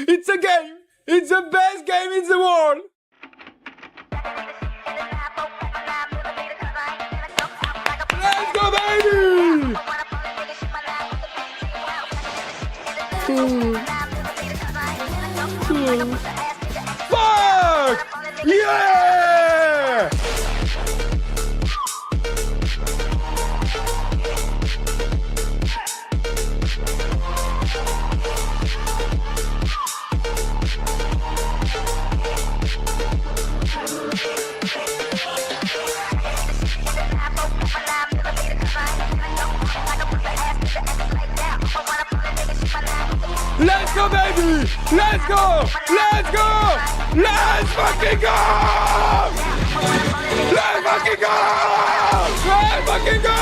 It's a game! It's the best game in the world! Let's go, baby! Fuck! Yeah! Let's go, baby! Let's go! Let's go! Let's fucking go! Let's fucking go! Let's fucking go!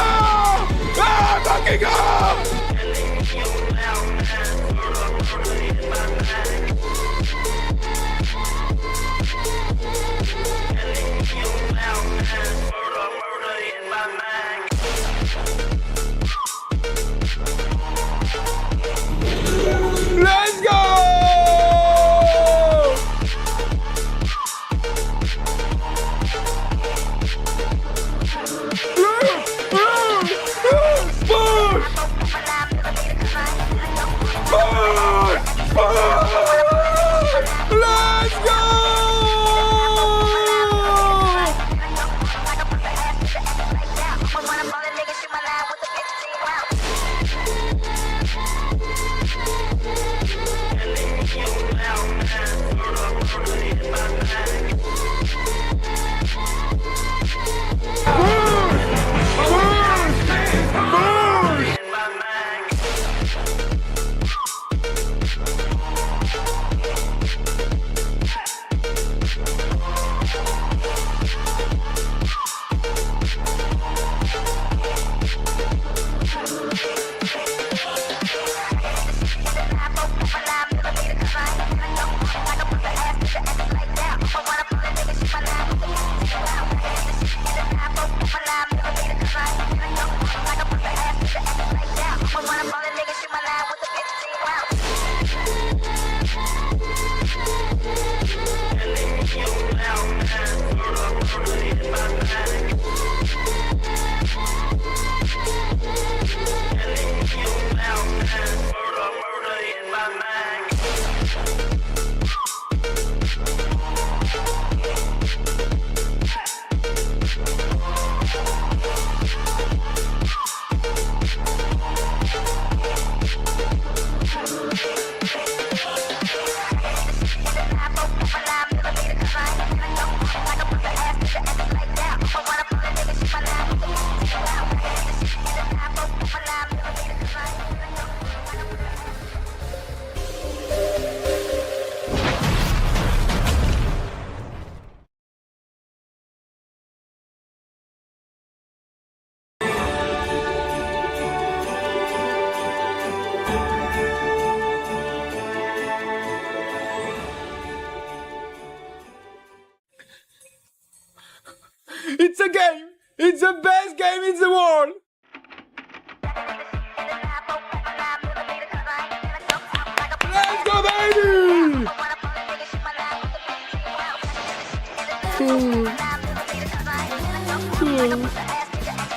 Let's fucking go! Let's go! Let's go! It's a game! It's the best game in the world! Let's go, baby!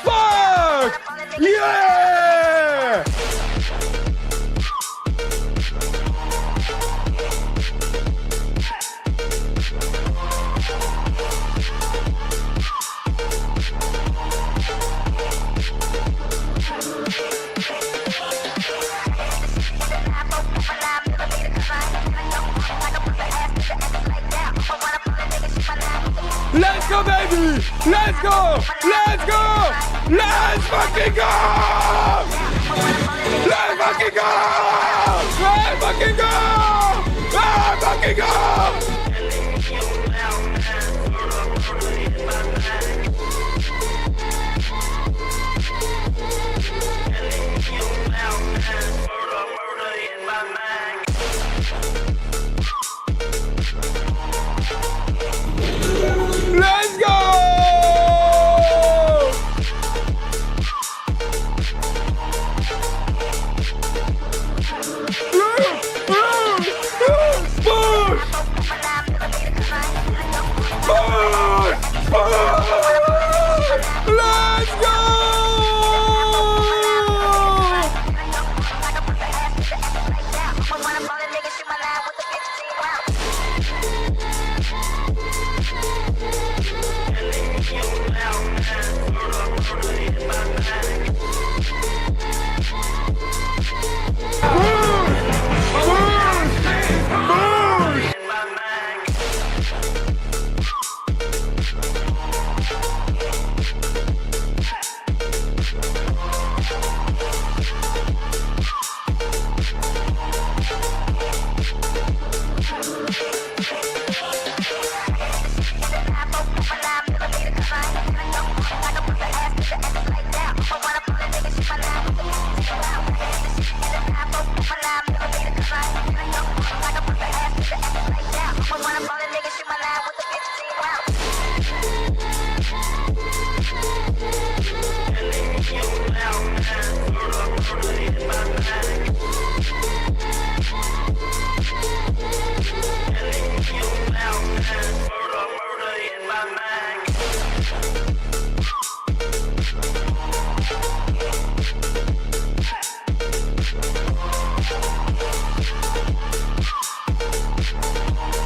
Fuck! Yeah! Let's go, baby! Let's go! Let's go! Let's fucking go! Let's fucking go! Let's fucking go! Let's fucking go! Let's go!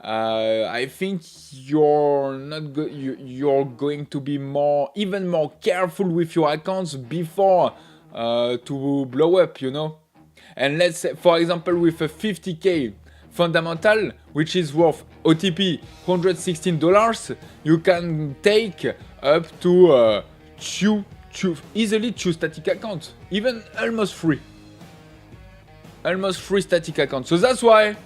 I think you're going to be even more careful with your accounts before to blow up, you know. And let's say, for example, with a 50k fundamental, which is worth OTP $116, you can take up to easily two static accounts, even almost free static accounts. So that's why,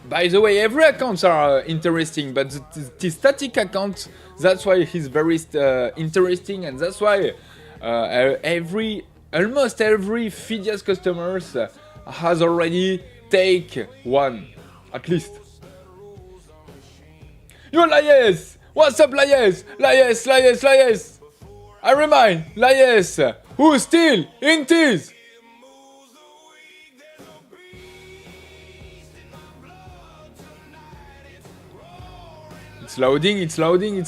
by the way, every accounts are interesting, but the static account, that's why he's very interesting, and that's why almost every Phidias customers has already take one, at least. Yo, Lies! What's up, Lies? Lies! I remind, Lies, who's still in tease? It's loading. It's loading.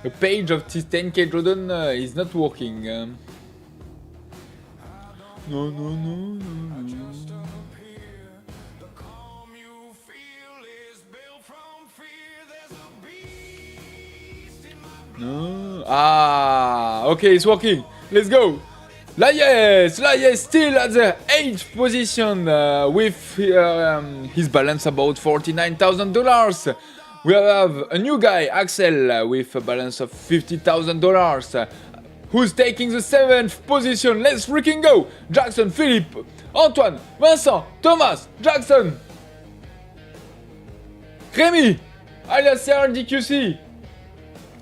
The page of this 10k Jordan is not working. No. No. Ah, okay, it's working. Let's go. Lies still at the 8th position with his balance about $49,000. We have a new guy, Axel, with a balance of $50,000. Who's taking the 7th position? Let's freaking go! Jackson, Philippe, Antoine, Vincent, Thomas, Jackson, Rémi, alias RDQC.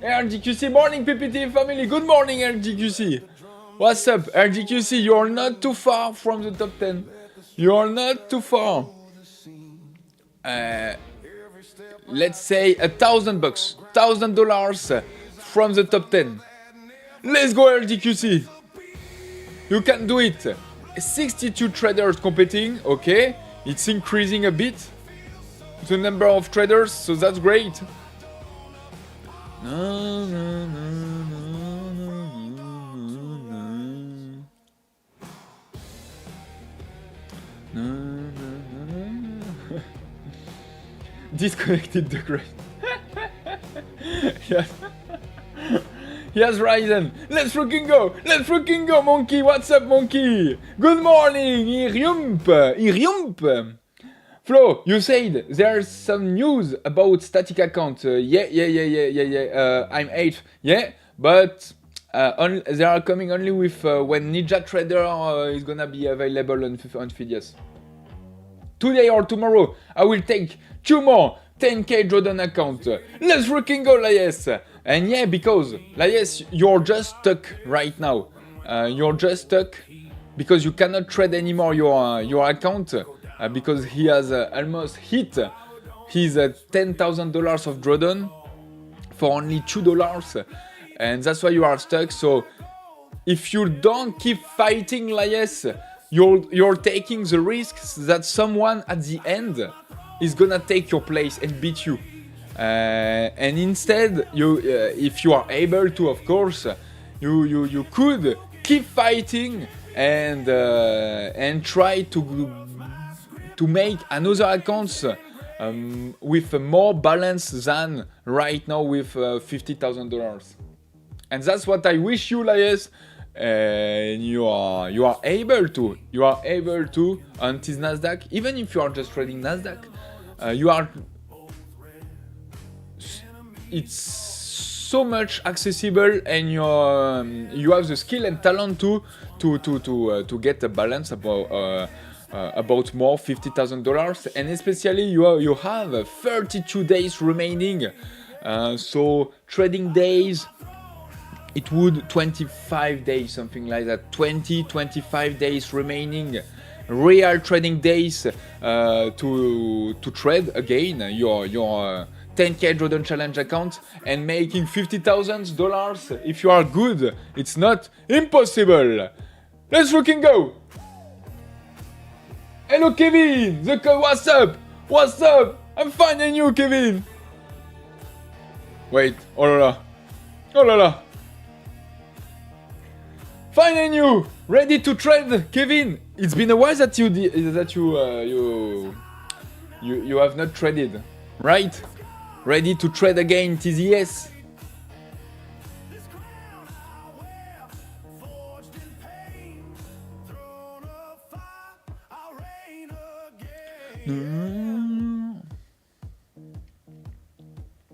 RDQC, morning PPT family, good morning RDQC. What's up RDQC? You're not too far from the top 10. You're not too far. Let's say $1,000 from the top 10. Let's go RDQC. You can do it. 62 traders competing. Okay, it's increasing a bit, the number of traders, so that's great. Disconnected the crate. Yes. Yes, Ryzen. Let's freaking go, Monkey. What's up, Monkey? Good morning, Iriump. Flo, you said there's some news about static account. Yeah. I'm 8. Yeah, but they are coming only with when Ninja Trader is gonna be available on Phidias. Today or tomorrow, I will take 2 more 10k Jordan account. Let's freaking go, Lias. And yeah, because Lias, you're just stuck right now. You're just stuck because you cannot trade anymore your account because he has almost hit his $10,000 of Jordan for only $2, and that's why you are stuck. So if you don't keep fighting, Lias, you're taking the risk that someone at the end is gonna take your place and beat you. And instead, if you are able to, of course, you could keep fighting and try to make another accounts with more balance than right now with $50,000. And that's what I wish you, Lias. And you are able to on this Nasdaq, even if you are just trading Nasdaq, it's so much accessible, and you have the skill and talent to get a balance about more $50,000, and especially you have 32 days remaining, so trading days. It would 25 days, something like that, 25 days remaining real trading days to trade again your 10k Jordan Challenge account and making $50,000 if you are good. It's not impossible. Let's fucking go. Hello Kevin, what's up? What's up? I'm finding you, Kevin. Wait, oh la la, oh la la. Finding you, ready to trade, Kevin. It's been a while that you have not traded, right? Ready to trade again, TZS.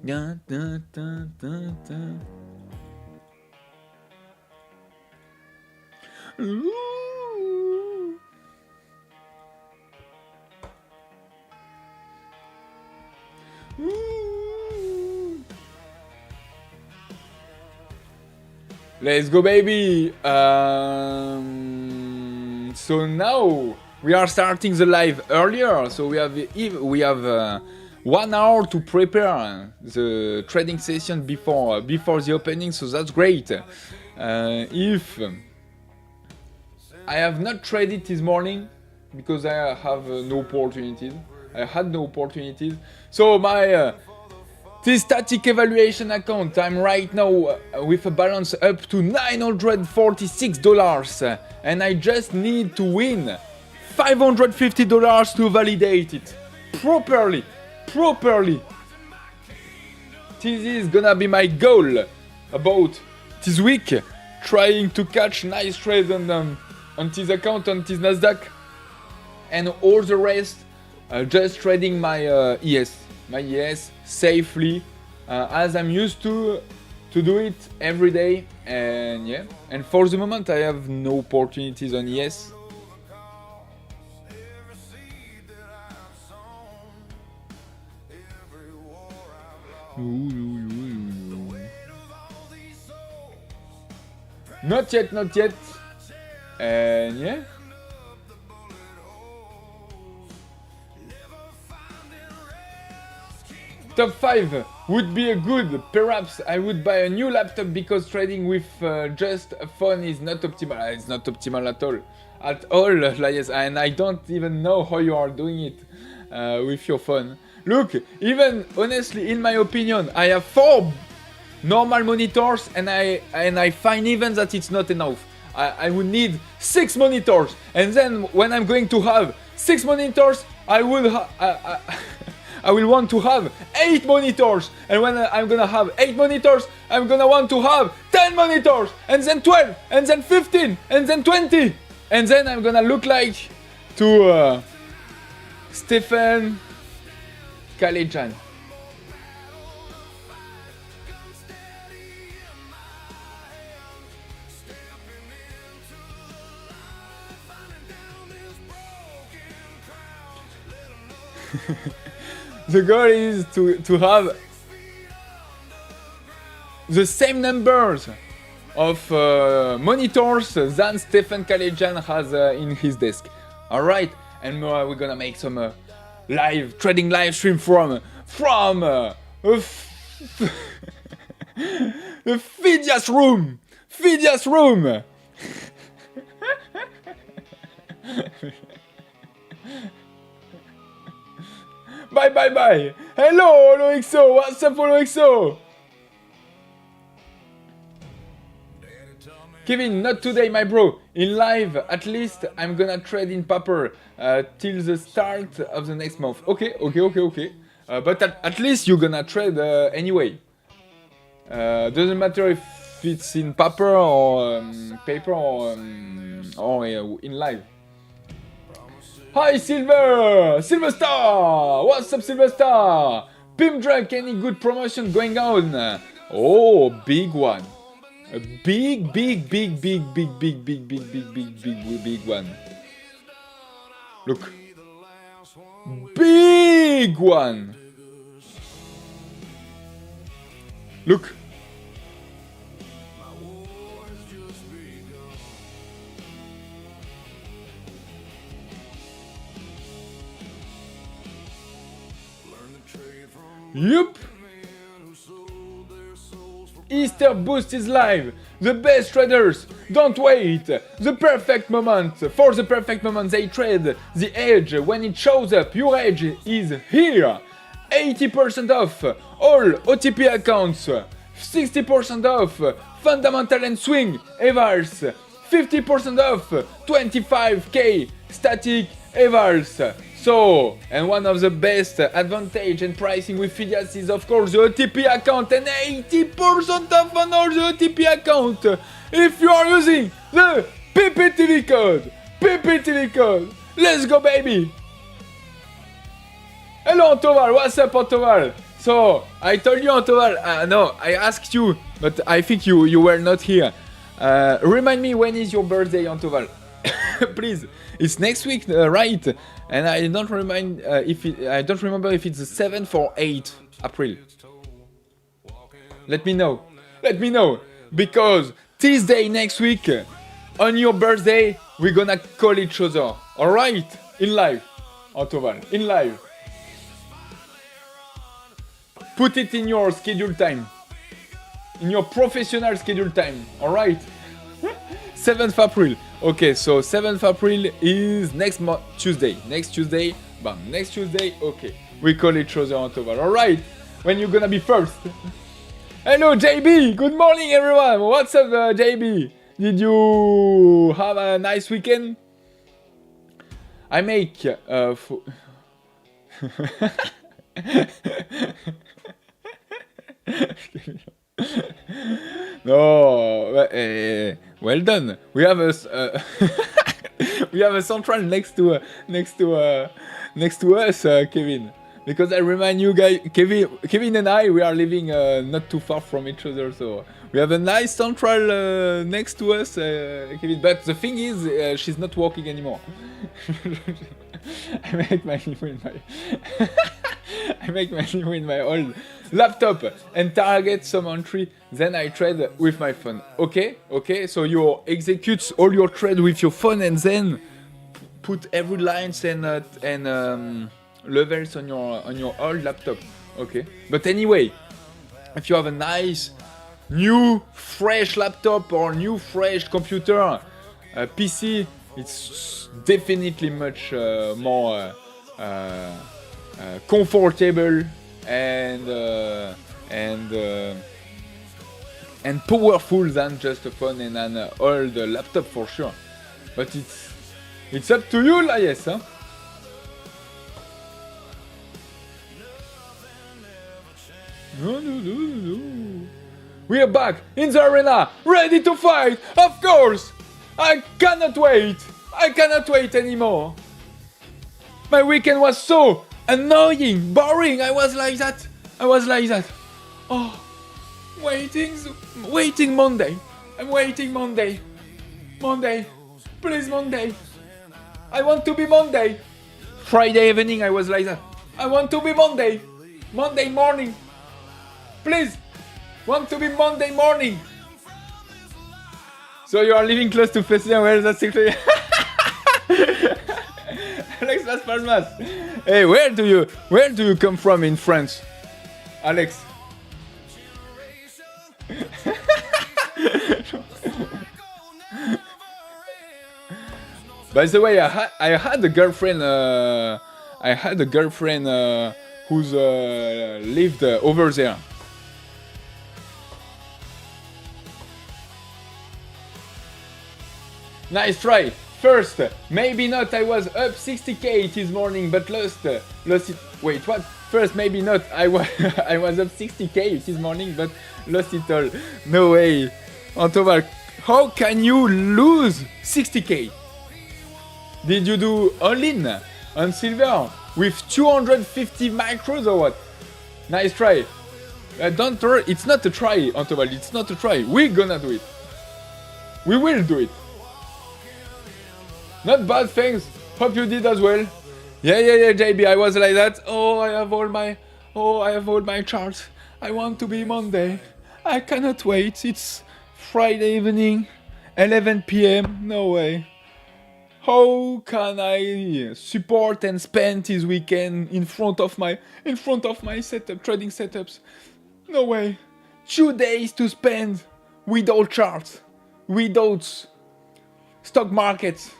Da, da, da, da, da. Ooh. Ooh. Let's go, baby. So now we are starting the live earlier. So we have 1 hour to prepare the trading session before the opening. So that's great. If I have not traded this morning because I have no opportunities. I had no opportunities. So my this static evaluation account, I'm right now with a balance up to $946, and I just need to win $550 to validate it properly. This is gonna be my goal about this week, trying to catch nice trades on this account, on this Nasdaq, and all the rest just trading my ES safely, as I'm used to do it every day. And yeah, and for the moment I have no opportunities on ES. Not yet. And yeah. Top 5 would be a good. Perhaps I would buy a new laptop because trading with just a phone is not optimal. It's not optimal at all, Elias. And I don't even know how you are doing it with your phone. Look, even honestly, in my opinion, I have 4 normal monitors, and I find even that it's not enough. I would need 6 monitors, and then when I'm going to have 6 monitors, I will want to have 8 monitors, and when I'm gonna have 8 monitors, I'm gonna want to have 10 monitors, and then 12, and then 15, and then 20, and then I'm gonna look like to Stephen Kalejan. The goal is to have the same numbers of monitors than Stephen Kalejan has in his desk. Alright, and we're gonna make some trading live stream from the Phidias room. Bye. Hello, XO. What's up, XO? Kevin, not today, my bro. In live, at least I'm gonna trade in paper till the start of the next month. Okay. But at least you're gonna trade anyway. Doesn't matter if it's in paper or in live. Hi, Silver Star! What's up, Silver Star? Pim Drunk, any good promotion going on? Oh, big one. A big one. Look. Big one. Look. Yup. Easter Boost is live. The best traders don't wait. The perfect moment. For the perfect moment they trade. The edge, when it shows up, your edge is here. 80% off all OTP accounts. 60% off fundamental and swing evals. 50% off 25k static evals. So, and one of the best advantage and pricing with Phidias is of course the OTP account, and 80% off on all the OTP account if you are using the PPTV code. PPTV code. Let's go, baby. Hello Antoval, what's up Antoval? So, I told you Antoval, no, I asked you, but I think you were not here. Remind me, when is your birthday Antoval? Please. It's next week, right? And I don't remember if it's the 7th or 8th April. Let me know. Let me know. Because Tuesday next week, on your birthday, we're gonna call each other. Alright? In live. Antoval. In live. Put it in your schedule time. In your professional schedule time. Alright? 7th April. Okay, so 7th April is next Tuesday. Next Tuesday. Bam. Next Tuesday. Okay. We call each other Antoval. Alright? When you're gonna be first. Hello, JB. Good morning, everyone. What's up, JB? Did you have a nice weekend? I make... No, well done. We have a we have a central next to us, Kevin. Because I remind you guys, Kevin and I, we are living not too far from each other, so we have a nice central next to us, Kevin. But the thing is, she's not working anymore. I make money with my I make money with my old laptop and target some entry, then I trade with my phone. Okay, okay, so you execute all your trade with your phone and then put every lines and levels on your old laptop. Okay, but anyway, if you have a nice new fresh laptop or new fresh computer, PC, it's definitely much more comfortable and powerful than just a phone and an old laptop for sure. But it's up to you, Lies, huh? No. We are back in the arena, ready to fight, of course! I cannot wait! I cannot wait anymore! My weekend was so annoying, boring, I was like that. Oh, waiting Monday. I'm waiting Monday. Monday, please Monday. I want to be Monday. Friday evening I was like that. I want to be Monday. Monday morning. Please, want to be Monday morning. So you are living close to Phidias, well that's actually... Alex Las Palmas. Hey, where do you come from in France, Alex? By the way, I had a girlfriend. Who's lived over there. Nice try. First, maybe not. I was up 60k this morning, but lost it. Wait, what? First, maybe not. I was up 60k this morning, but lost it all. No way, Antoval. How can you lose 60k? Did you do all-in on silver with 250 micros or what? Nice try. Don't worry, it's not a try, Antoval. It's not a try. We're gonna do it. We will do it. Not bad, thanks. Hope you did as well. Yeah, JB, I was like that. I have all my charts. I want to be Monday. I cannot wait. It's Friday evening, 11 p.m. No way. How can I support and spend this weekend in front of my setup, trading setups? No way. 2 days to spend without charts, without stock markets.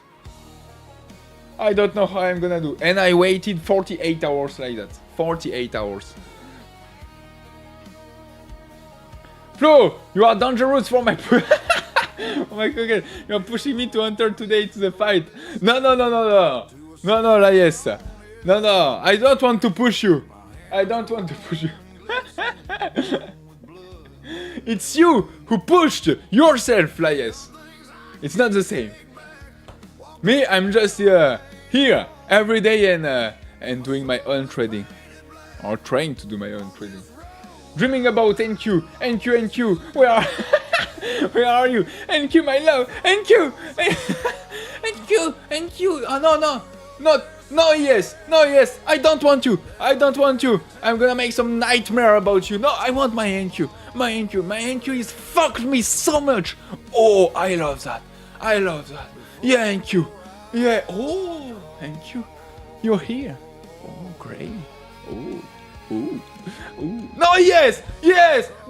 I don't know how I'm gonna do. And I waited 48 hours like that. 48 hours. Flo, you are dangerous for my... Oh my god, you're pushing me to enter today to the fight. No, Elias. No, I don't want to push you. I don't want to push you. It's you who pushed yourself, Elias. It's not the same. Me, I'm just here every day and doing my own trading. Or trying to do my own trading. Dreaming about NQ, where are... Where are you? NQ, my love! NQ! NQ! Oh, no, yes! I don't want you! I'm gonna make some nightmare about you. No, I want my NQ. My NQ is fucked me so much. Oh, I love that. Yeah, NQ. Yeah, oh, NQ. You're here. Oh, great. Oh. No, yes!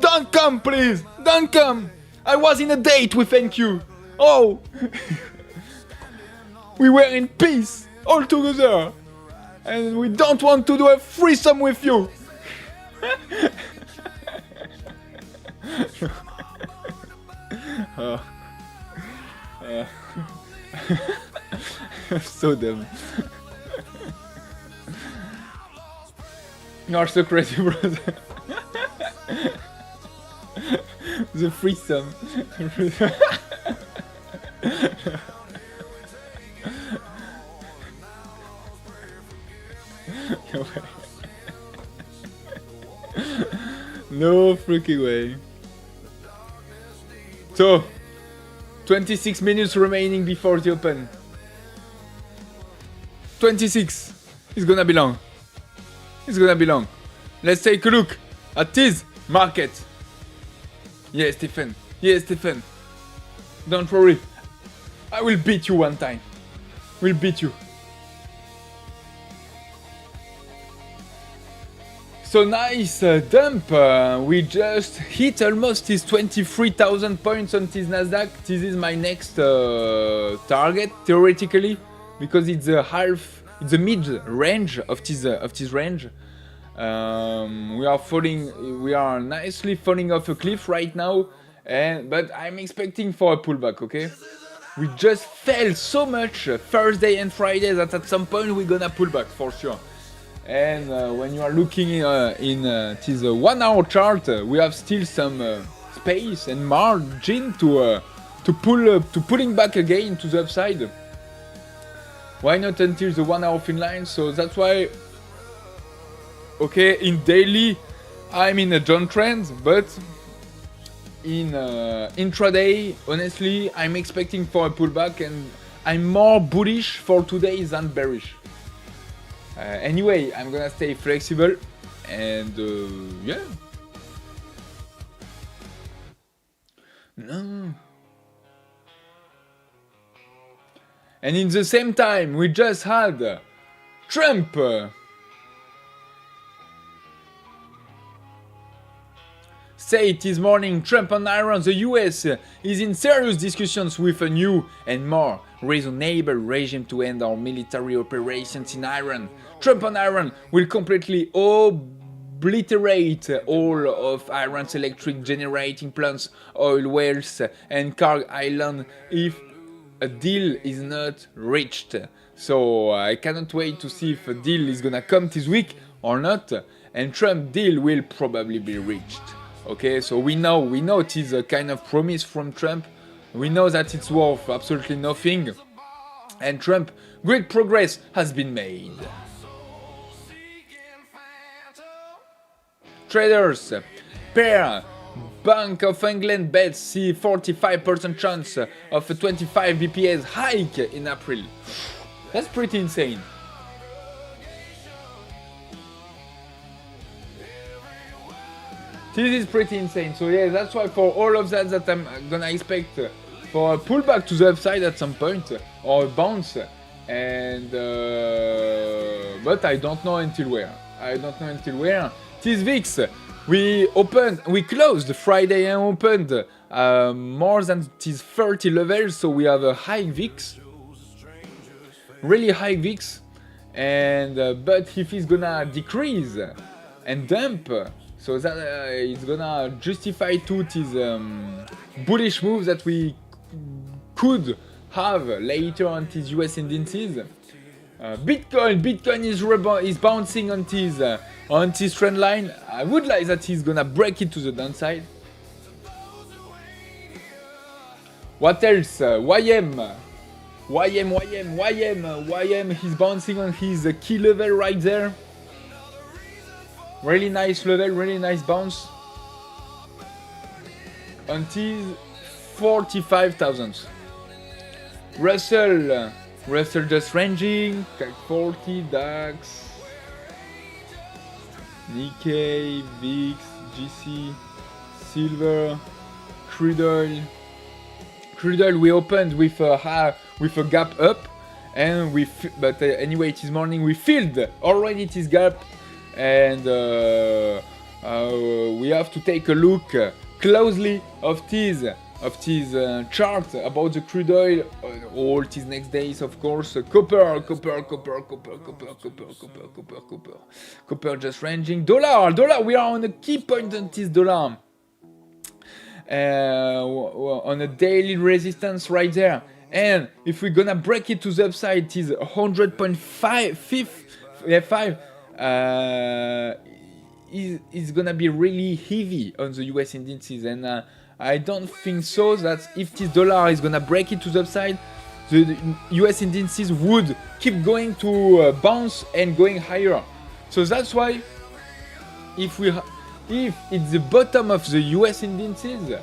Don't come, please! Don't come! I was in a date with NQ. Oh! We were in peace, all together. And we don't want to do a threesome with you. So dumb. You are so crazy, brother. The threesome. No freaking way. So, 26 minutes remaining before the open. 26. It's gonna be long. Let's take a look at this market. Yes, Stephen. Don't worry. I will beat you one time. We'll beat you. So nice dump. We just hit almost his 23,000 points on this Nasdaq. This is my next target theoretically, because it's the mid range of this range. We are nicely falling off a cliff right now, but I'm expecting for a pullback. Okay, we just fell so much Thursday and Friday that at some point we're gonna pull back for sure. And when you are looking in this 1 hour chart, we have still some space and margin to pulling back again to the upside. Why not until the 1 hour thin line? So that's why. Okay, in daily, I'm in a downtrend, but in intraday, honestly, I'm expecting for a pullback, and I'm more bullish for today than bearish. Anyway, I'm gonna stay flexible, and yeah. No. And in the same time, we just had Trump. Say this morning, Trump and Iran, the US is in serious discussions with a new and more reasonable regime to end our military operations in Iran. Trump and Iran will completely obliterate all of Iran's electric generating plants, oil wells and Karg Island if a deal is not reached. So I cannot wait to see if a deal is gonna come this week or not, and Trump deal will probably be reached. Okay, so we know it is a kind of promise from Trump. We know that it's worth absolutely nothing. And Trump, great progress has been made. Traders, pair, Bank of England bets see 45% chance of a 25 BPS hike in April. That's pretty insane. This is pretty insane. So yeah, that's why for all of that I'm gonna expect for a pullback to the upside at some point or a bounce, and but I don't know until where. This VIX, we closed Friday and opened more than this 30 levels, so we have a high VIX, really high VIX, and but if it's gonna decrease and dump, so that it's gonna justify to this bullish move that we could have later on these US indices. Bitcoin is bouncing on this trend line. I would like that he's gonna break it to the downside. What else? YM, he's bouncing on his key level right there. Really nice level, really nice bounce. Until 45,000. Russell just ranging, CAC 40, DAX, Nikkei, VIX, GC, Silver, crude oil. Crude oil we opened with a gap up, and anyway this morning we filled already this gap, and we have to take a look closely of this chart about the crude oil all these next days, of course. Copper just ranging. Dollar, we are on a key point on this dollar, on a daily resistance right there, and if we're gonna break it to the upside, it is 100.5 is gonna be really heavy on the US indices, and I don't think so that if this dollar is gonna break it to the upside, the US indices would keep going to bounce and going higher. So that's why if it's the bottom of the US indices,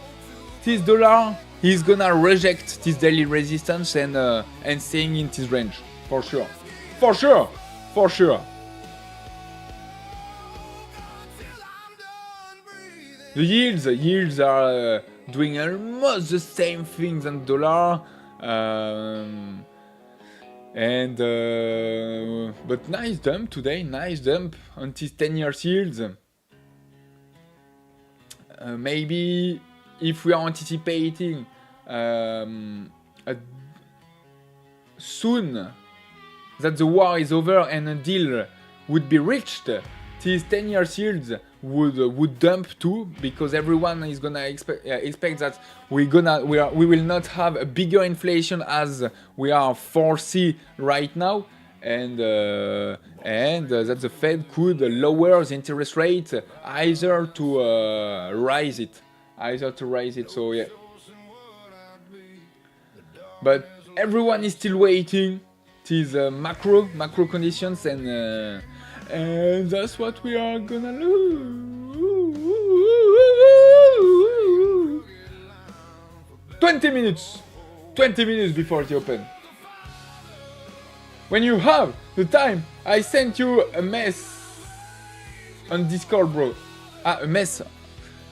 this dollar is gonna reject this daily resistance and staying in this range for sure. The yields are doing almost the same thing than dollar, but nice dump today, on these 10-year yields. Maybe if we are anticipating soon that the war is over and a deal would be reached, these 10-year yields would dump too, because everyone is gonna expect that we will not have a bigger inflation as we are foresee right now, and that the Fed could lower the interest rate either to rise it. So yeah, but everyone is still waiting these macro conditions, and that's what we are gonna lose. 20 minutes before the open. When you have the time, I sent you a mess on Discord, bro. A mess.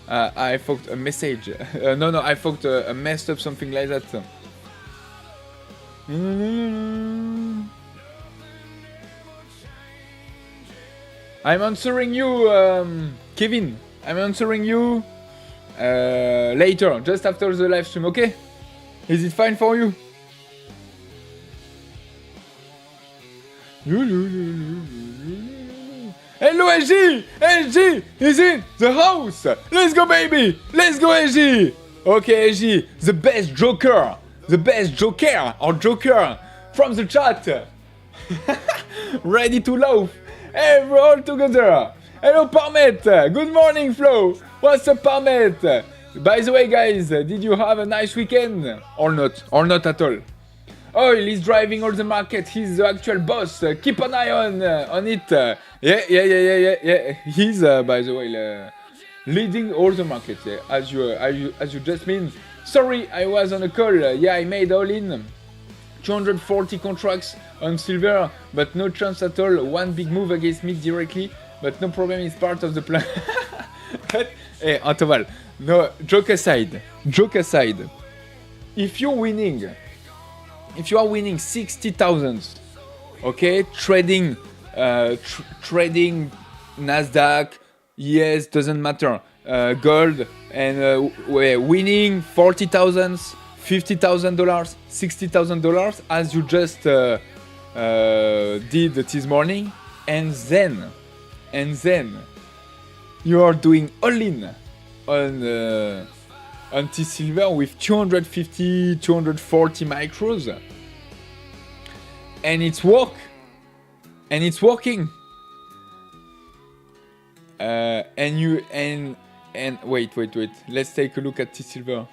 I fucked a message. No, I fucked a messed up, something like that. I'm answering you, Kevin. I'm answering you later, just after the live stream, okay? Is it fine for you? Hello, LG! LG is in the house! Let's go, baby! Let's go, LG! Okay, LG, the best joker from the chat. Ready to laugh. Hey, we're all together. Hello, Parmet. Good morning, Flo. What's up, Parmet? By the way, guys, did you have a nice weekend? Or not? Or not at all? Oil is driving all the market. He's the actual boss. Keep an eye on it. Yeah. He's, by the way, leading all the market. Yeah. As you just mean. Sorry, I was on a call. Yeah, I made all in 240 contracts on silver, but no chance at all. One big move against me directly, but no problem. It's part of the plan. Hey, Antoval. No, joke aside. if you are winning 60,000, okay, trading Nasdaq, yes, doesn't matter, gold, and winning $40,000, $50,000, $60,000 as you just did this morning, and then you are doing all in on T-Silver with 250, 240 micros, and it's working. And wait, let's take a look at T-Silver.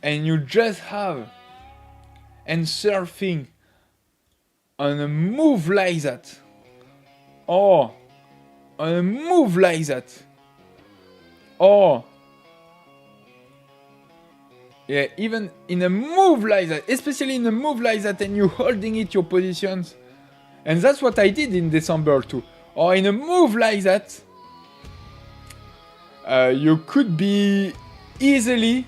And you just have, and surfing on a move like that, or on a move like that, or yeah, even in a move like that, especially in a move like that, and you holding it your positions, and that's what I did in December too. Or in a move like that, you could be easily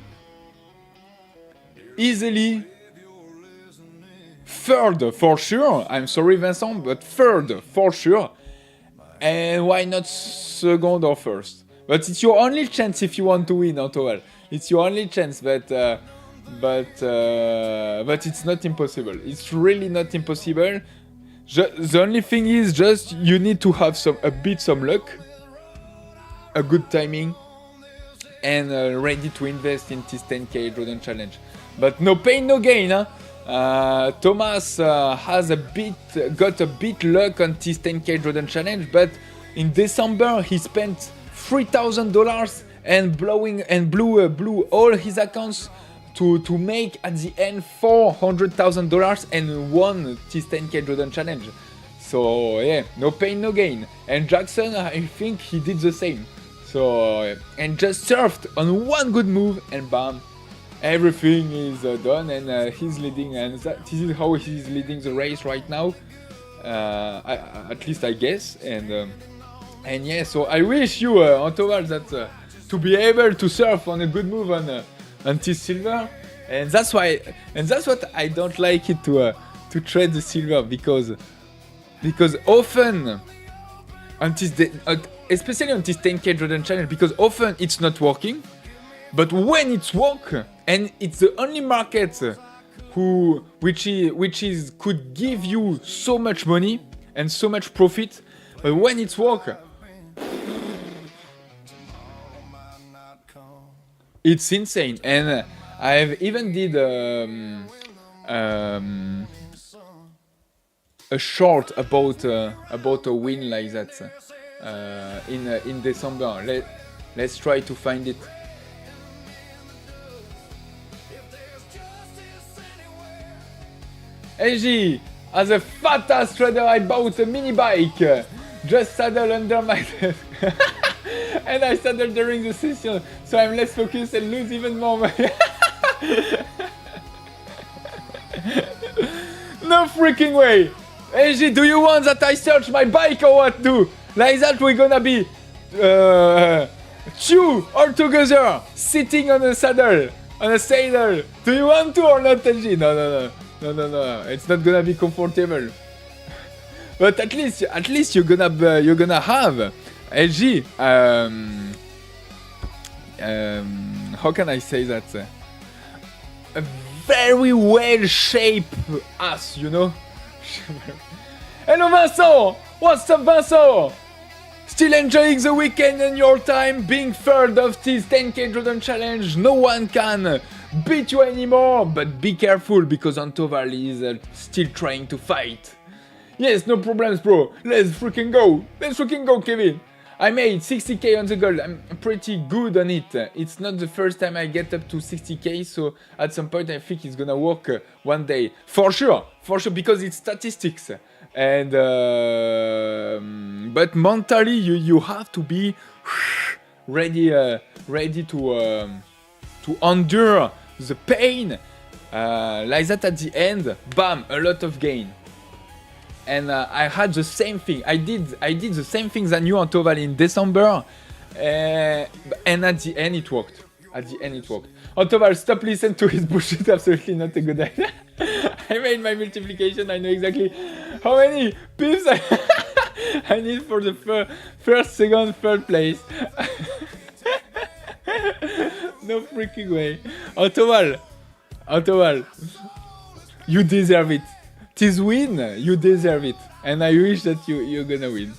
third for sure. I'm sorry, Vincent, but third for sure. And why not second or first? But it's your only chance if you want to win, Antoine. It's your only chance, but it's not impossible. It's really not impossible. The only thing is just you need to have some luck, a good timing, and ready to invest in this 10k drawdown challenge. But no pain, no gain, huh? Thomas has got a bit luck on this 10k drawdown challenge, but in December he spent $3,000 and blew all his accounts to make at the end $400,000 and won this 10k drawdown challenge. So yeah, no pain, no gain. And Jackson, I think he did the same. So and just surfed on one good move, and bam, everything is done, and he's leading, and this is how he's leading the race right now. At least I guess. And yeah, so I wish you, Antoine, that to be able to surf on a good move on T-Silver, and that's what I don't like it to trade the silver, because often especially on this 10k drawdown challenge, because often it's not working, but when it's work, and it's the only market which could give you so much money and so much profit, but when it's work, it's insane. And I've even did a short about a win like that in December. Let's try to find it. LG, as a fat ass trader, I bought a mini bike, just saddle under my desk. And I saddle during the session, so I'm less focused and lose even more money. No freaking way! LG, do you want that I search my bike or what? Do like that we're gonna be two all together sitting on a saddle, on a saddle. Do you want to or not, LG? No. It's not gonna be comfortable. But at least you're gonna have LG. How can I say that? A very well shaped ass, you know. Hello, Vincent. What's up, Vincent? Still enjoying the weekend and your time, being third of this 10k drawdown challenge. No one can beat you anymore, but be careful because Antoval is still trying to fight. Yes, no problems, bro. Let's freaking go, Kevin. I made 60k on the gold. I'm pretty good on it. It's not the first time I get up to 60k, so at some point I think it's gonna work one day. For sure, because it's statistics. And but mentally you have to be ready to endure the pain like that. At the end, bam, a lot of gain. And I had the same thing. I did the same thing than you, Antoval, in December, and at the end it worked. At the end, it worked. Antoval, stop listening to his bullshit. Absolutely not a good idea. I made my multiplication. I know exactly how many pips I need for the first, second, third place. No freaking way. Antoval, you deserve it. Tis win, you deserve it. And I wish that you're gonna win.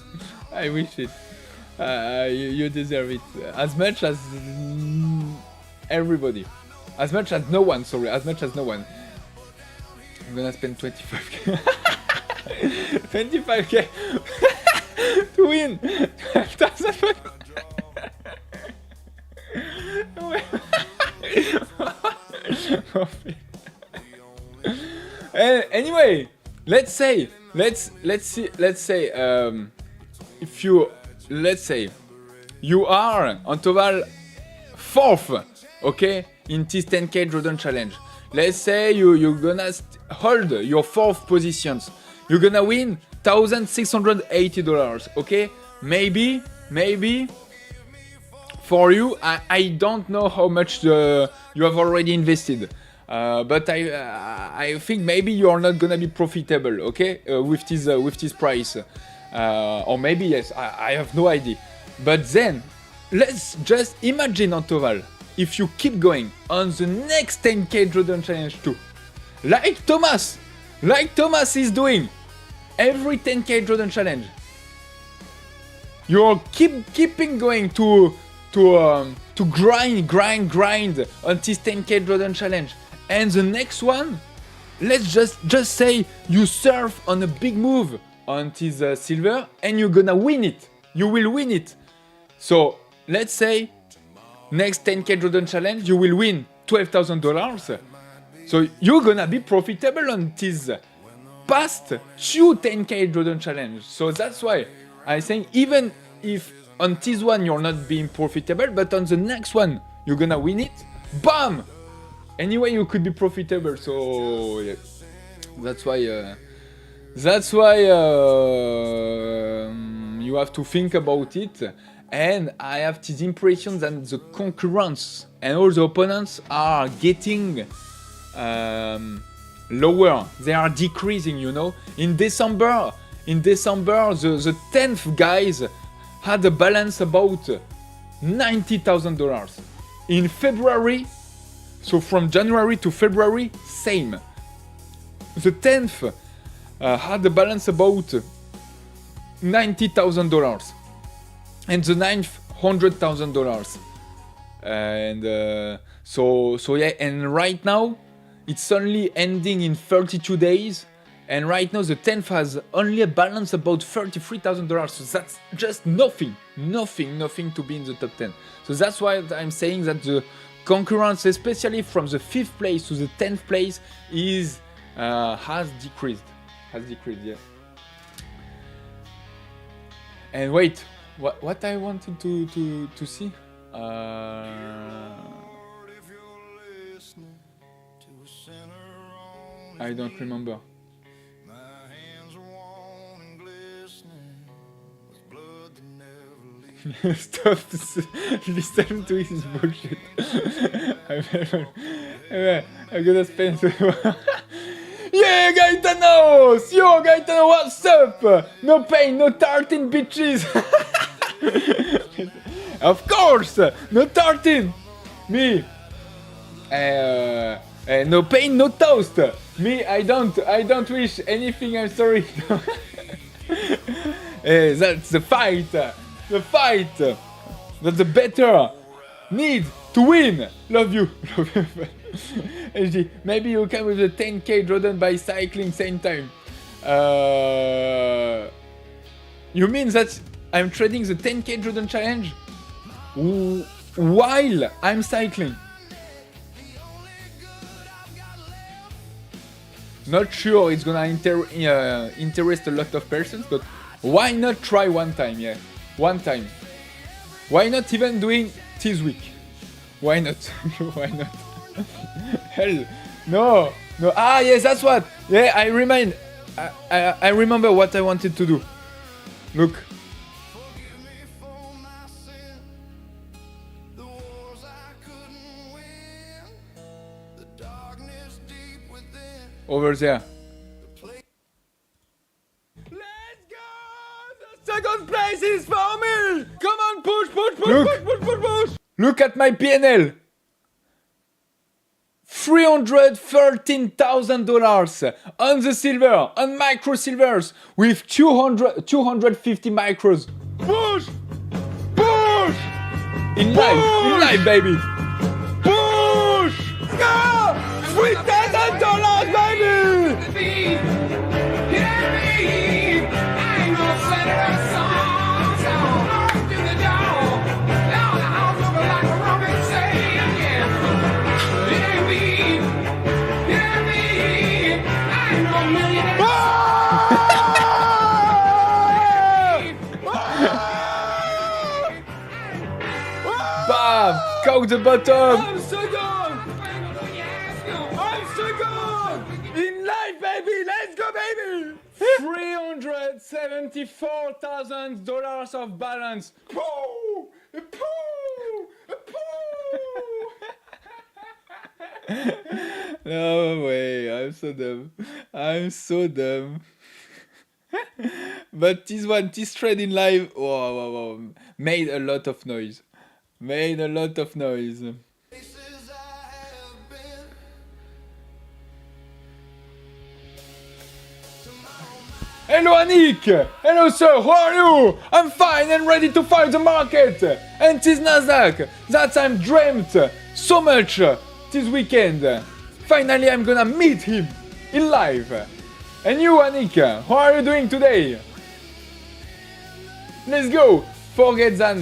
I wish it. You deserve it as much as everybody, as much as no one. I'm gonna spend 25k 25k to win 12,000. Anyway, let's say if you, let's say you are Antoval 4th, okay, in this 10k drawdown challenge. Let's say you're gonna hold your 4th positions. You're gonna win $1,680, okay? Maybe for you, I don't know how much you have already invested. But I think maybe you are not gonna be profitable, okay, with this price, or maybe yes, I have no idea. But then let's just imagine, Antoval, if you keep going on the next 10k drawdown challenge too, like Thomas is doing every 10k drawdown challenge. You're keeping going to grind on this 10k drawdown challenge. And the next one, let's just say you surf on a big move on this silver and you're gonna win it. You will win it. So let's say next 10k drawdown challenge, you will win $12,000. So you're gonna be profitable on this past 2 10k drawdown challenge. So that's why I think even if on this one you're not being profitable, but on the next one you're gonna win it, bam! Anyway, you could be profitable. So yeah, that's why you have to think about it. And I have this impression that the concurrents and all the opponents are getting lower. They are decreasing, you know. In December, the 10th guys had a balance about $90,000. In February, so from January to February, same. The 10th had a balance about $90,000. And the 9th, $100,000. And so yeah, and right now, it's only ending in 32 days. And right now, the 10th has only a balance about $33,000. So that's just nothing to be in the top 10. So that's why I'm saying that the concurrence, especially from the 5th place to the 10th place, has decreased. Yeah. And wait, what I wanted to see? I don't remember. Stop listening to his bullshit. I'm gonna spend. Yeah, Gaetanos! Yo, Gaetano, what's up? No pain, no tartan, bitches! Of course! No tartan! Me! No pain, no toast! Me, I don't wish anything, I'm sorry. That's the fight! The fight that the better need to win. Love you. SG, maybe you can with the 10k drawdown by cycling same time. You mean that I'm trading the 10k drawdown challenge while I'm cycling? Not sure it's gonna interest a lot of persons, but why not try one time? Yeah. One time. Why not even doing this week? Why not? Why not? Hell, no. Ah, yes, that's what. Yeah, I remember what I wanted to do. Look. over there. Let's go! The second place is for me! Come on, push, push, push, Look. push, push, push, push! Look at my PNL! $313,000 on the silver, on micro silvers, with 250 micros. Push! Push! In live, baby! Push! Go! $3,000, baby! Bam! Cock the bottom! I'm second! I'm second! In life, baby! Let's go, baby! $374,000 of balance. Pooh! Pooh! Pooh! No way, I'm so dumb. I'm so dumb. But this trade in live, wow, made a lot of noise. Made a lot of noise. Hello Anik! Hello sir, how are you? I'm fine and ready to fight the market! And this Nasdaq that I'm dreamt so much this weekend. Finally I'm gonna meet him in live. And you Anik, how are you doing today? Let's go! Forget that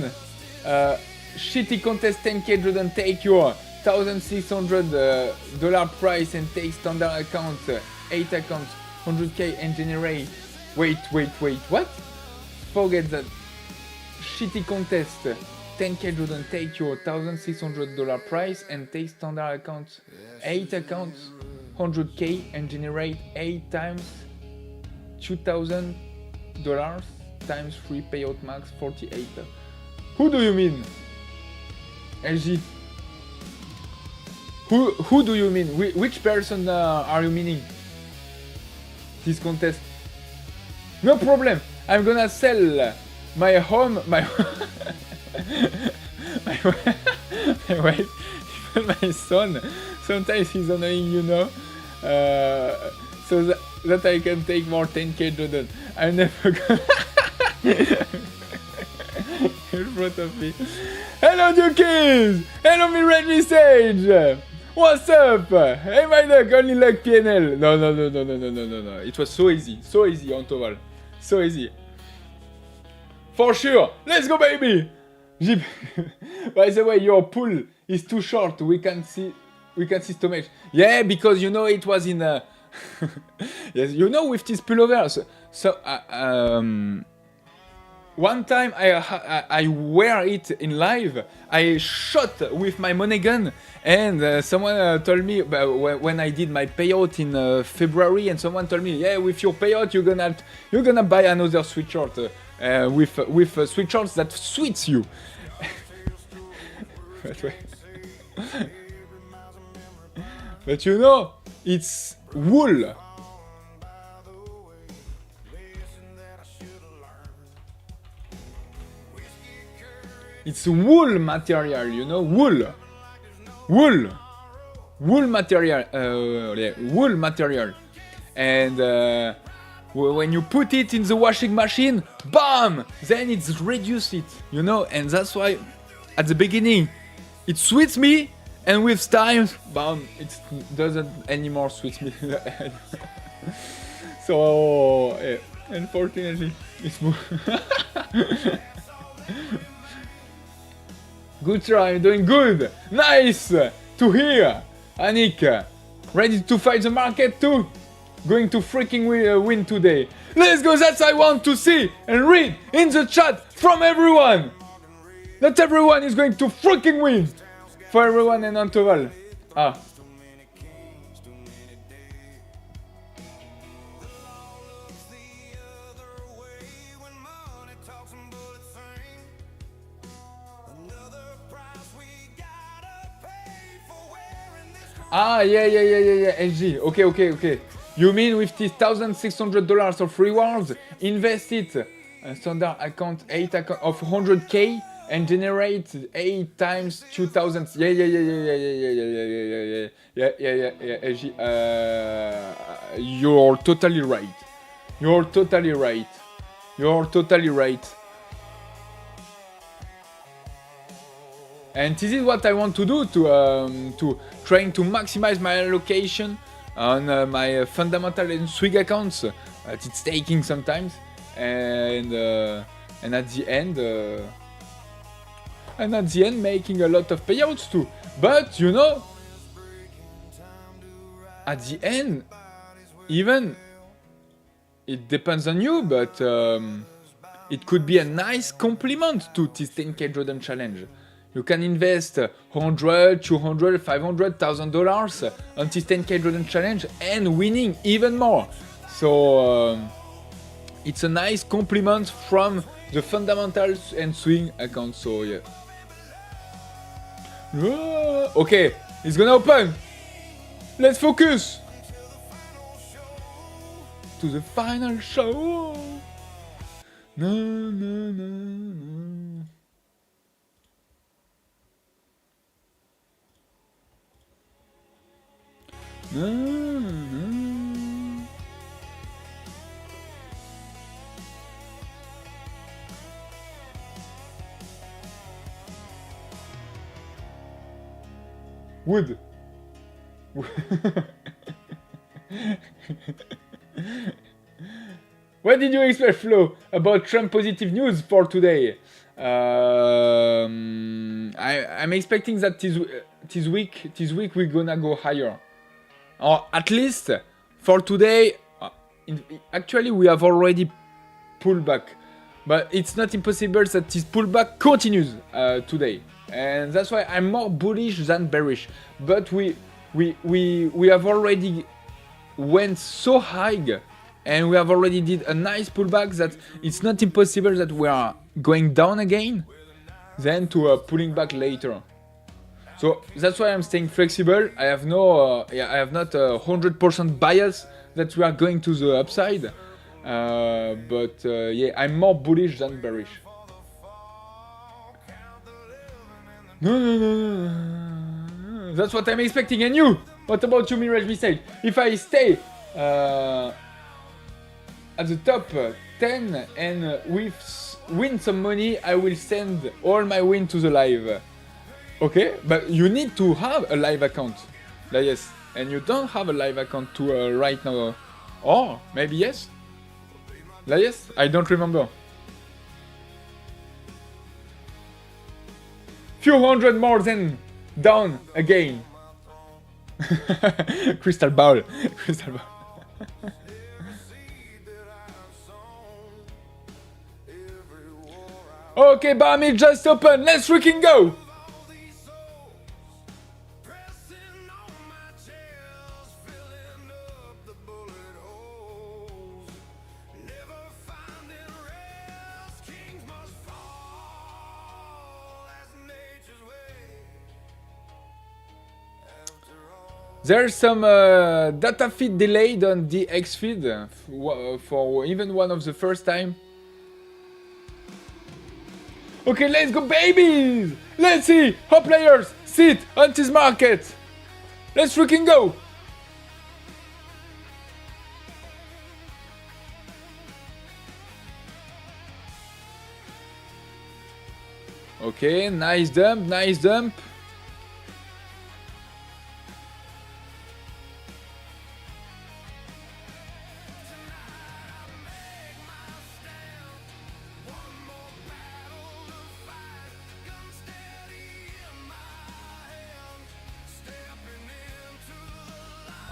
shitty contest 10k didn't take your $1,600 price and take standard account 8 accounts 100k and generate. Wait, what? Forget that shitty contest 10k didn't take your $1,600 price and take standard account 8 accounts 100k and generate 8 times $2,000 times 3 payout max 48. Who do you mean? LG. Who do you mean? Which person are you meaning? This contest. No problem. I'm gonna sell my home, my wife, even my son. Sometimes he's annoying, you know. So that I can take more 10k Jordan. I'm never gonna. In front of me. Hello, Dukies! Hello, me Reggie Sage! What's up? Hey, my duck, only luck PNL. No. It was so easy, Antoval. So easy. For sure. Let's go, baby! By the way, your pool is too short. We can see so much. Yeah, because you know it was in yes, you know, with this pullover. So one time I wear it in live. I shot with my money gun, and someone told me when I did my payout in February, and someone told me, yeah, with your payout you're gonna buy another sweatshirt with sweatshirts that suits you. But you know, it's wool. It's wool material, you know, wool material, wool material, and when you put it in the washing machine, bam, then it's reduced it, you know, and that's why at the beginning it suits me, and with time, bam, it doesn't anymore suit me. So yeah, unfortunately, it's good try, I'm doing good. Nice to hear. Anik, ready to fight the market too? Going to freaking win today. Let's go, that's what I want to see and read in the chat from everyone. Not everyone is going to freaking win. For everyone and Antoval. Ah. Ah, yeah, LG. Okay. You mean with this $1,600 of rewards, invest it, standard account, 8 account of 100k and generate 8 times 2,000. Yeah, yeah, yeah, yeah, yeah, yeah, yeah, yeah, yeah, yeah, yeah, yeah. You're totally right. You're totally right. You're totally right. And this is what I want to do to trying to maximize my allocation on my fundamental and swing accounts. It's taking sometimes, and at the end, making a lot of payouts too. But you know, at the end, even it depends on you, but it could be a nice compliment to this 10k drawdown challenge. You can invest $100, $200, $500, $1,000 on this 10k drawdown challenge and winning even more. So it's a nice compliment from the fundamentals and swing account. So yeah. Okay, it's gonna open. Let's focus to the final show. No, no, no, no. No, no. Wood. What did you expect, Flo, about Trump positive news for today? I'm expecting that this week we're gonna go higher, or at least for today. Actually, we have already pulled back, but it's not impossible that this pullback continues today, and that's why I'm more bullish than bearish. But we have already went so high, and we have already did a nice pullback that it's not impossible that we are going down again, then to pulling back later. So that's why I'm staying flexible. I have no, I have not 100% bias that we are going to the upside, but yeah, I'm more bullish than bearish. No. That's what I'm expecting. And you? What about you, Mirage Mistake? If I stay at the top 10 and win some money, I will send all my win to the live. Okay, but you need to have a live account. Yes, and you don't have a live account to right now. Or maybe yes. Yes, I don't remember. Few hundred more than down again. Crystal ball. Crystal ball. Okay, bam, it just opened. Let's freaking go. There's some data feed delayed on the X feed for even one of the first time. Okay, let's go, babies! Let's see how players sit on this market. Let's freaking go! Okay, nice dump, nice dump.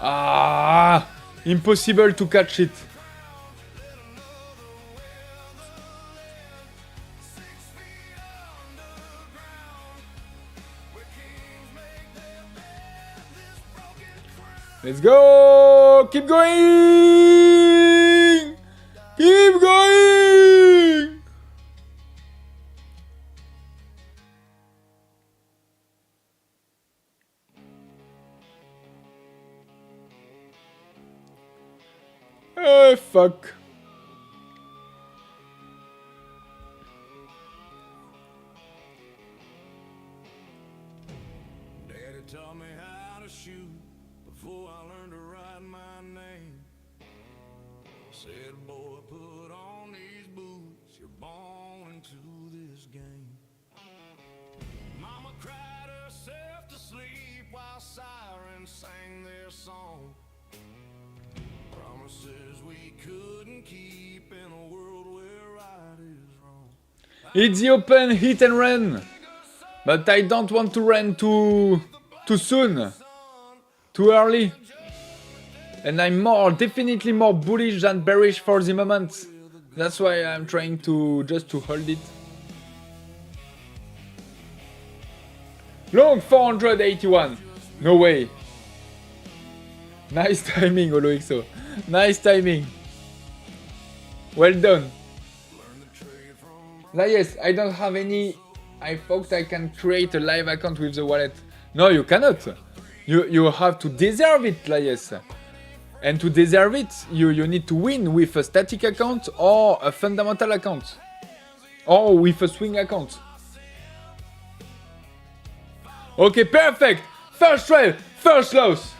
Ah, impossible to catch it. Let's go! Keep going! Keep going! Oh, fuck. Daddy taught me how to shoot before I learned to write my name. Said, boy, put on these boots, you're born into this game. Mama cried herself to sleep while sirens sang their song. Promises we couldn't keep in a world where right is wrong. It's the open hit and run. But I don't want to run too soon. Too early. And I'm definitely more bullish than bearish for the moment. That's why I'm trying to just to hold it. Long 481. No way. Nice timing, OloXO. Nice timing. Well done. Yes, I don't have any. I thought I can create a live account with the wallet. No, you cannot. You have to deserve it, yes. And to deserve it, you need to win with a static account or a fundamental account. Or with a swing account. Okay, perfect! First trade, first loss!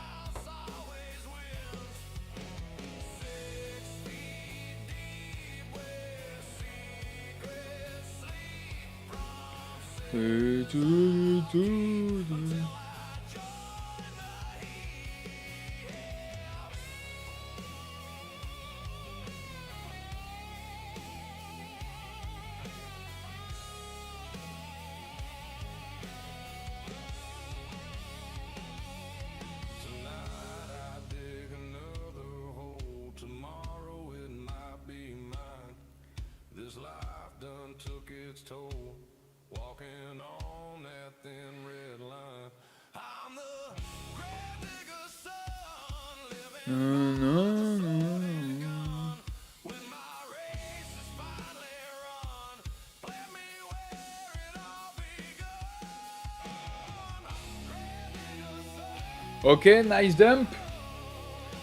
Okay, nice dump.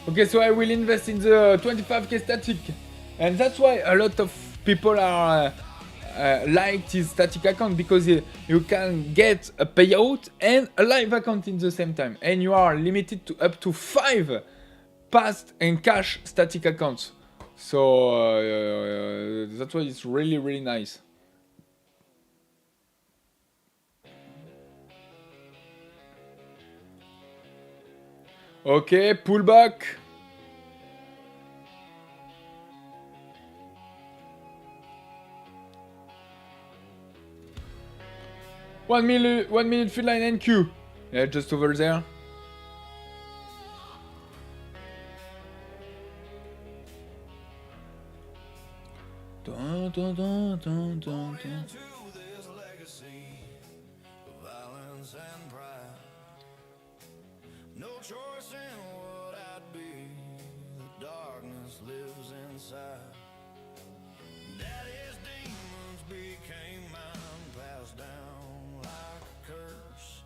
Okay, so I will invest in the 25k static. And that's why a lot of people are like this static account, because you can get a payout and a live account in the same time. And you are limited to up to 5 past and cash static accounts. So that's why it's really, really nice. Okay, pullback. One minute field line NQ. Yeah, just over there. Dun, dun, dun, dun, dun, dun. No choice in what I'd be. The darkness lives inside. Daddy's demons became mine, passed down like a curse.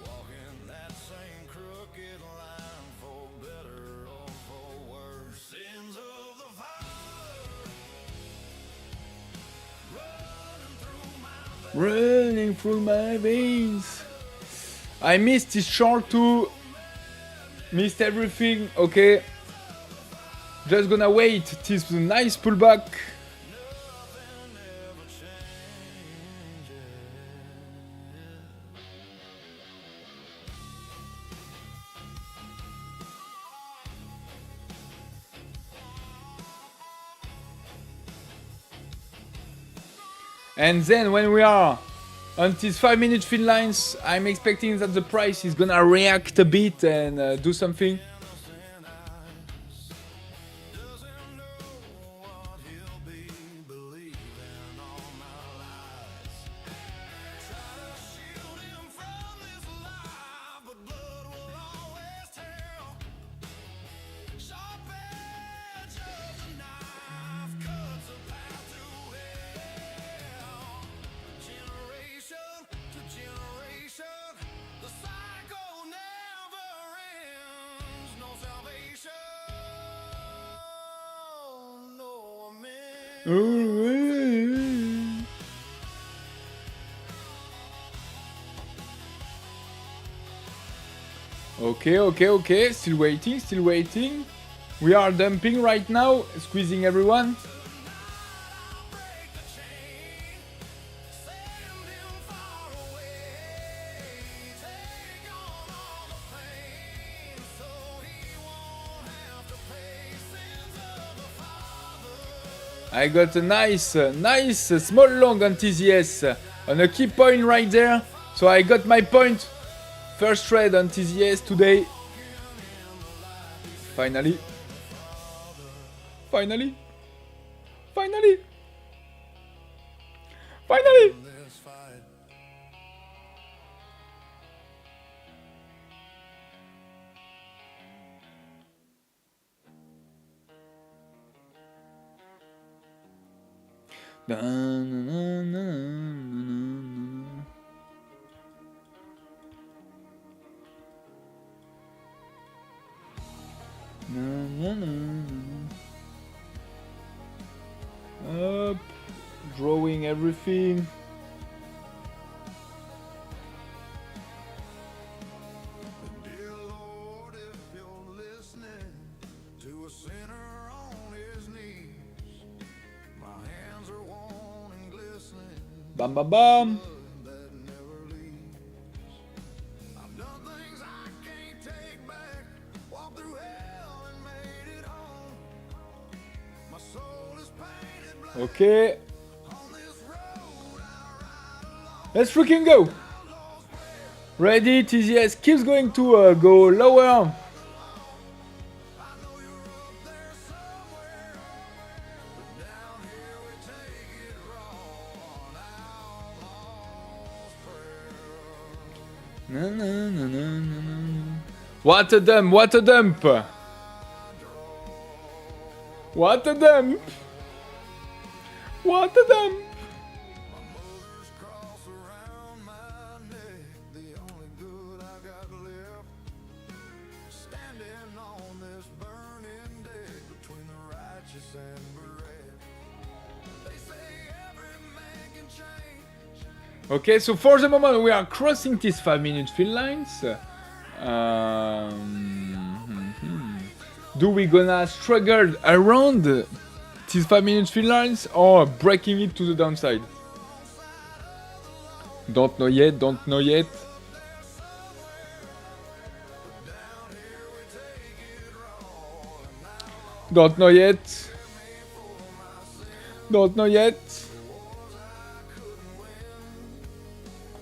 Walking that same crooked line, for better or for worse. Sins of the father running through my veins. I missed this short too. Missed everything. Okay. Just gonna wait. This nice pullback. And then when we are on these 5-minute field lines, I'm expecting that the price is gonna react a bit and do something. Okay. Still waiting. We are dumping right now, squeezing everyone. I got a nice small long on TZS on a key point right there. So I got my point. First trade on TZS today. Finally. Up, drawing everything. Dear Lord, if you're listening to a sinner on his knees, my hands are warm and glistening, Bam bam bam. that never leaves. I've done things I can't take back, walked through hell and made it home. My soul is painted black Okay. on this road I ride alone. Let's freaking go. Ready, TZS keeps going to go lower. I know you're up there somewhere, but down here we take it raw, an outlaw's prayer. What a dump. What a dump. My mother's cross around my neck, the only good I got left, standing on this burning deck between the righteous and bereft. They say every man can change. Okay, so for the moment we are crossing these 5-minute fill lines. Do we gonna struggle around these 5-minute fill lines or breaking it to the downside? Don't know yet. Down here we take it raw, an Don't know yet. wars I couldn't win,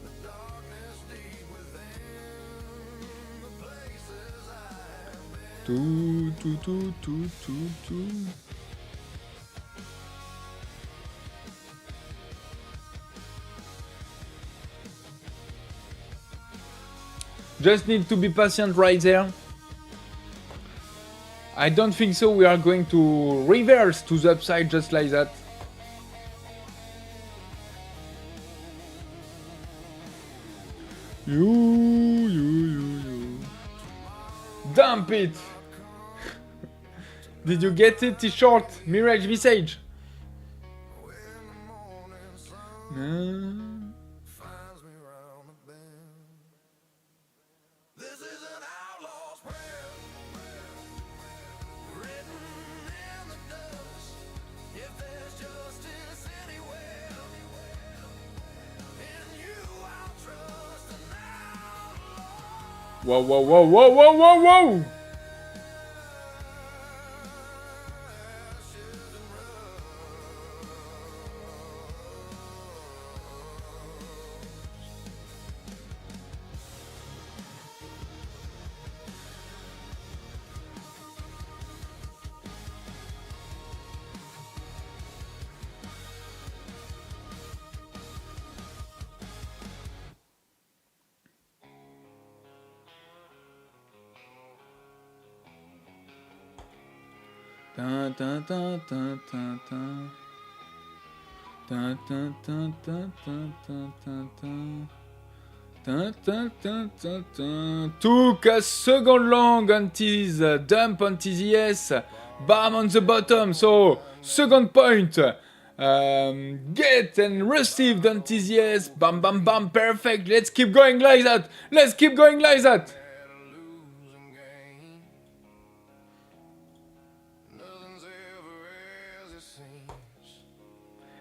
the darkness deep within, the places I've been. Just need to be patient right there. I don't think so we are going to reverse to the upside just like that. You. Dump it! Did you get it, T-shirt? Mirage Visage? Finds me round the bend. This is an outlaw's prayer, written in the dust. If there's justice anywhere, in you I'll trust an outlaw. Whoa. Took a second long on this dump on TZS. Bam on the bottom. So second point. Get and receive on TZS. Bam, bam, bam. Perfect. Let's keep going like that. Let's keep going like that. losing game. Nothing's ever as it seems.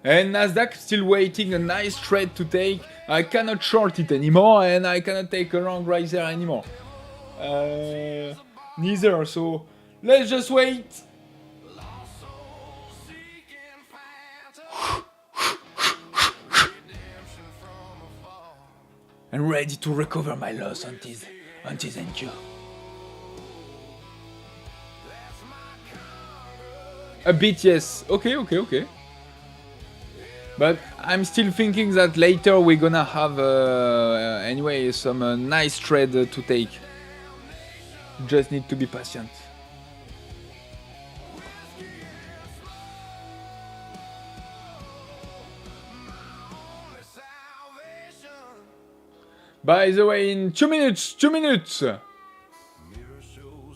And Nasdaq still waiting a nice trade to take. I cannot short it anymore, and I cannot take a long right there anymore. Neither. So let's just wait. Lost soul seeking phantom. Redemption from afar. And ready to recover my loss on this NQ. A bit, yes. Okay. But I'm still thinking that later we're gonna have anyway some nice trade to take. Just need to be patient. Salvation. By the way, in 2 minutes. Mirror shows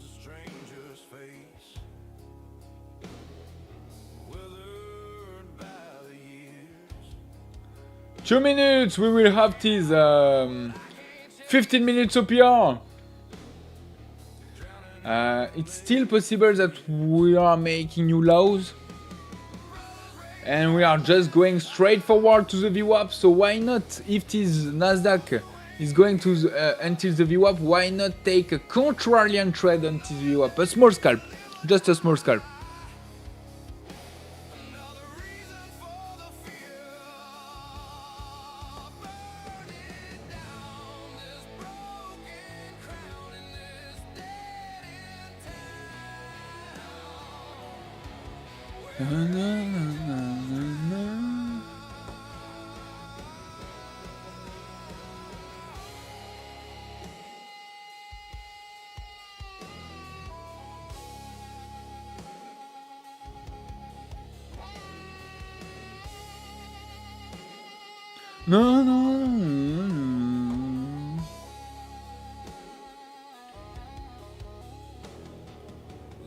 a stranger's face. Weathered by the years. 2 minutes, we will have this 15 minutes OPR. It's still possible that we are making new lows. And we are just going straight forward to the VWAP. So why not, if this Nasdaq is going to until the VWAP, why not take a contrarian trade until the VWAP? A small scalp. Just a small scalp. No.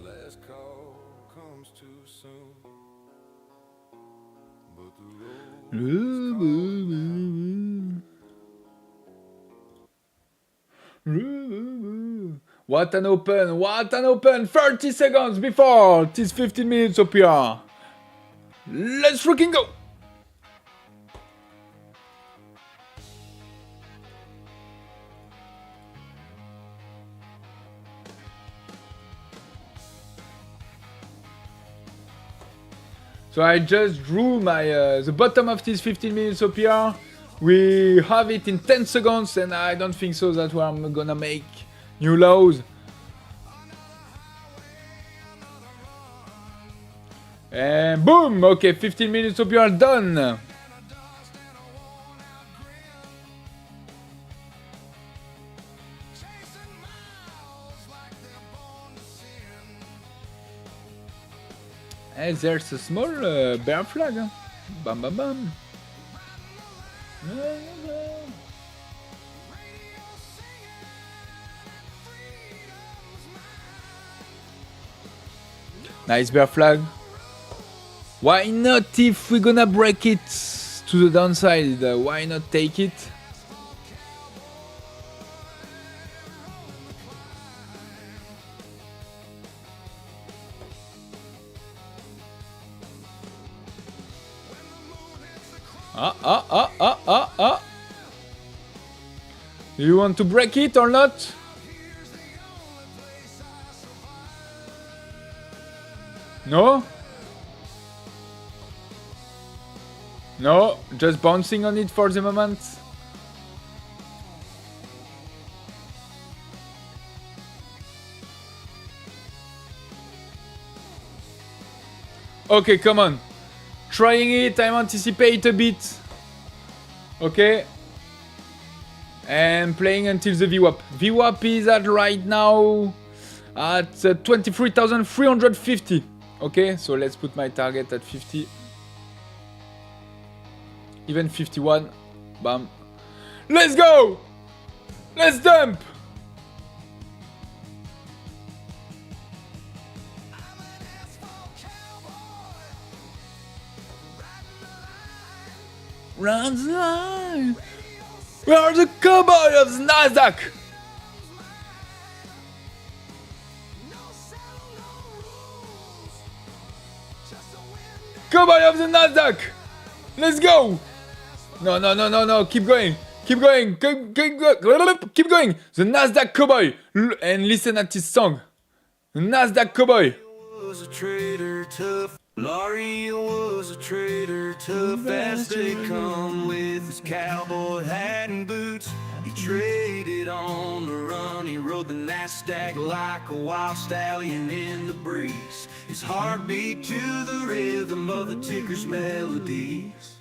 Last call comes too soon. But the road What an open! 30 seconds before this 15 minutes OPR. Let's freaking go! So I just drew my the bottom of this 15 minutes OPR. We have it in 10 seconds, and I don't think so that we're gonna make new lows. And boom! Okay, 15 minutes OPR done. And there's a small bear flag. Huh? Bam bam bam. Nice bear flag. Why not, if we're gonna break it to the downside, why not take it? Do you want to break it or not? No? No, just bouncing on it for the moment. Okay, come on. Trying it, I'm anticipate a bit. Okay. And playing until the VWAP. VWAP is at right now at 23,350. Okay, so let's put my target at 50. Even 51. Bam. Let's go! Let's dump! Runs the line. We are the cowboy of the Nasdaq. Cowboy of the Nasdaq. Let's go. No. Keep going. Keep going. Keep going. The Nasdaq cowboy. And listen at this song. The Nasdaq cowboy. Was a trader tough. Laurie was a trader tough as they come with his cowboy hat and boots. He traded on the run, he rode the Nasdaq like a wild stallion in the breeze. His heart beat to the rhythm of the ticker's melodies.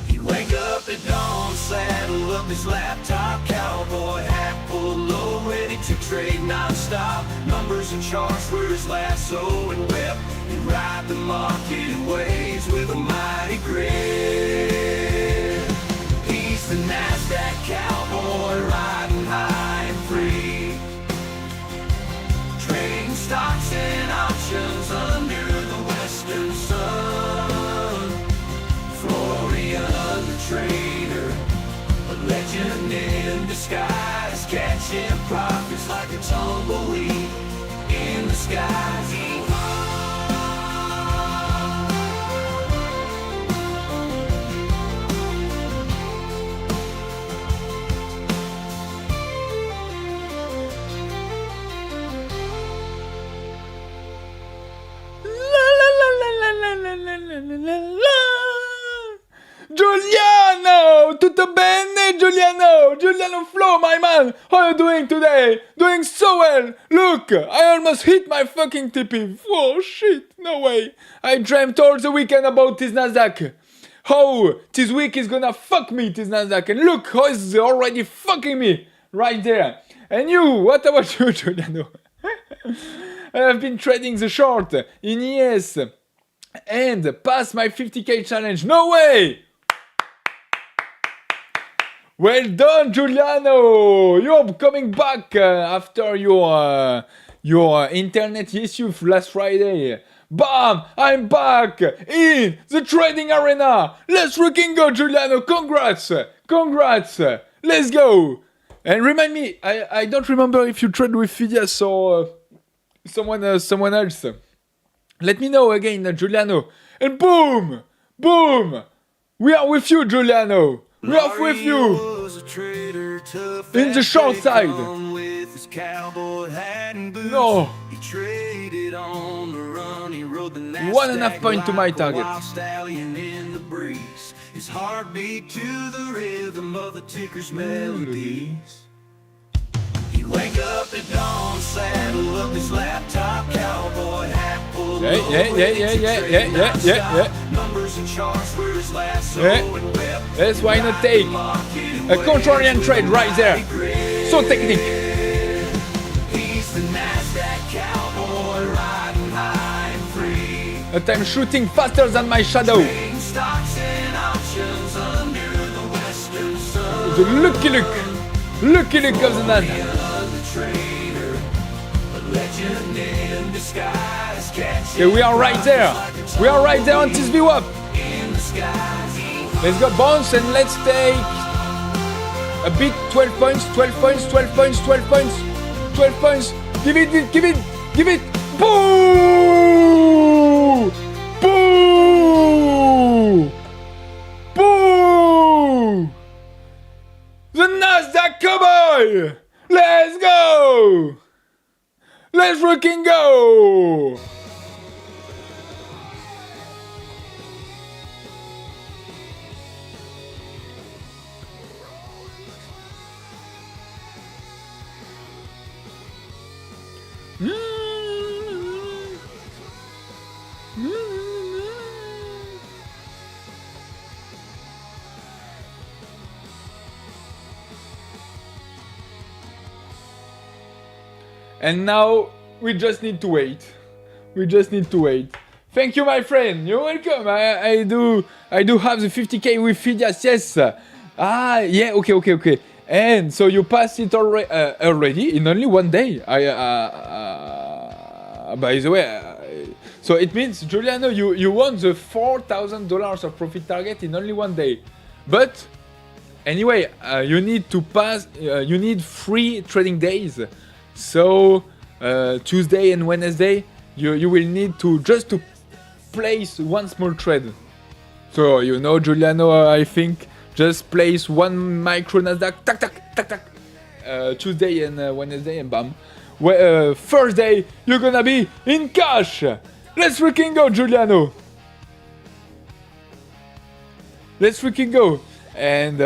He'd wake up at dawn, saddle up his laptop, cowboy hat pulled low, ready to trade non-stop. Numbers and charts were his lasso and whip. He'd ride the market in waves with a mighty grip. He's the Nasdaq cowboy, riding high and free, trading stocks and options under the western sun. Florian Trader, a legend in disguise, catching profits like a tumbleweed in the skies. Giuliano! Tutto bene, Giuliano? Giuliano Flo, my man! How are you doing today? Doing so well! Look! I almost hit my fucking tippy! Oh shit, no way! I dreamt all the weekend about this Nasdaq! How this week is gonna fuck me, this Nasdaq! And look how it's already fucking me! Right there! And you, what about you, Giuliano? I have been trading the short in ES and passed my 50k challenge. No way! Well done, Giuliano! You're coming back after your internet issue last Friday. Bam! I'm back in the trading arena. Let's freaking go, Giuliano! Congrats! Congrats! Let's go! And remind me, I don't remember if you trade with Phidias or someone else. Let me know again, Giuliano. And boom! Boom! We are with you, Giuliano! We are with you! In the short side! No! 1.5 point to my target. His heartbeat to the rhythm of the ticker's melodies. He'd wake up at dawn, saddle up his laptop, cowboy hat pulled low. Yeah. Numbers and charts were his lasso and whip. That's why not take a contrarian trade right there. So technique. He's the Nasdaq cowboy, riding high and free. But I'm shooting faster than my shadow. Stocks and options under the western sun. The lucky look of the Nasdaq. Okay, we are right there. We are right there on this VWAP. Let's go bounce and let's take a bit. 12 points. Give it. Boo! The Nasdaq cowboy! Let's go! Let's freaking go! And now we just need to wait. Thank you, my friend. You're welcome. I do have the 50k with Phidias. Yes. Yeah. Okay. And so you passed it already in only one day. By the way, So it means, Giuliano, you won the $4,000 of profit target in only one day. But anyway, you need to pass. You need 3 trading days. So Tuesday and Wednesday, you will need to just place one small trade. So you know, Giuliano, I think just place one micro Nasdaq, tac tac tac tac. Tuesday and Wednesday, and bam. Thursday, you're gonna be in cash. Let's freaking go, Giuliano. Let's freaking go. And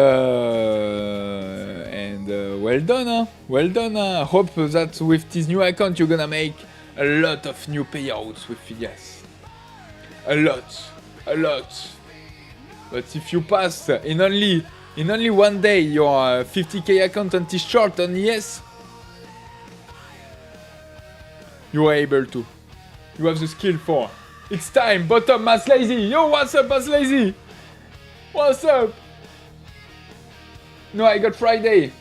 well done, huh? Well done, huh? I hope that with this new account you're gonna make a lot of new payouts with Phidias. A lot. But if you pass in only one day your 50k account on this short on yes, you are able to. You have the skill for. It's time, bottom Mass Lazy. Yo, what's up, Mass Lazy? What's up? No, I got Friday.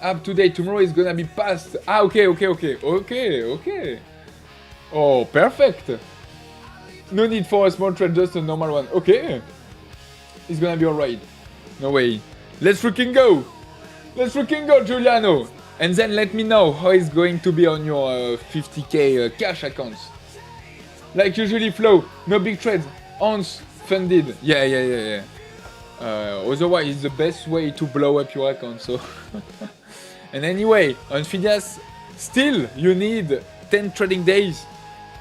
Up today, tomorrow is gonna be past. Ah, okay. Oh, perfect. No need for a small trade, just a normal one. Okay. It's gonna be alright. No way. Let's freaking go. Let's freaking go, Giuliano. And then let me know how it's going to be on your 50k cash accounts. Like usually, Flow, no big trades, ounce funded. Yeah. Otherwise, it's the best way to blow up your account. So, and anyway, on Phidias, still you need 10 trading days.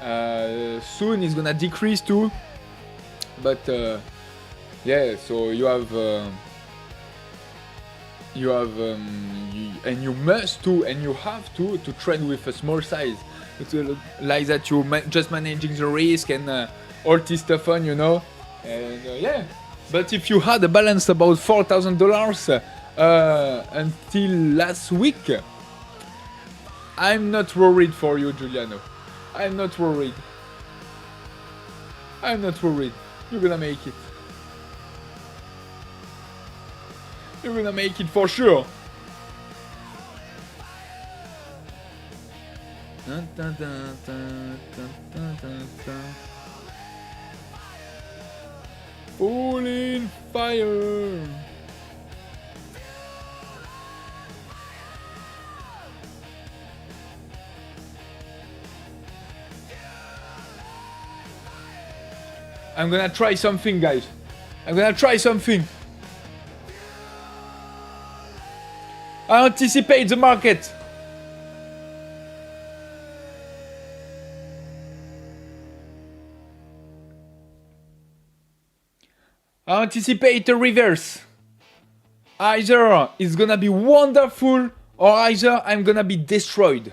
Soon it's gonna decrease too. But yeah, so you have. And you must to, and you have to trade with a small size. It's like that you just managing the risk and all this stuff on, you know. And yeah, but if you had a balance about $4,000 until last week, I'm not worried for you, Giuliano. I'm not worried. You're gonna make it. You're gonna make it for sure. Full in fire. I'm gonna try something, guys. I'm gonna try something. I anticipate the market. I anticipate a reverse. Either it's gonna be wonderful or either I'm gonna be destroyed.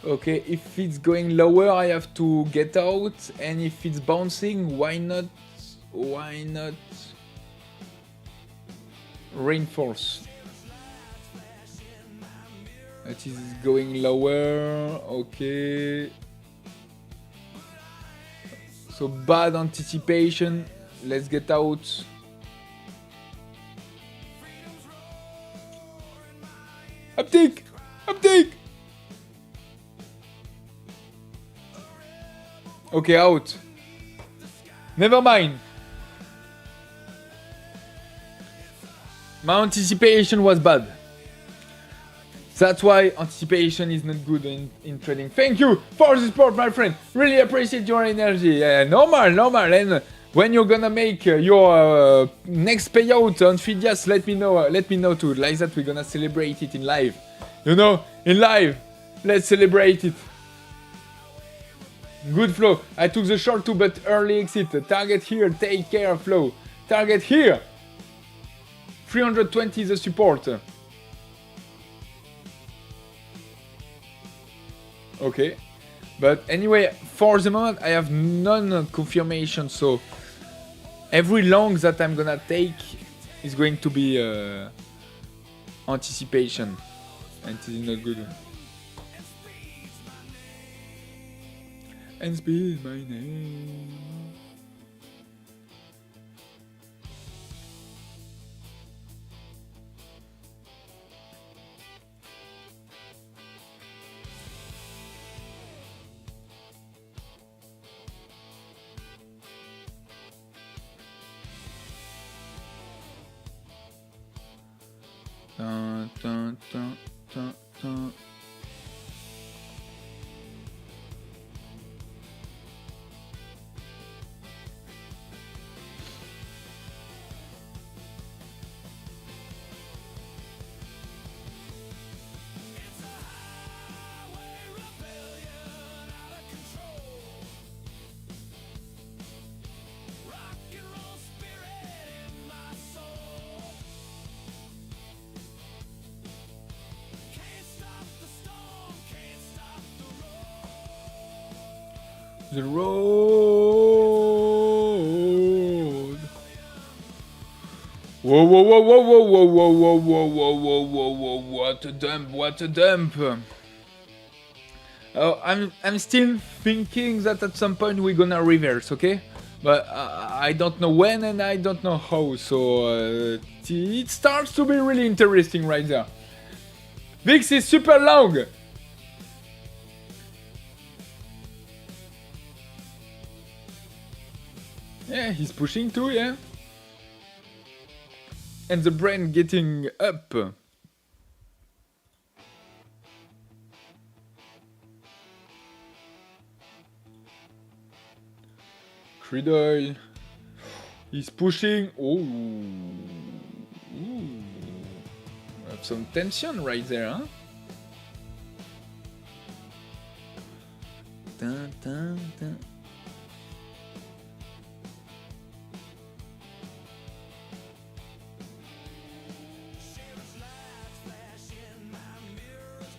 Okay, if it's going lower, I have to get out, and if it's bouncing, why not reinforce? It is going lower, okay. So bad anticipation, let's get out. Uptick! Okay, out. Never mind. My anticipation was bad. That's why anticipation is not good in trading. Thank you for the support, my friend. Really appreciate your energy. Normal. And when you're gonna make your next payout on Phidias, let me know too. Like that, we're gonna celebrate it in live. You know, in live. Let's celebrate it. Good Flow. I took the short too, but early exit. Target here. Take care, Flow. Target here. 320 is the support. Okay, but anyway, for the moment I have none confirmation, so every long that I'm gonna take is going to be anticipation, and it is not good. And speed my name. Dun, dun, dun, dun, dun. The road. Whoa, whoa, whoa, whoa, whoa, whoa, whoa, whoa, whoa, whoa, whoa, whoa, whoa, what a dump, what a dump. Oh, I'm still thinking that at some point we're gonna reverse, okay? But I don't know when and I don't know how, so it starts to be really interesting right there. VIX is super long. Yeah, he's pushing too, yeah. And the brain getting up. Crude oil. He's pushing. Oh. Ooh. Have some tension right there, huh? Dun, dun, dun.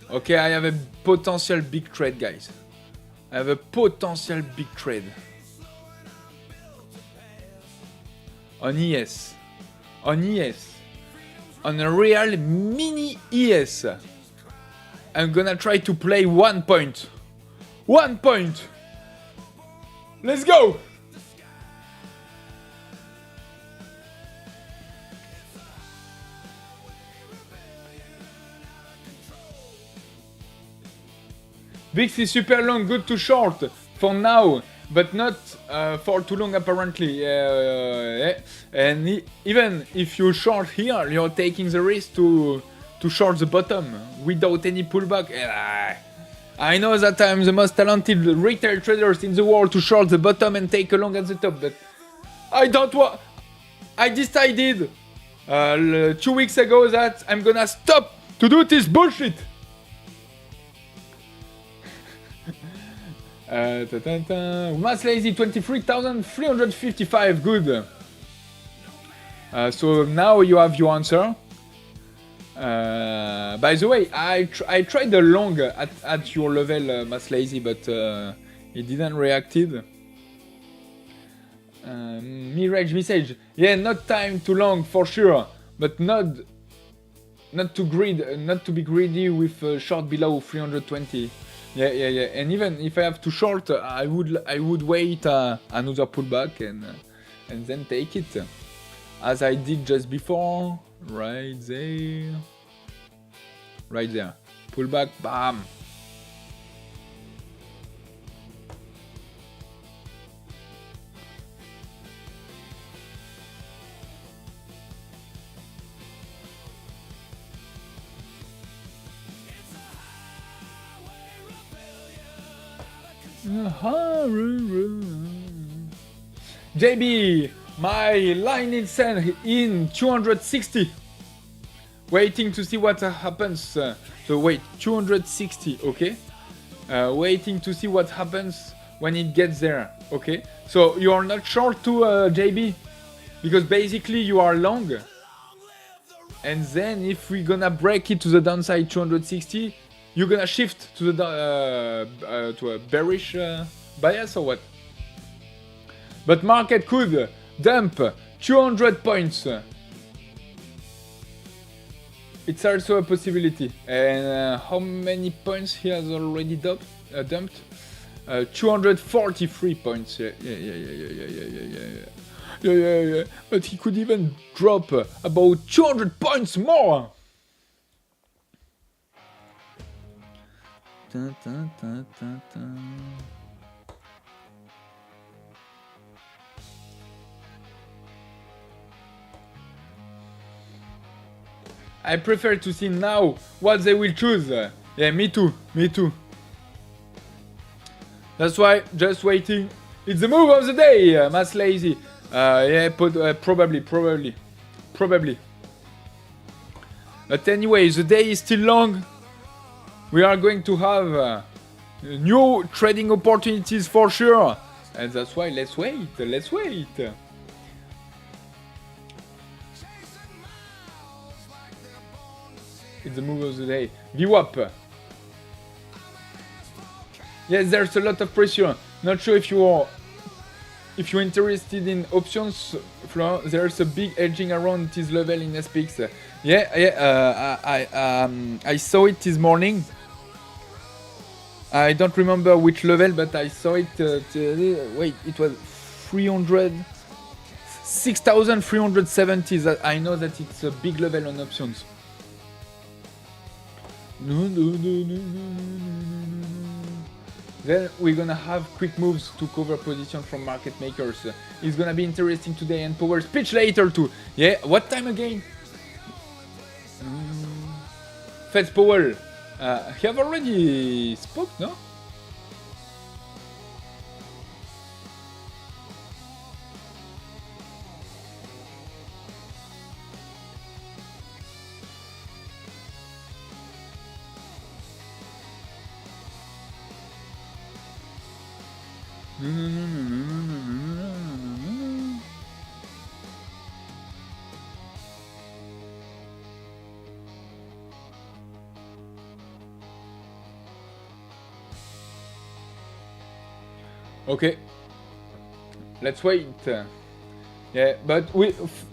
Okay, I have a potential big trade, guys. I have a potential big trade. On ES. On ES. On a real mini ES. I'm gonna try to play 1 point. 1 point. Let's go. VIX is super long, good to short for now, but not for too long apparently. And even if you short here, you're taking the risk to short the bottom without any pullback. I know that I'm the most talented retail traders in the world to short the bottom and take a long at the top, but I don't want. I decided 2 weeks ago that I'm gonna stop to do this bullshit. Mass lazy 23,355, good. So now you have your answer. By the way, I tried a long at your level, Mass lazy, but it didn't reacted. Mirage message, yeah, not time too long for sure, but not to be greedy with short below 320. Yeah. And even if I have to short, I would wait another pullback and then take it, as I did just before. Right there. Pullback, bam. JB, my line is set in 260. Waiting to see what happens. So wait, 260, okay? Waiting to see what happens when it gets there, okay? So you are not short to JB, because basically you are long. And then if we're gonna break it to the downside 260, you're gonna shift to the to a bearish bias or what? But market could dump 200 points. It's also a possibility. And how many points he has already dumped? 243 points. Yeah. But he could even drop about 200 points more. I prefer to see now what they will choose. Yeah, me too. Me too. That's why, just waiting. It's the move of the day, Mass Lazy. Yeah, probably. But anyway, the day is still long. We are going to have new trading opportunities for sure. And that's why let's wait. It's the move of the day. VWAP. Yes, there's a lot of pressure. Not sure if you're interested in options, Florian. There's a big edging around this level in SPX. I saw it this morning. I don't remember which level, but I saw it. Wait, it was 6,370. I know that it's a big level on options. No. Then we're gonna have quick moves to cover position from market makers. It's gonna be interesting today, and Power speech later too. Yeah, what time again? Feds Powell. He have already spoke, no? Okay, let's wait. Yeah, but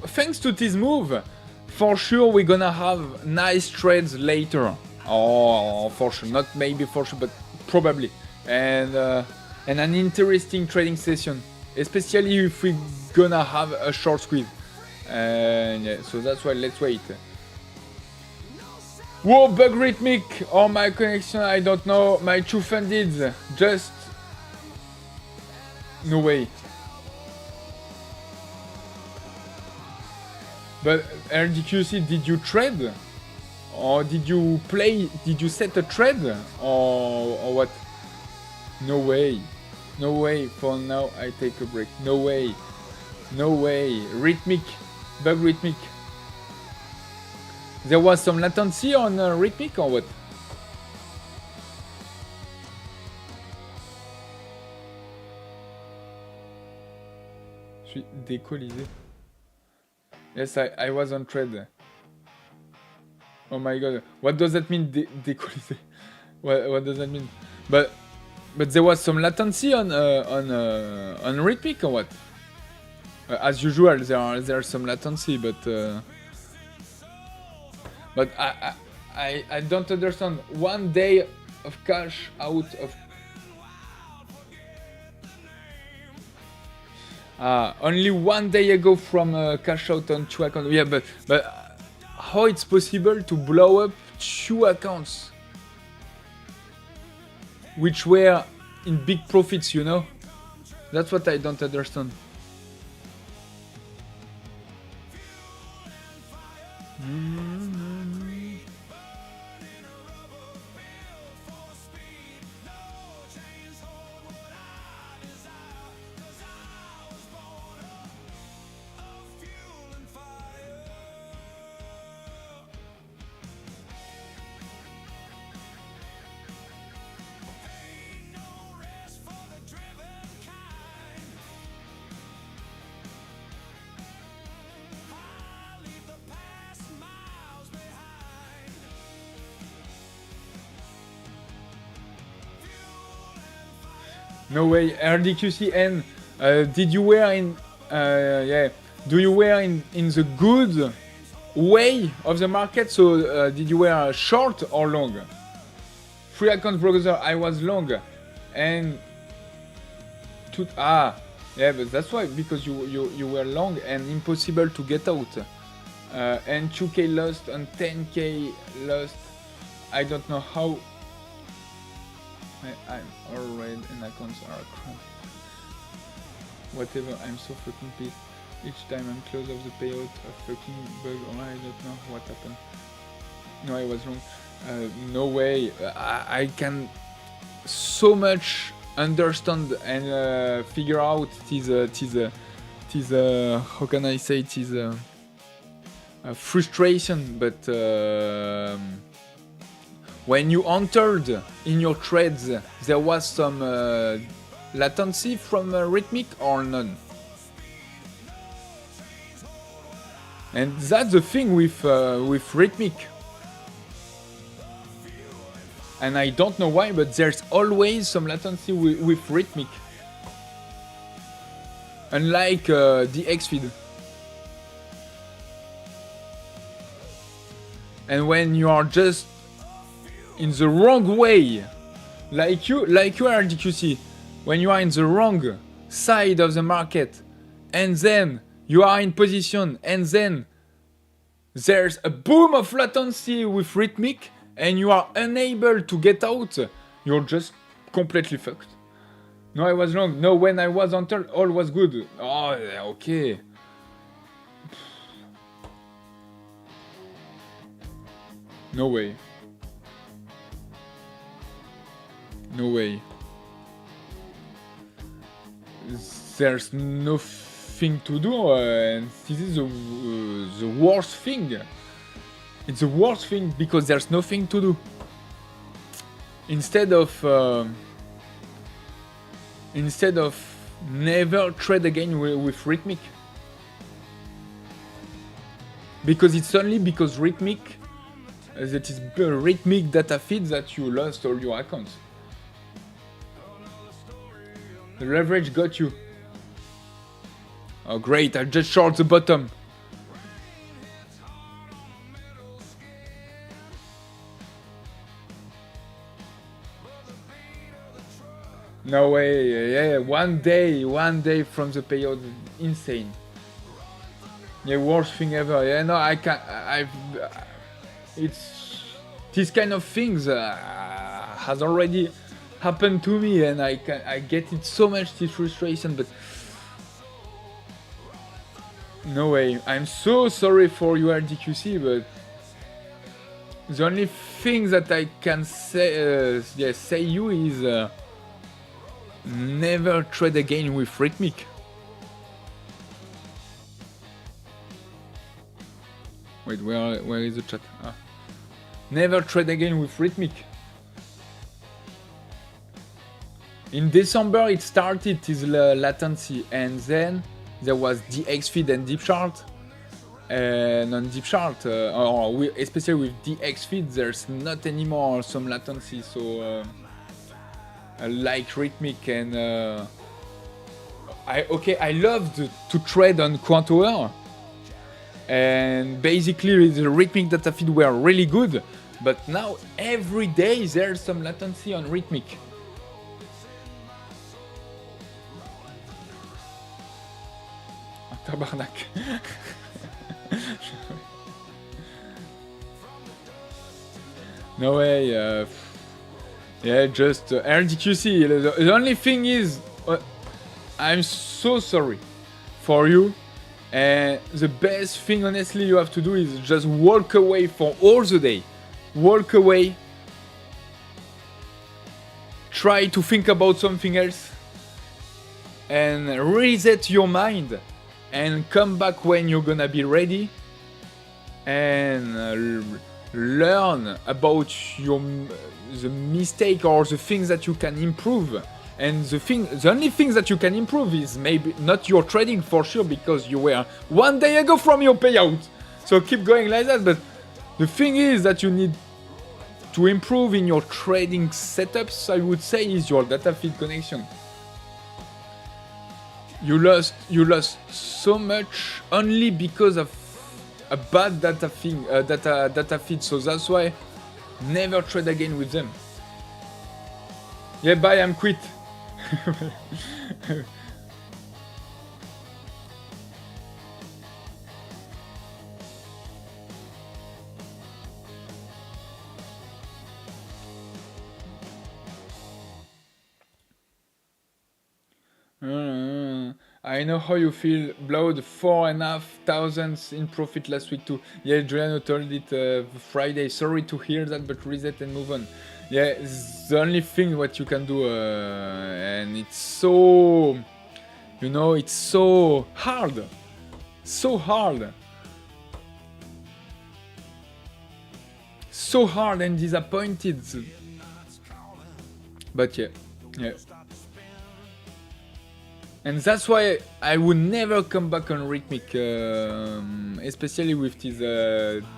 thanks to this move, for sure we're gonna have nice trades later. Oh, for sure, not maybe for sure, but probably, and an interesting trading session, especially if we're gonna have a short squeeze. And yeah, so that's why let's wait. Whoa, bug rhythmic or my connection, I don't know. My two funded, just no way. But RDQC, did you trade? Or did you play? Did you set a trade? Or what? No way. No way. For now, I take a break. No way. No way. Rhythmic. Bug rhythmic. There was some latency on rhythmic or what? Je suis décolisé. Yes, I was on trade. Oh my god. What does that mean, décolisé? What does that mean? But there was some latency on rhythmic or what? As usual, there's some latency, but I don't understand. 1 day of cash out of only 1 day ago from cash out on 2 accounts. Yeah, but how it's possible to blow up 2 accounts which were in big profits, you know? That's what I don't understand. No way, RDQCN. Did you wear in? Yeah. Do you wear in the good way of the market? So did you wear short or long? Free account browser. I was long, and yeah, but that's why, because you were long and impossible to get out. And 2k lost and 10k lost. I don't know how. I'm already and accounts are crap. Whatever, I'm so fucking pissed. Each time I'm close of the payout, a fucking bug or I don't know what happened. No, I was wrong. No way. I can so much understand and figure out how can I say it is a frustration, but when you entered in your trades, there was some latency from rhythmic or none. And that's the thing with rhythmic. And I don't know why, but there's always some latency with rhythmic. Unlike the X-feed. And when you are just in the wrong way, like you are DQC, when you are in the wrong side of the market, and then you are in position, and then there's a boom of latency with rhythmic, and you are unable to get out, you're just completely fucked. No, I was wrong. No, when I was entered, all was good. Oh, okay. No way. No way. There's nothing to do, and this is the worst thing. It's the worst thing because there's nothing to do. Instead of never trade again with rhythmic. Because it's only because rhythmic, that is rhythmic data feed that you lost all your accounts. The leverage got you. Oh great, I just short the bottom. No way, yeah, one day from the payout, insane. Yeah, worst thing ever. Yeah, no, I can't, it's, this kind of things has already happened to me, and I get it so much, this frustration, but no way. I'm so sorry for you, RDQC, but the only thing that I can say, say you is never trade again with rhythmic. Wait, where is the chat? Ah. Never trade again with rhythmic. In December it started this latency, and then there was the X-feed and deep chart. And on deep chart, especially with the X-feed, there's not anymore some latency, so like rhythmic, and I loved to trade on quant hour, and basically the rhythmic data feed were really good, but now every day there's some latency on rhythmic. Tabarnak. No way. Yeah, just RDQC. The only thing is, I'm so sorry for you. And the best thing, honestly, you have to do is just walk away for all the day. Walk away. Try to think about something else. And reset your mind. And come back when you're gonna be ready. And learn about the mistake or the things that you can improve. And the only thing that you can improve is maybe not your trading for sure, because you were one day ago from your payout. So keep going like that. But the thing is that you need to improve in your trading setups, I would say, is your data feed connection. You lost so much only because of a bad data feed. So that's why never trade again with them. Yeah, bye, I'm quit. I know how you feel. Blowed 4,500 in profit last week too. Yeah, Giuliano told it Friday. Sorry to hear that, but reset and move on. Yeah, it's the only thing what you can do, and it's so, you know, it's so hard, so hard, so hard and disappointed. But yeah, yeah. And that's why I would never come back on Rhythmic, especially with this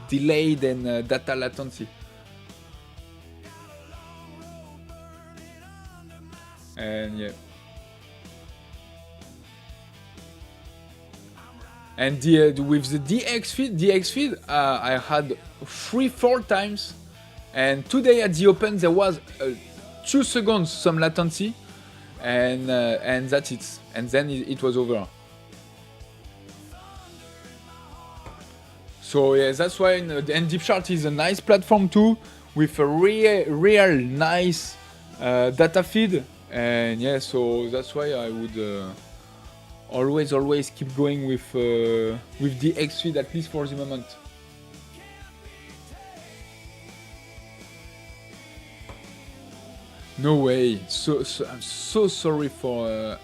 delayed and data latency. And yeah. And with the DX feed, I had 3-4 times. And today at the open there was 2 seconds some latency. And that's it. And then it was over. So yeah, that's why. And DeepChart is a nice platform too, with a real nice data feed. And yeah, so that's why I would always keep going with the X feed, at least for the moment. No way. I'm so sorry for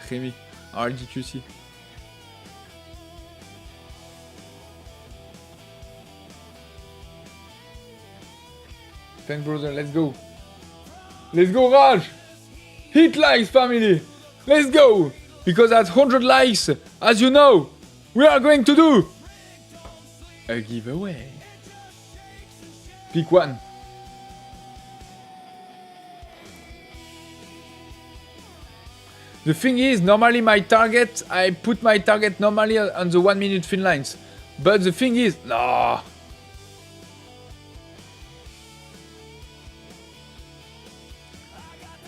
Rémi, RDQC. Thanks, brother. Let's go. Let's go, Raj. Hit likes, family. Let's go. Because at 100 likes, as you know, we are going to do a giveaway. Pick one. The thing is, normally my target, I put my target normally on the 1 minute fin lines. But the thing is, no.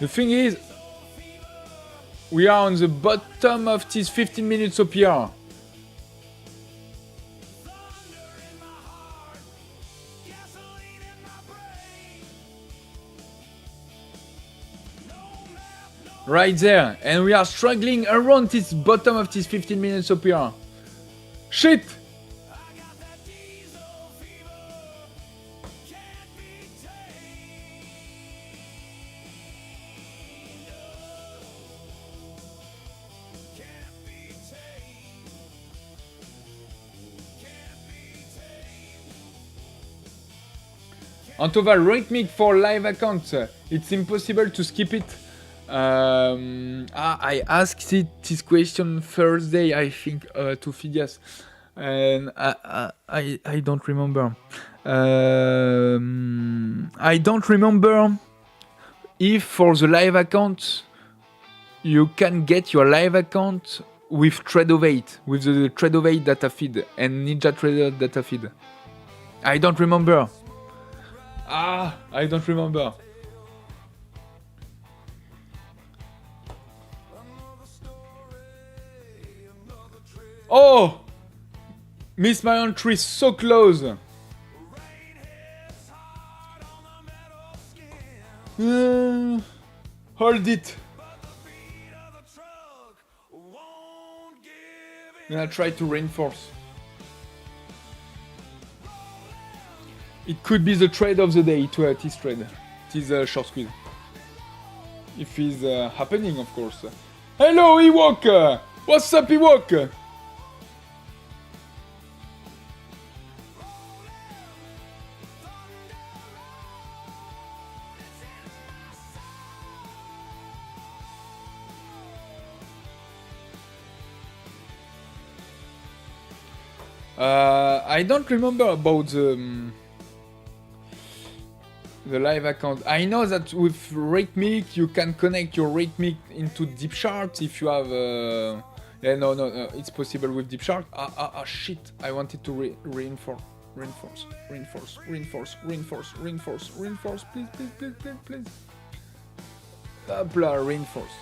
The thing is, we are on the bottom of this 15 minutes OPR. Right there, and we are struggling around this bottom of this 15 minutes OPR. Shit! Antoval, Rhythmic for live accounts. It's impossible to skip it. I asked this question Thursday, I think, to Phidias, and I don't remember. I don't remember if for the live account you can get your live account with Trade08, with the Trade08 data feed and NinjaTrader data feed. I don't remember. I don't remember. Oh! Missed my entry so close. Hold it. I'm gonna try to reinforce. It could be the trade of the day to this trade. This short squeeze. If it's happening, of course. Hello, Ewok! What's up, Ewok? I don't remember about the live account. I know that with Rhythmic you can connect your Rhythmic into DeepChart if you have. Yeah, no, it's possible with DeepChart. Shit! I wanted to reinforce. Please. Tabla reinforce.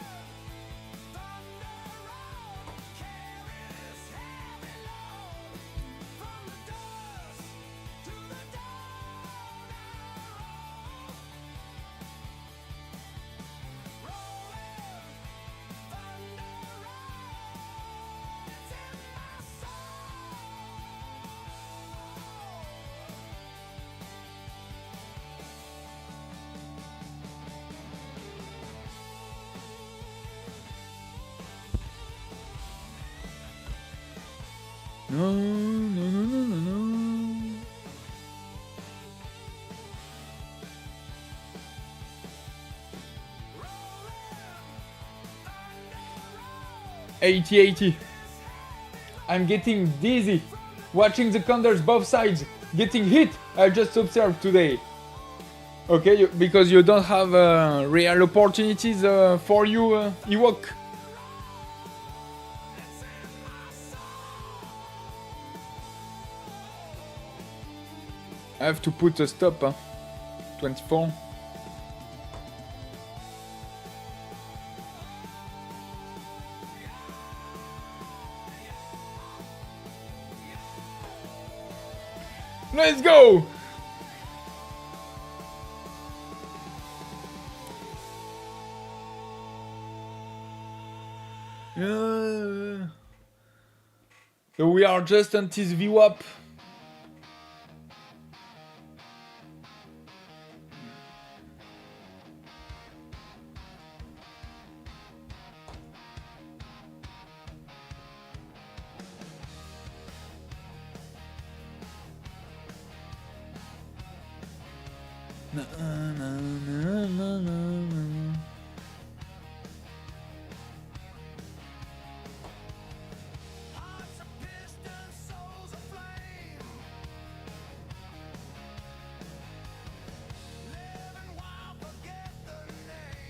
No, no, no, no, no, no. 80. I'm getting dizzy. Watching the candles both sides. Getting hit. I just observed today. Okay, because you don't have real opportunities for you, Ewok. I have to put a stop, 24. Let's go! So we are just on this VWAP.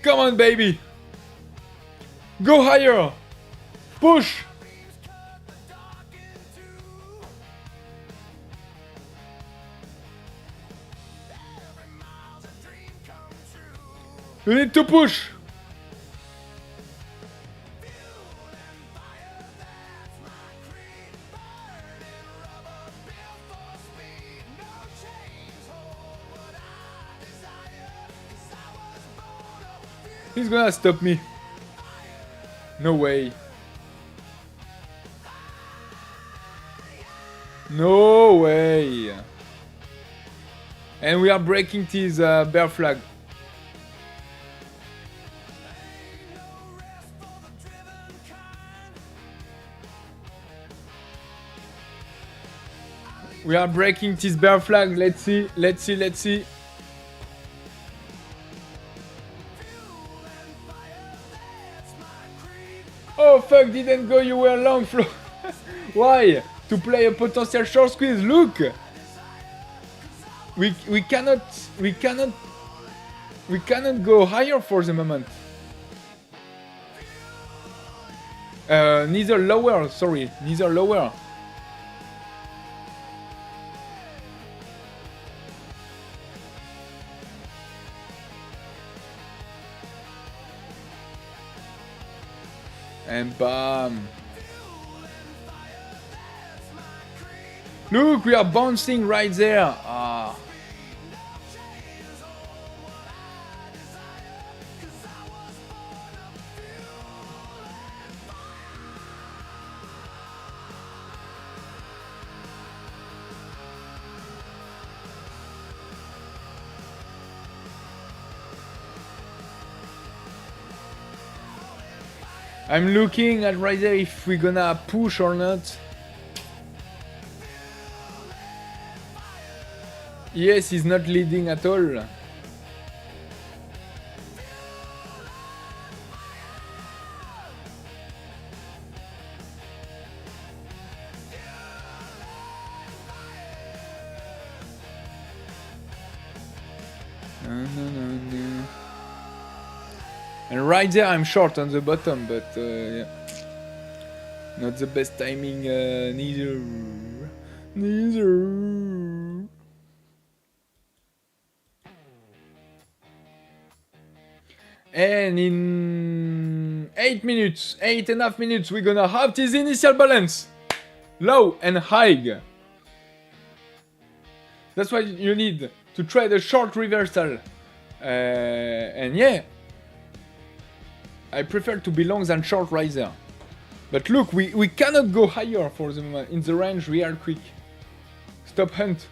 Come on, baby! Go higher! Push! You need to push! He's gonna stop me. No way. No way. And we are breaking this bear flag. We are breaking this bear flag. Let's see. Let's see. Let's see. Oh fuck, didn't go, you were long, Flo. Why? To play a potential short squeeze, look! We cannot go higher for the moment. Neither lower, sorry, neither lower. And bam! Look, we are bouncing right there. Ah. I'm looking at right there if we're gonna push or not. Yes, he's not leading at all. No. And right there I'm short on the bottom, but yeah. Not the best timing neither. And in 8.5 minutes, we're gonna have this initial balance. Low and high. That's what you need to try the short reversal. And yeah, I prefer to be long than short right there. But look, we cannot go higher for the moment. In the range, we are quick. Stop hunt.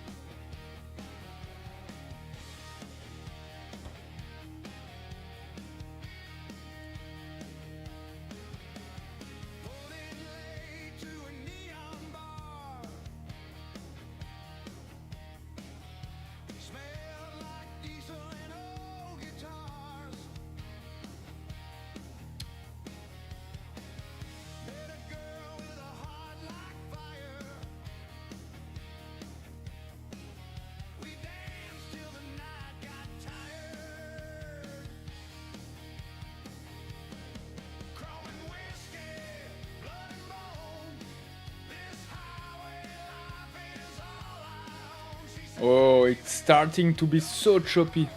Oh, it's starting to be so choppy.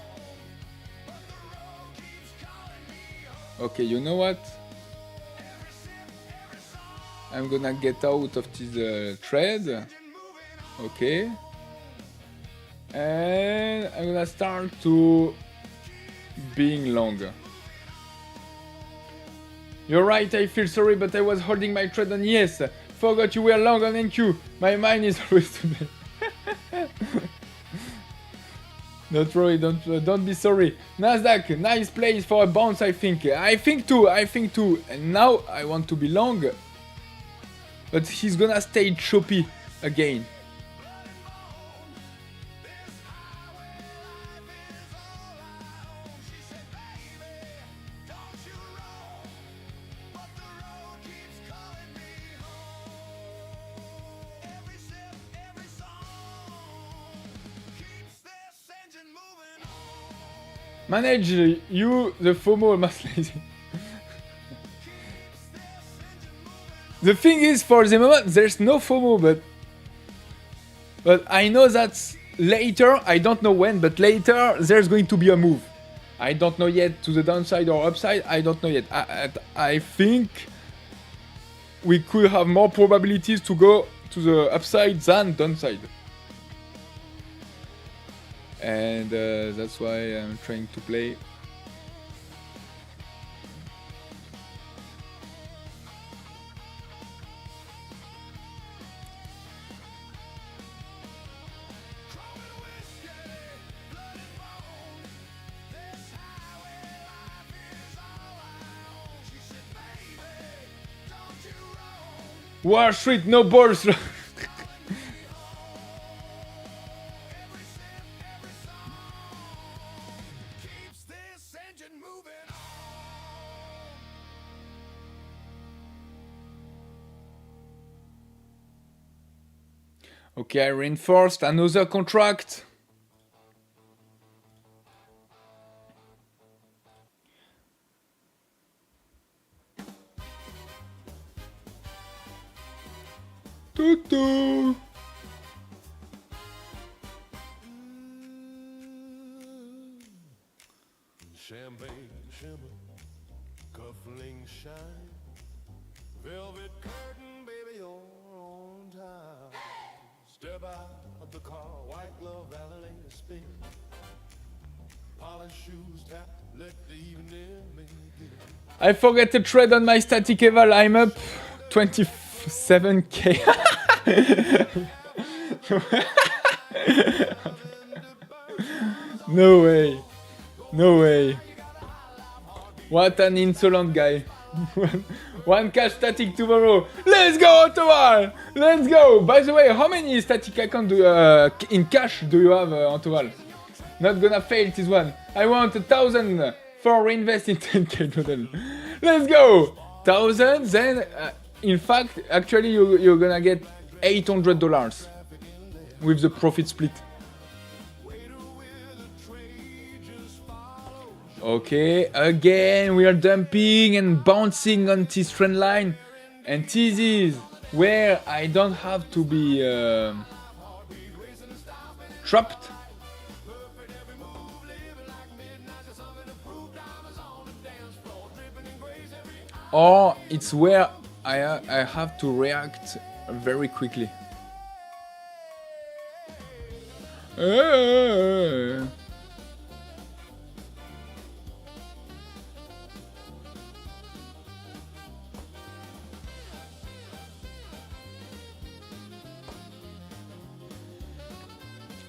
Okay, you know what? I'm gonna get out of this trade. Okay. And I'm gonna start to being long. You're right, I feel sorry, but I was holding my trade on yes. Forgot you were long on NQ. My mind is always today. Not Roy, don't be sorry. Nasdaq, nice place for a bounce, I think. I think too. And now I want to be long. But he's gonna stay choppy again. Manage you the FOMO mass lazy. The thing is, for the moment, there's no FOMO, but I know that later, I don't know when, but later there's going to be a move. I don't know yet to the downside or upside. I don't know yet. I think we could have more probabilities to go to the upside than downside. And that's why I'm trying to play. Wall Street, no balls. Okay, I reinforced another contract. Tutu. Champagne shimmer, cuffling shine, velvet curtain, baby, you're on time. Step out of the car, white glove, valet spin. Polished shoes, tap, let the evening begin. I forget to trade on my static eval. I'm up 27k. No way. No way. What an insolent guy. One cash static tomorrow. Let's go, Antoval! Let's go! By the way, how many static accounts in cash do you have, Antoval? Not gonna fail this one. I want 1,000 for reinvest in 10k total. Let's go! 1,000, then in fact, actually you're gonna get $800 with the profit split. Okay, again we are dumping and bouncing on this trend line, and this is where I don't have to be trapped. Or it's where I have to react very quickly.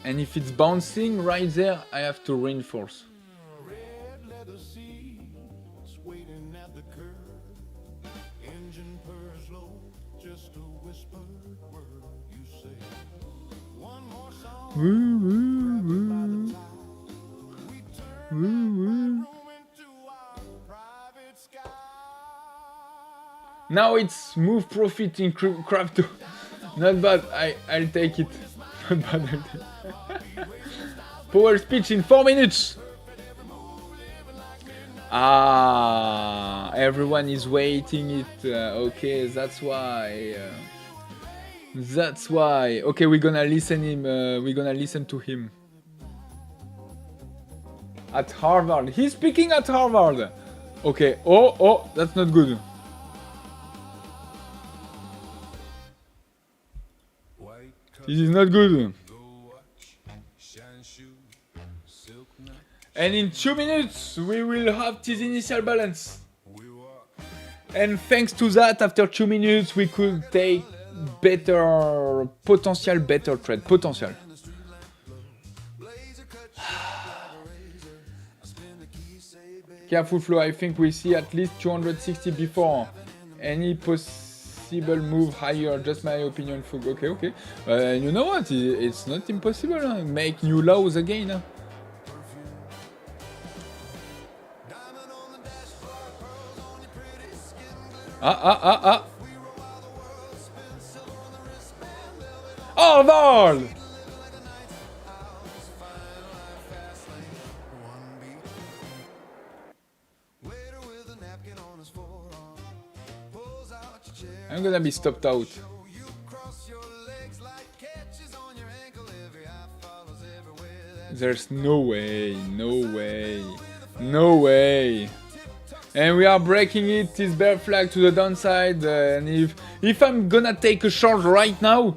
And if it's bouncing right there, I have to reinforce. Red leather seats waiting at the curb. Engine purrs low, just a whispered word. You say one more song. Woo, woo, woo. We turn into our private sky. Now it's move profit in crypto. Not bad, I'll take it. Not bad, I'll take it. Power speech in 4 minutes. Ah, everyone is waiting it. Okay, that's why. That's why. Okay, we're gonna listen him. We're gonna listen to him. At Harvard. He's speaking at Harvard. Okay. Oh, that's not good. This is not good. And in 2 minutes, we will have this initial balance. And thanks to that, after 2 minutes, we could take better trade. Potential. Careful Flo, I think we see at least 260 before any possible move higher. Just my opinion, Fug. Okay. You know what? It's not impossible. Huh? Make new lows again. Huh? Harvard! I'm gonna be stopped out. There's no way. And we are breaking it, this bear flag to the downside. And if I'm gonna take a short right now,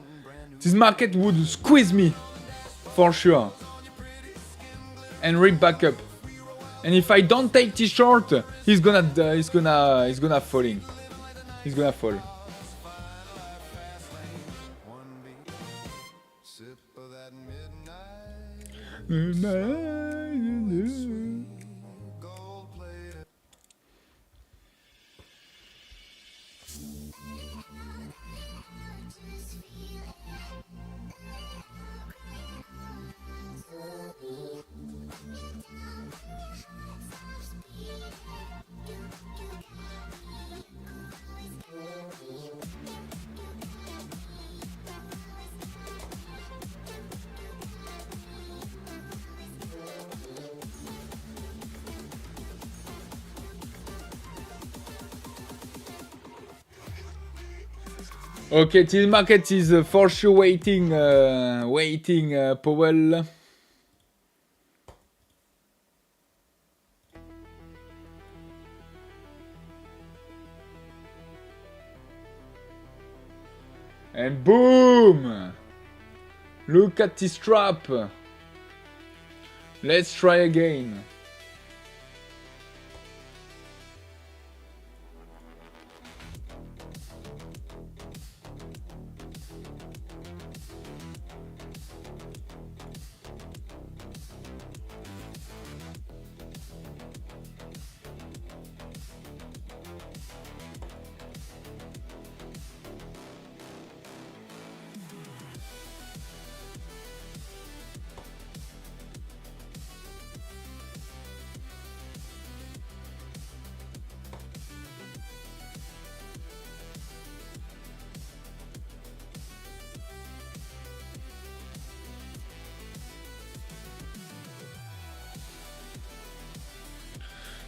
this market would squeeze me, for sure. And rip back up. And if I don't take this short, he's gonna falling. He's gonna fall. Okay, this market is for sure waiting Powell. And boom! Look at this trap. Let's try again.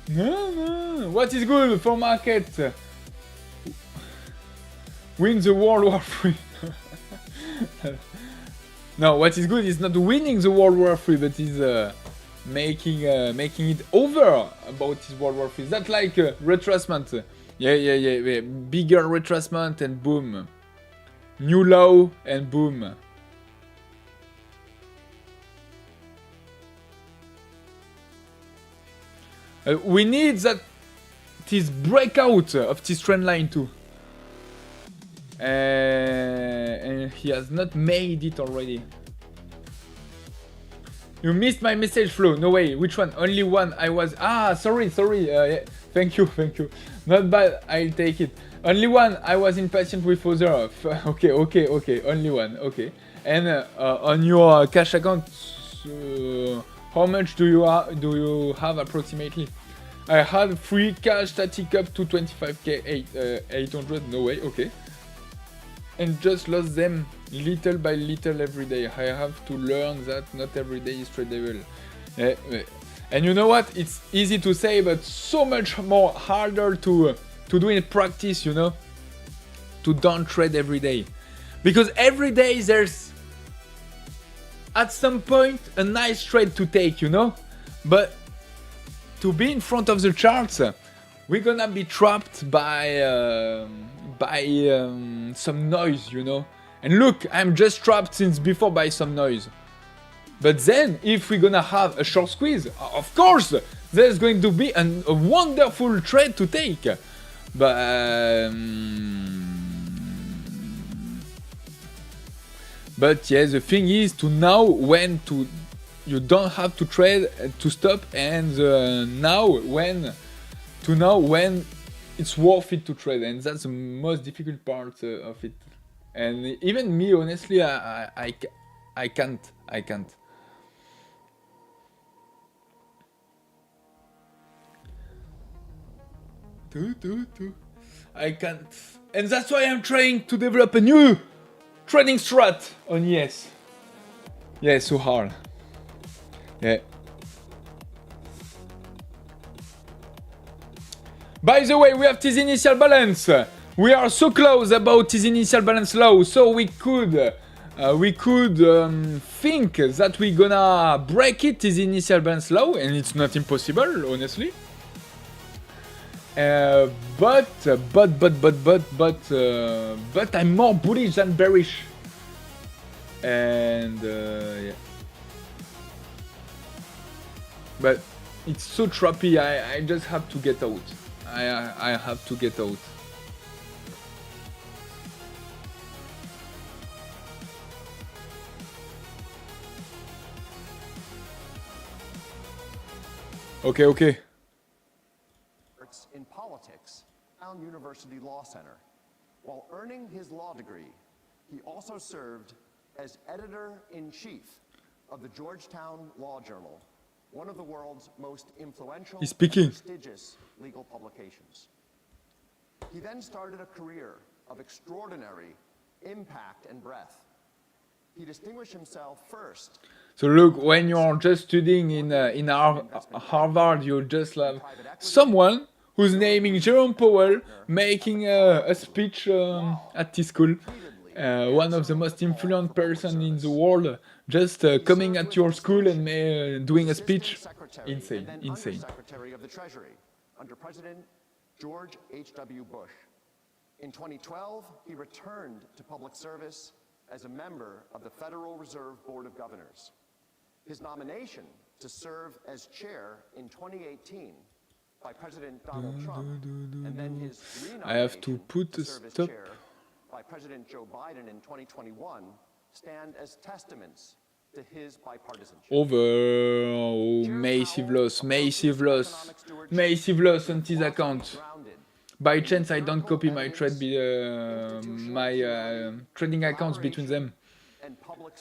No. What is good for market? Win the World War III. No, what is good is not winning the World War III, but is making it over about this World War III. That's like retracement. Yeah. Bigger retracement and boom. New low and boom. We need that this breakout of this trend line too. And he has not made it already. You missed my message, Flo. No way. Which one? Only one. I was... sorry. Yeah. Thank you. Not bad. I'll take it. Only one. I was impatient with other. Okay. Only one. Okay. And on your cash account, how much do you have approximately? I had free cash static up to 25k 800. No way. Okay. And just lost them little by little every day. I have to learn that not every day is tradable. And you know what? It's easy to say, but so much more harder to do in practice, you know? To don't trade every day. Because every day there's at some point a nice trade to take, you know? But to be in front of the charts, we're gonna be trapped by some noise, you know? And look, I'm just trapped since before by some noise. But then, if we're gonna have a short squeeze, of course, there's going to be a wonderful trade to take. But yeah, the thing is to know when to. You don't have to trade to stop, and now when to know when it's worth it to trade, and that's the most difficult part of it. And even me, honestly, I can't. I can't. And that's why I'm trying to develop a new trading strat on ES. Yeah, so hard. Yeah. By the way, we have this initial balance. We are so close about this initial balance low, so we could think that we're gonna break it, this initial balance low, and it's not impossible, honestly. But I'm more bullish than bearish. And yeah. But it's so trappy, I just have to get out. I have to get out. Okay. In politics, Brown University Law Center. While earning his law degree, he also served as editor-in-chief of the Georgetown Law Journal, one of the world's most influential and prestigious legal publications. He then started a career of extraordinary impact and breadth. He distinguished himself first. So look, when you're just studying in Harvard, you just have someone who's naming Jerome Powell making a speech at this school. One of the most influential person in the world, just coming at your school and doing a speech. Insane. Secretary of the Treasury under President George H.W. Bush. In 2012, he returned to public service as a member of the Federal Reserve Board of Governors. His nomination to serve as chair in 2018 by President Donald Trump, and then his I have to put a serve as stop. chair by President Joe Biden in 2021 stand as testaments to his bipartisanship. Over. Oh, massive loss on this account. By chance, I don't copy my trading accounts between them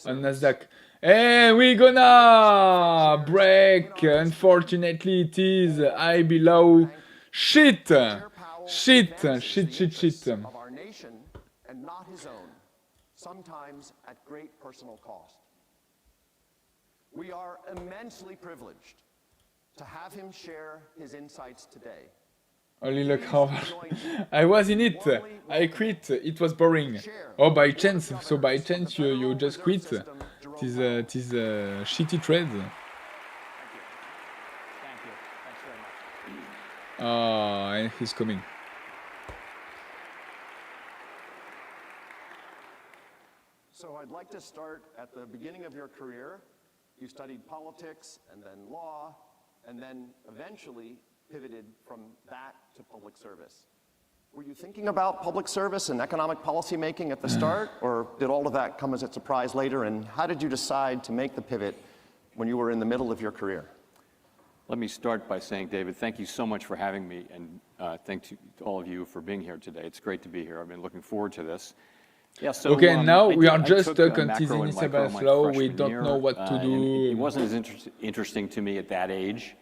on Nasdaq. And we're gonna break. Unfortunately, it is high below. Shit. Of our nation and not his own, sometimes at great personal cost. We are immensely privileged to have him share his insights today. Only look how I was in it. I quit. It was boring. Oh, by chance. So by chance you just quit. It is a shitty trade. Thank you. Thanks very much. And he's coming. So I'd like to start at the beginning of your career. You studied politics and then law, and then eventually pivoted from that to public service. Were you thinking about public service and economic policy making at the start, or did all of that come as a surprise later? And how did you decide to make the pivot when you were in the middle of your career? Let me start by saying, David, thank you so much for having me, and thank you to all of you for being here today. It's great to be here. I've been looking forward to this. Yeah, so, okay, now we are I just took, stuck on macro this and initial micro balance my low. We freshman don't year, know what to and do. It wasn't as interesting to me at that age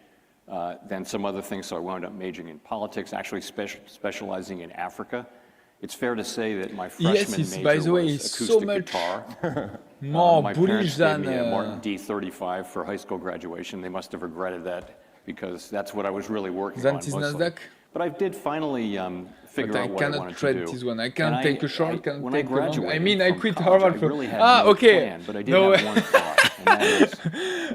than some other things, so I wound up majoring in politics, actually specializing in Africa. It's fair to say that my freshman major by the way, was it's acoustic so much guitar. more My bullish parents gave than me a Martin D35 for high school graduation. They must have regretted that because that's what I was really working on this mostly. Nasdaq. But I did finally figure But I out what I cannot wanted to trade do. this one. I And can't take a short, can't when I take a long. I graduated mean, I from quit college, Harvard I for. really had no Okay. plan, but I did No. have one thought, and that is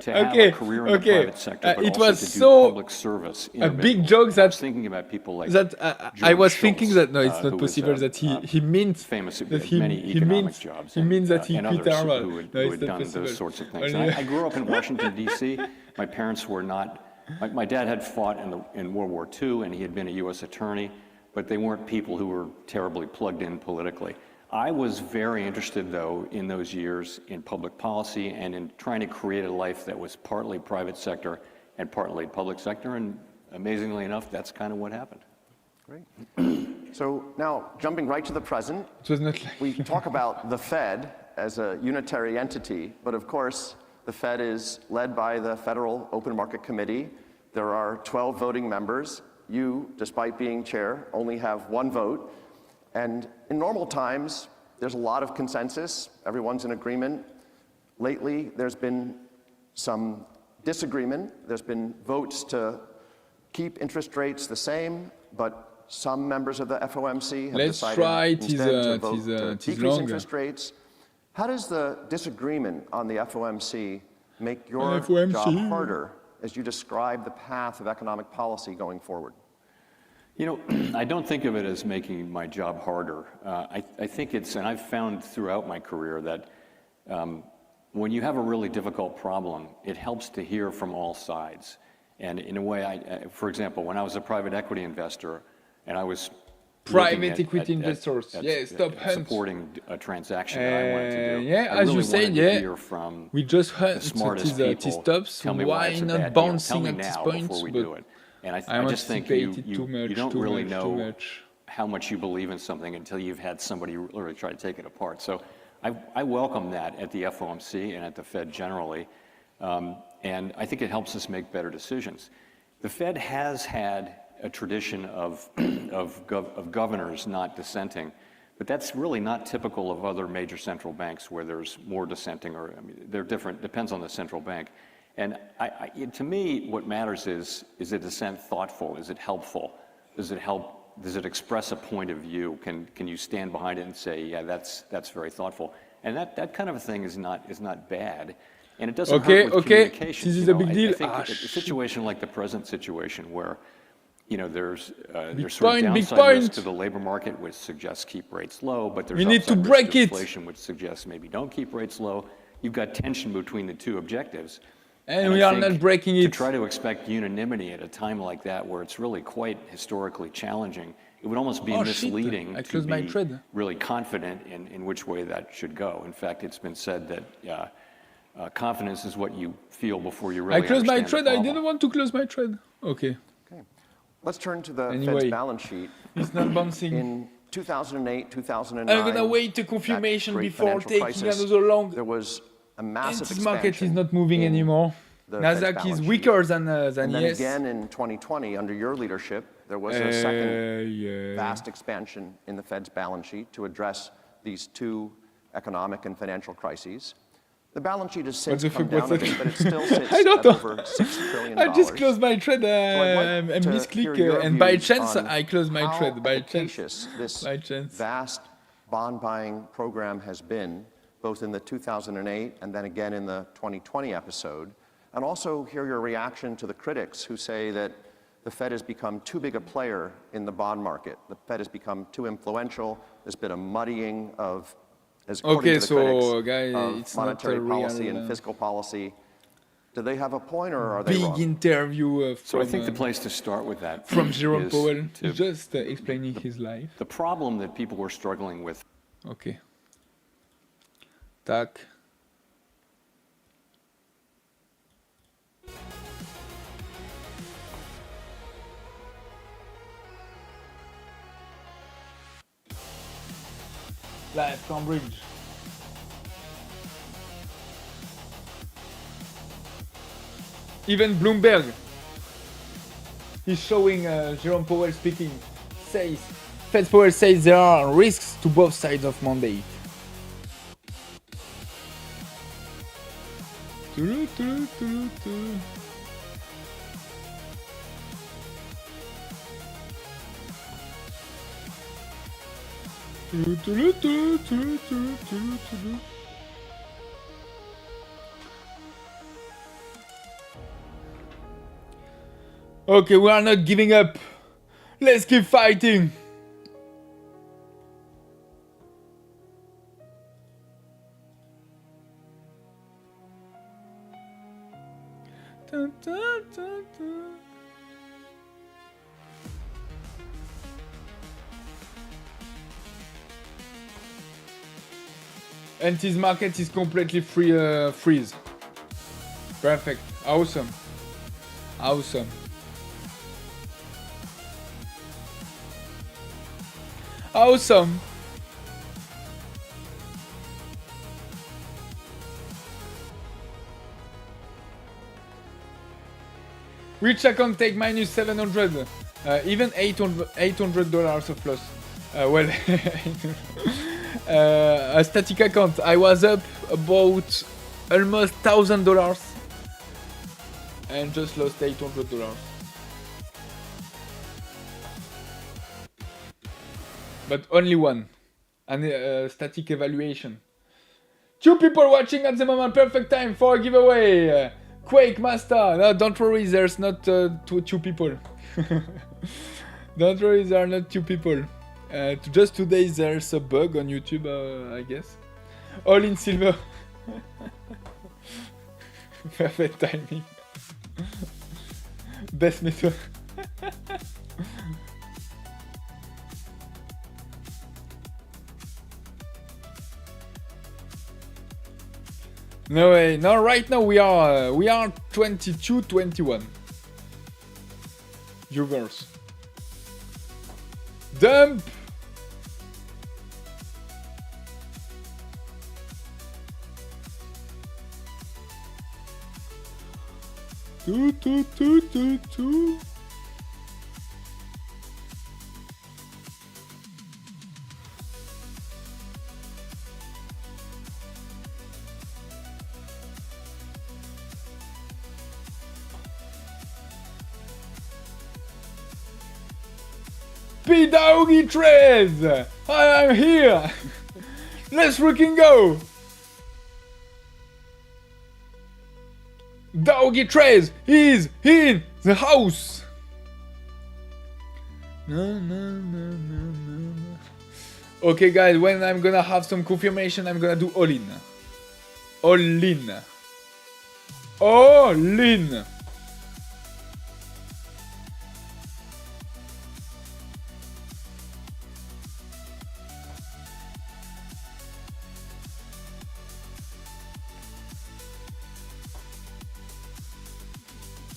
to have Okay, a career in the okay. private sector, but It also was to do so public service a big intermittently. joke And I was that thinking about people like that I George was thinking Schultz, that no, it's who not was, possible that he means famous that at many he economic means jobs, he and, means that he and quit others Harvard. who had, No, who it's had not done possible. those sorts of things. Only- And I grew up in Washington, D.C. My parents were not. My dad had fought in World War II, and he had been a U.S. attorney, but they weren't people who were terribly plugged in politically. I was very interested, though, in those years in public policy and in trying to create a life that was partly private sector and partly public sector, and amazingly enough, that's kind of what happened. Great. So now, jumping right to the present, It was not like. we talk about the Fed as a unitary entity, but of course, the Fed is led by the Federal Open Market Committee. There are 12 voting members. You, despite being chair, only have one vote. And in normal times, there's a lot of consensus. Everyone's in agreement. Lately, there's been some disagreement. There's been votes to keep interest rates the same, but some members of the FOMC have Let's decided try it is, instead to it vote is, to it is decrease longer. interest rates. How does the disagreement on the FOMC make your On FOMC. job harder as you describe the path of economic policy going forward? You know, I don't think of it as making my job harder. I think it's, and I've found throughout my career that when you have a really difficult problem, it helps to hear from all sides. And in a way, for example, when I was a private equity investor and I was Private equity investors. Yeah, stop hunt. supporting a transaction that I wanted to do. Yeah, I as really you said, wanted to yeah. hear from We just the hunt. smartest So people. it stops. Tell me why Why it's a not bad deal. Tell bouncing me at this now point? before we But do it. And I I just think you anticipated too much, don't too really much, know too much. how much you believe in something until you've had somebody really try to take it apart. So I welcome that at the FOMC and at the Fed generally, and I think it helps us make better decisions. The Fed has had a tradition of governors not dissenting, but that's really not typical of other major central banks where there's more dissenting, or I mean, they're different, depends on the central bank. And to me, what matters is a dissent thoughtful? Is it helpful? Does it help? Does it express a point of view? Can you stand behind it and say, yeah, that's very thoughtful? And that kind of a thing is not bad. And it doesn't hurt with communication. This is you a know. big deal. I think Ah, a shit. situation like the present situation where, you know, there's sort point, of big downside risk point. to the labor market, which suggests keep rates low, but there's We need to upside risk break to it. inflation, which suggests maybe don't keep rates low. You've got tension between the two objectives. And I we are think not breaking To it. try to expect unanimity at a time like that, where it's really quite historically challenging, it would almost be Oh, shit. misleading I to closed my be trade. really confident in which way that should go. In fact, it's been said that confidence is what you feel before you really I closed my understand the trade. I problem. didn't want to close my trade. Okay. Okay. Let's turn to the Anyway. Fed's balance sheet. It's not bouncing. In 2008, 2009, I'm gonna wait a that confirmation great before financial taking crisis, another long. there was a And massive this market is expansion not moving in anymore. the Fed's Nasdaq balance is sheet. weaker than And then yes. again in 2020, under your leadership, there was a second Yeah. vast expansion in the Fed's balance sheet to address these two economic and financial crises. The balance sheet has since the come fuck down was a that? bit, but it still sits I don't at know. over $6 trillion. I just closed my trade I'd like and to misclick, hear your and by views chance on I closed my how trade. By chance. efficacious this By chance. vast bond buying program has been, both in the 2008 and then again in the 2020 episode, and also hear your reaction to the critics who say that the Fed has become too big a player in the bond market. The Fed has become too influential. There's been a muddying of, as according Okay, to the so, critics, guys, of it's not monetary a real, policy and fiscal policy. Do they have a point, or are they Big wrong? interview So I from, think the place to start with that from Jerome is Powell, to- just explaining his life. the problem that people were struggling with. Okay. Tac. Live Cambridge. Even Bloomberg is showing Jerome Powell speaking. Says Fed Powell says there are risks to both sides of mandate. Okay, we are not giving up. Let's keep fighting. Dun, dun, dun, dun. And this market is completely freeze. Perfect. Awesome. Awesome. Awesome. Which account take minus 700? Even $800 of loss. Well, a static account. I was up about almost $1,000 and just lost $800. But only one. And static evaluation. 2 people watching at the moment. Perfect time for a giveaway. Quake Master. No, don't worry. There's not 2 people. Don't worry. There are not 2 people. Just today there's a bug on YouTube, I guess. All in silver. Perfect timing. Best method. No way. No, right now we are 22-21 viewers. Dump. Two. P-Doggy Trades! I am here! Let's freaking go! Doggy Trades is in the house! No. Okay guys, when I'm gonna have some confirmation, I'm gonna do all in. All in. All in!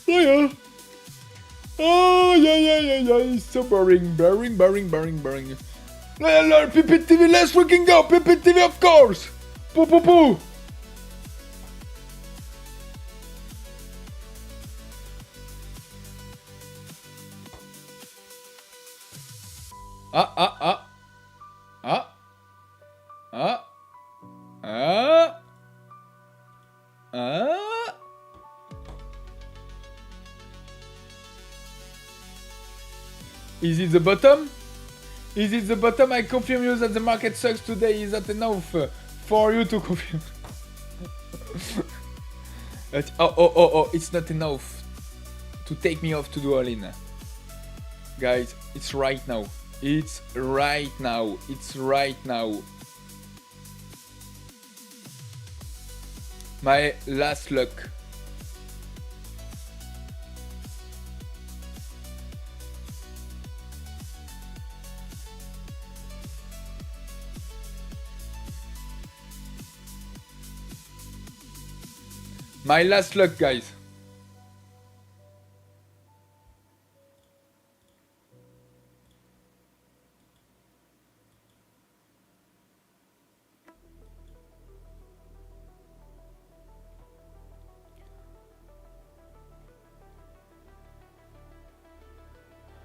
Yeah. Oh, yeah. It's so boring. PPTV, let's freaking go. PPTV, of course. Poo. Is it the bottom? Is it the bottom? I confirm you that the market sucks today. Is that enough for you to confirm? It's not enough to take me off to do all in. Guys, it's right now. It's right now. My last luck. My last luck, guys.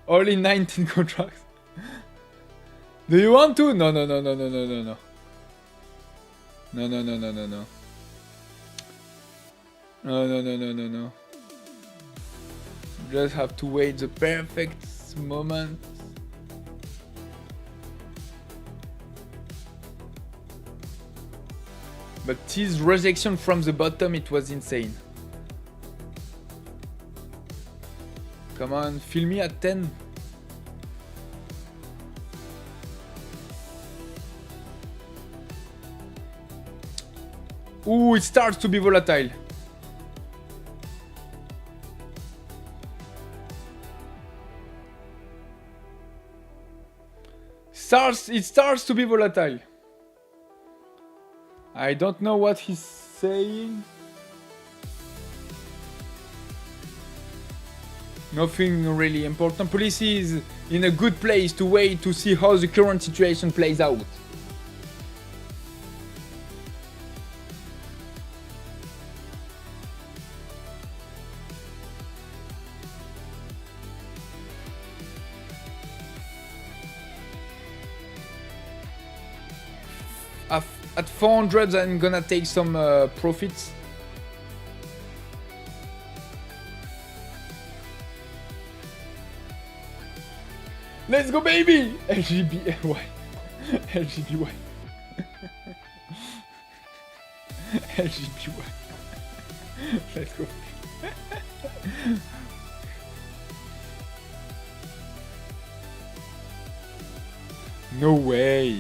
Only 19 contracts. Do you want to? No. No. Just have to wait the perfect moment. But his rejection from the bottom, it was insane. Come on, fill me at 10. Ooh, it starts to be volatile. It starts to be volatile. I don't know what he's saying. Nothing really important. Police is in a good place to wait to see how the current situation plays out. At 400, I'm gonna take some profits. Let's go, baby! LGBY. LGBY. LGBY. Let's go. No way.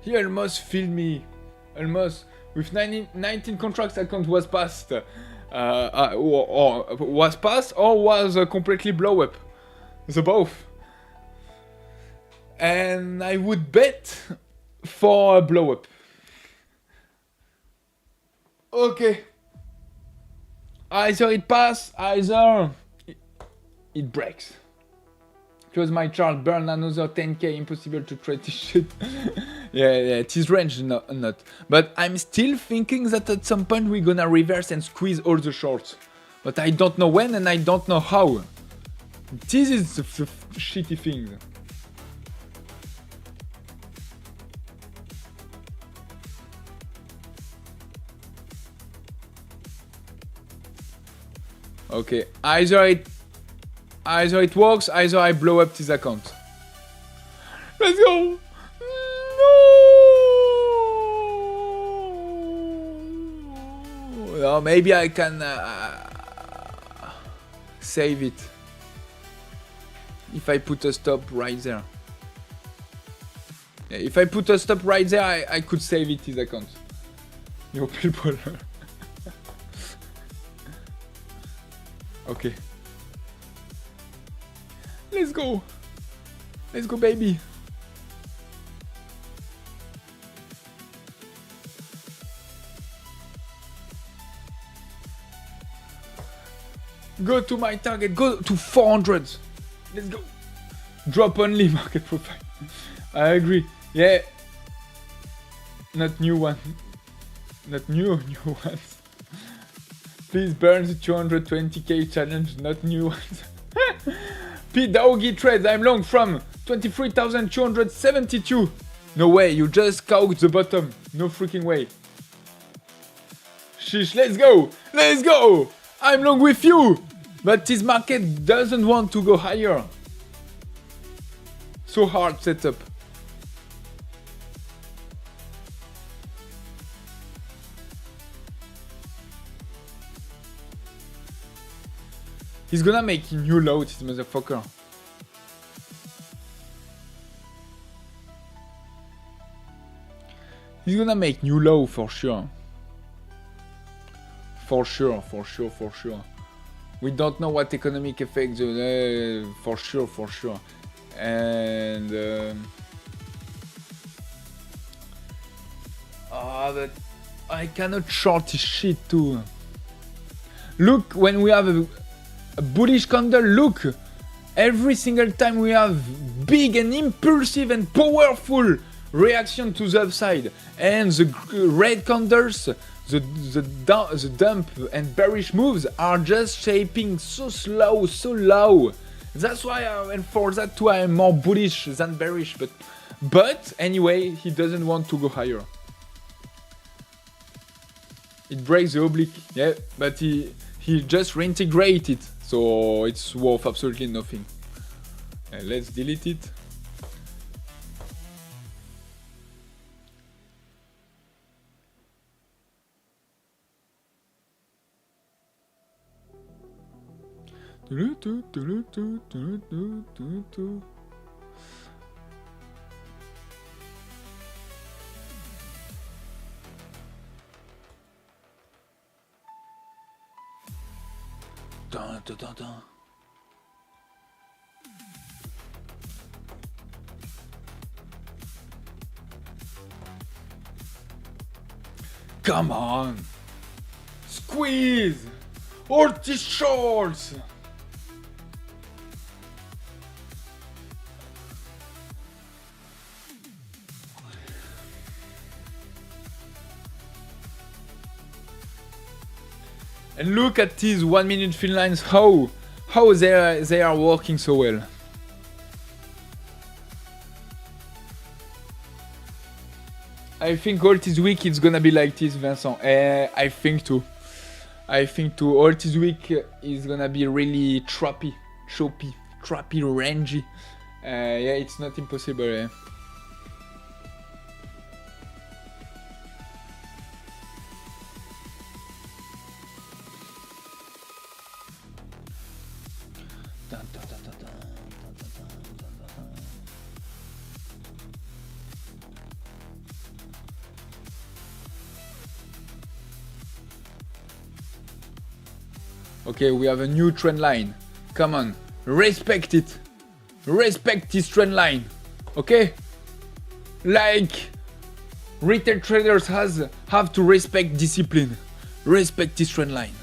He almost filled me. Almost. With 19 contracts, account was passed. Or was passed or was completely blow up. The both. And I would bet for a blow up. Okay. Either it passes, either it breaks. Close my chart, burn another 10k, impossible to trade this shit. yeah, it is range, not. But I'm still thinking that at some point we're gonna reverse and squeeze all the shorts. But I don't know when and I don't know how. This is the shitty thing. Okay, either it works, either I blow up this account. Let's go! No, maybe I can save it. If I put a stop right there. Yeah, if I put a stop right there, I could save it, this account. Yo, people. Okay. Let's go. Let's go, baby. Go to my target. Go to 400. Let's go. Drop only market profile. I agree. Yeah. Not new one. Not new ones. Please burn the 220k challenge, not new ones. P Doggy trades, I'm long from 23,272. No way, you just caught the bottom. No freaking way. Sheesh, let's go! Let's go! I'm long with you! But this market doesn't want to go higher. So hard setup. He's gonna make a new low, this motherfucker. He's gonna make new low for sure. For sure. We don't know what economic effects, for sure. And but I cannot short this shit too. Look, when we have a bullish candle, look, every single time we have big and impulsive and powerful reaction to the upside, and the red candles, the dump and bearish moves are just shaping so slow, so low. That's why, and for that too, I am more bullish than bearish. But anyway, he doesn't want to go higher. It breaks the oblique. Yeah, but he just reintegrated, so it's worth absolutely nothing. Let's delete it. Dun, dun, dun, dun. Come on! Squeeze! Ortiz shorts! And look at these 1 minute thin lines, how they are working so well. I think all this week it's gonna be like this, Vincent. I think too. All this week is gonna be really choppy, rangy. Yeah, it's not impossible. Okay, we have a new trend line. Come on, respect it. Respect this trend line. Okay? Like retail traders have to respect discipline. Respect this trend line.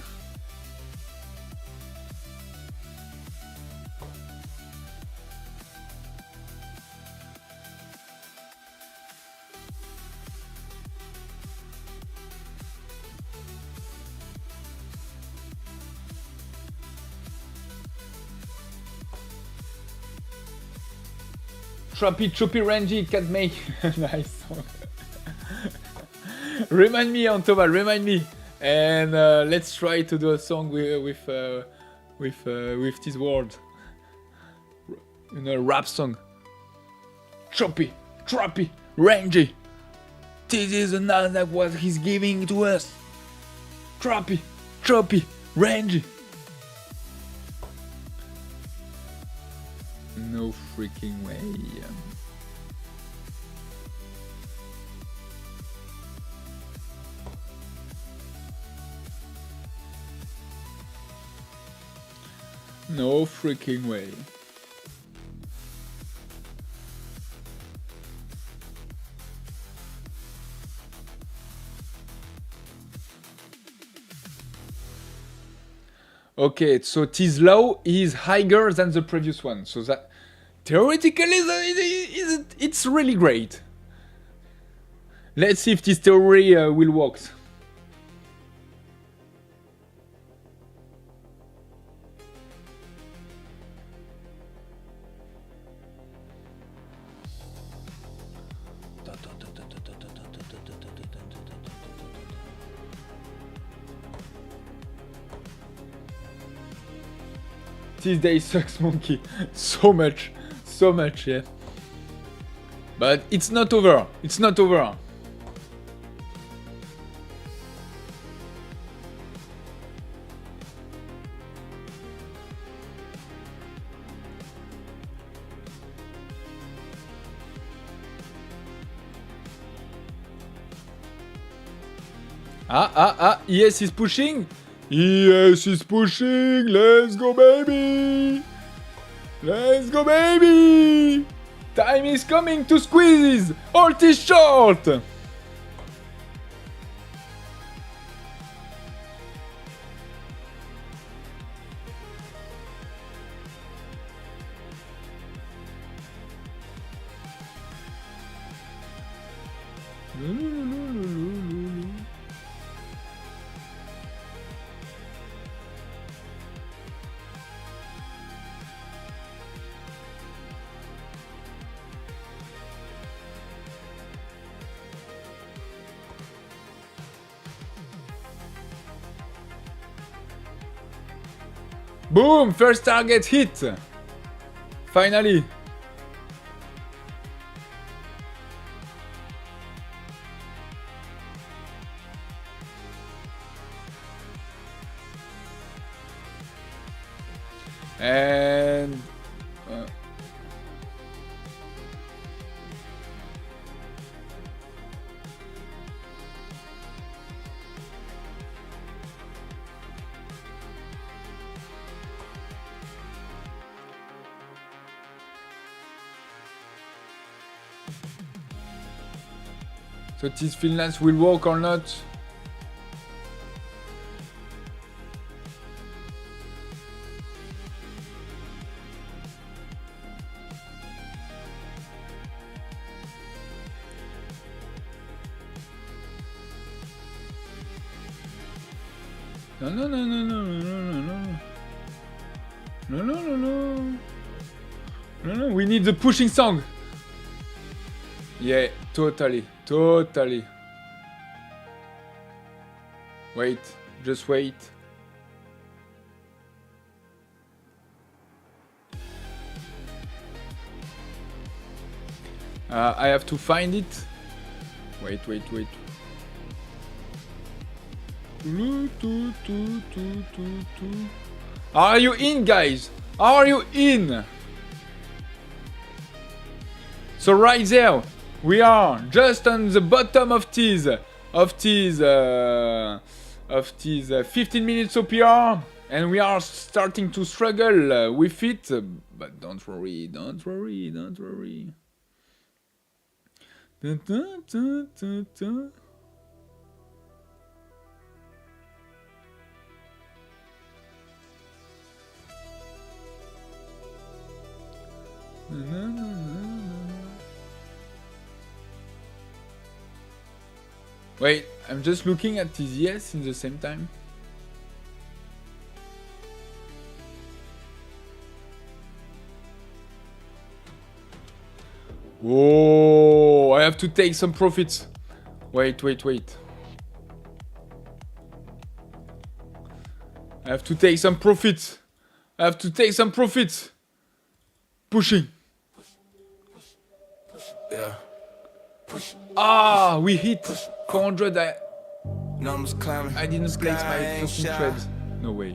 Choppy rangy, it can make nice song. Remind me, Antova, remind me, and let's try to do a song with this word. You know, a rap song. Choppy, rangy. This is another what he's giving to us. Choppy, rangy. No freaking way. No freaking way. Okay, so this low is higher than the previous one, so that theoretically it's really great. Let's see if this theory will work. This day sucks, monkey. So much, yeah. But it's not over. It's not over. Yes, he's pushing. Yes, he's pushing. Let's go, baby. Let's go, baby. Time is coming to squeeze. Alt is short. Boom! First target hit! Finally! And... so this Finland will work or not? No, no, no, no, no, no, no, no. No, no, no, no. No, no, we need the pushing song. Yeah, totally, totally. Wait, just wait. I have to find it. Wait, wait, wait. Are you in, guys? Are you in? So right there, we are just on the bottom of these 15 minutes OPR, and we are starting to struggle with it. But don't worry, don't worry, don't worry. Wait, I'm just looking at his yes in the same time. Oh, I have to take some profits. Wait, wait, wait. I have to take some profits. I have to take some profits. Pushing. Yeah. Ah, we hit 400. Numbers climbing. I didn't place my fucking trades. No way.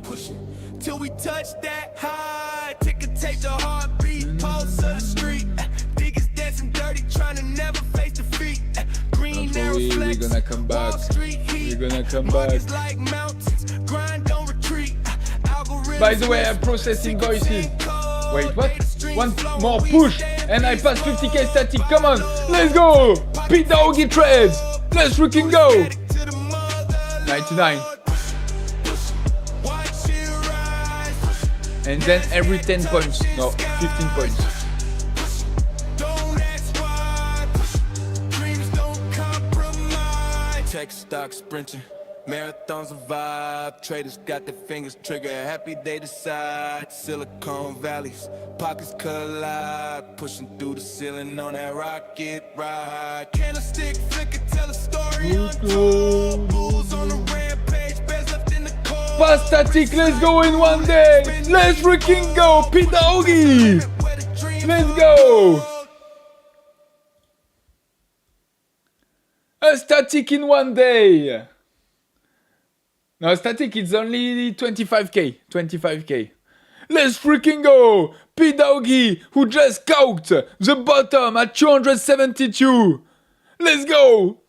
Till we touch that high. Ticker tape the heartbeat. Pulse of the street. Niggas dancing dirty, trying to never face defeat. Green Don't worry, we're gonna come back. We're gonna come back. Like mountains. Grind, don't retreat. By the way, I'm processing voices. Wait, what? One more push, and I pass 50k static. Come on, let's go! Beat the Ogie trades. Let's freaking go! 99. And then every 10 points. No, 15 points. Check stock sprinting. Marathons a vibe, traders got their fingers trigger, happy they decide. Silicon valleys, pockets collide, pushing through the ceiling on that rocket ride. Candlestick flicker, tell a story untold. Bulls on the rampage, bears left in the cold. Fast static, let's go in one day. Let's freaking go, Peter Ogie. Let's go. A static in one day. No, static, it's only 25k. 25k. Let's freaking go! P-Doggy, who just caught the bottom at 272. Let's go!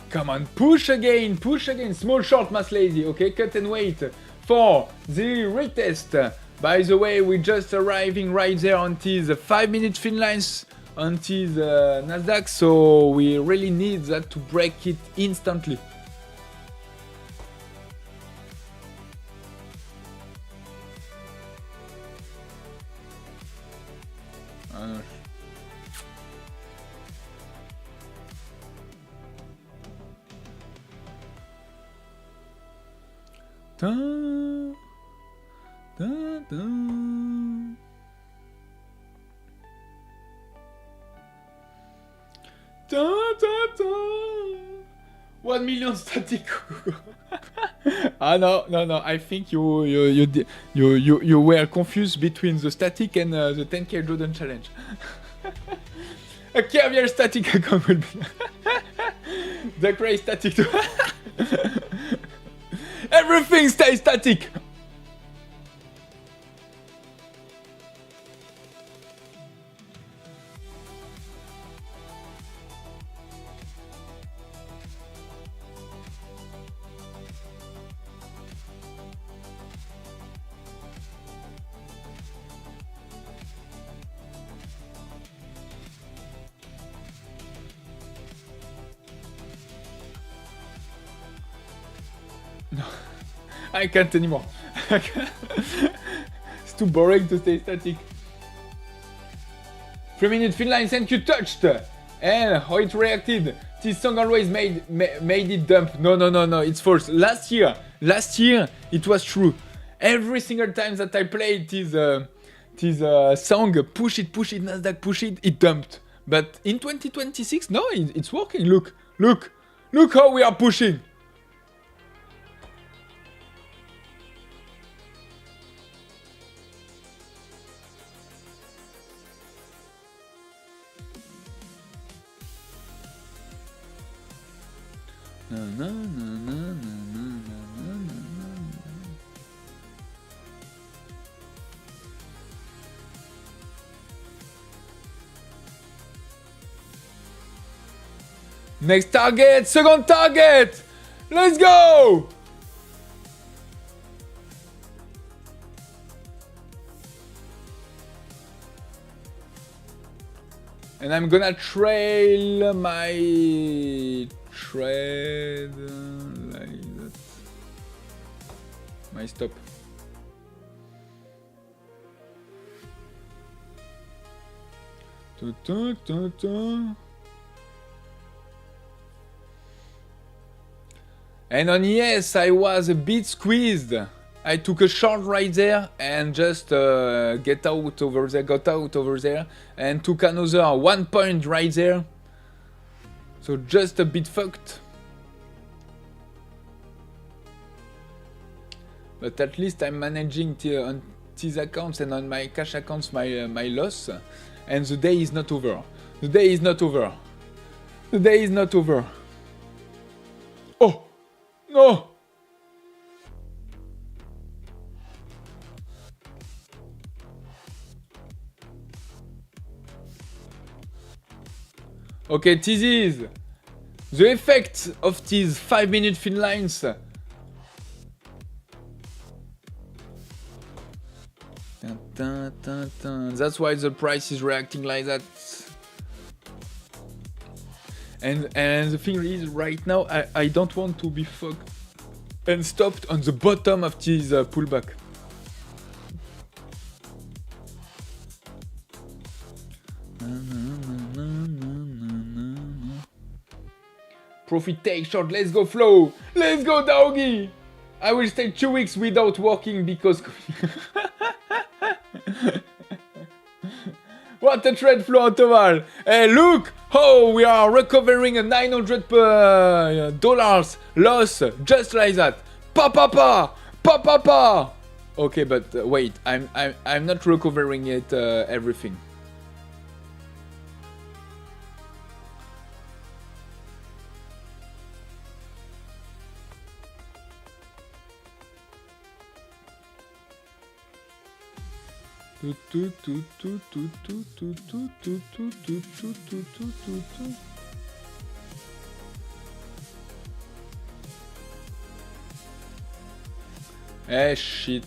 Come on, push again, small short, mass lazy, okay, cut and wait for the retest. By the way, we're just arriving right there on these 5 minute fin lines until the Nasdaq, so we really need that to break it instantly. Dun, dun, dun. Dun, dun, dun. 1 million static. Ah no, I think you were confused between the static and the 10k Jordan challenge. A caviar static account will be the gray static. Everything stays static. No, I can't anymore. It's too boring to stay static. 3-minute fin line, thank you, touched. And how it reacted. This song always made it dump. No, it's false. Last year, it was true. Every single time that I played this song, push it, Nasdaq, push it, it dumped. But in 2026, no, it's working. Look how we are pushing. Next target, second target. Let's go. And I'm gonna trail my trade like that. My stop. And on yes, I was a bit squeezed. I took a short right there and just got out over there and took another 1 point right there. So just a bit fucked. But at least I'm managing on these accounts and on my cash accounts my loss. And the day is not over. The day is not over. The day is not over. Oh! No! Okay, this is the effect of these 5-minute fin lines. Dun, dun, dun. That's why the price is reacting like that. And the thing is, right now, I don't want to be fucked and stopped on the bottom of this pullback. Profit take short, let's go flow, let's go doggy. I will stay 2 weeks without working because... What a trade flow, Toval. Hey, look how we are recovering a $900 loss just like that. Pa pa pa, pa pa pa. Okay, but wait, I'm not recovering it everything. Eh shit.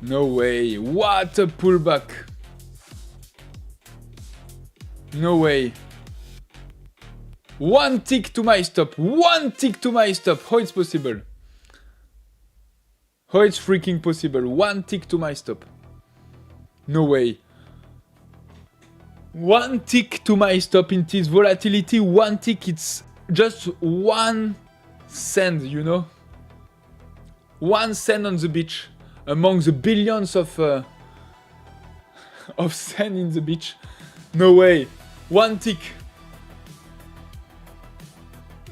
No way. What a pullback. No way. One tick to my stop. One tick to my stop. How it's possible? How it's freaking possible? One tick to my stop. No way. One tick to my stop in this volatility. One tick, it's just 1 cent, you know? 1 cent on the beach. Among the billions of sand in the beach. No way. One tick.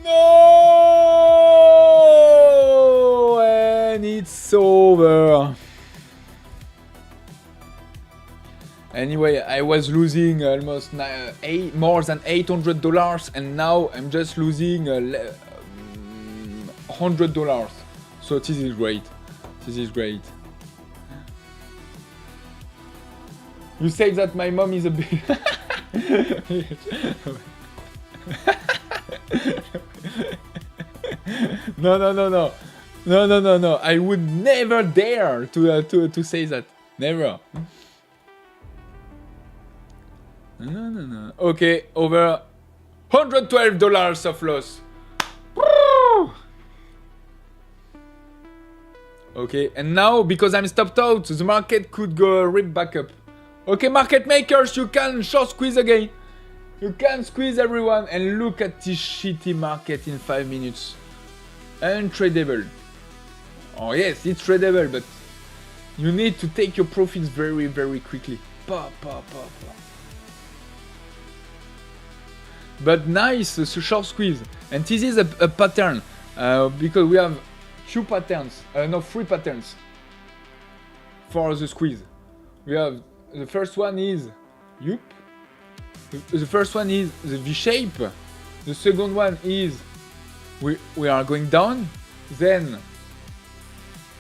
No! And it's over. Anyway, I was losing almost more than $800, and now I'm just losing $100. So this is great. This is great. You say that my mom is a big... No. I would never dare to say that. Never. No. Okay, over $112 of loss. Okay, and now because I'm stopped out, the market could go rip back up. Okay, market makers, you can short squeeze again. You can squeeze everyone, and look at this shitty market in 5 minutes. Untradable. Oh yes, it's tradable, but you need to take your profits very, very quickly. But nice, a short squeeze. And this is a pattern, because we have three patterns for the squeeze. We have the first one is the first one is the V shape. The second one is we are going down, then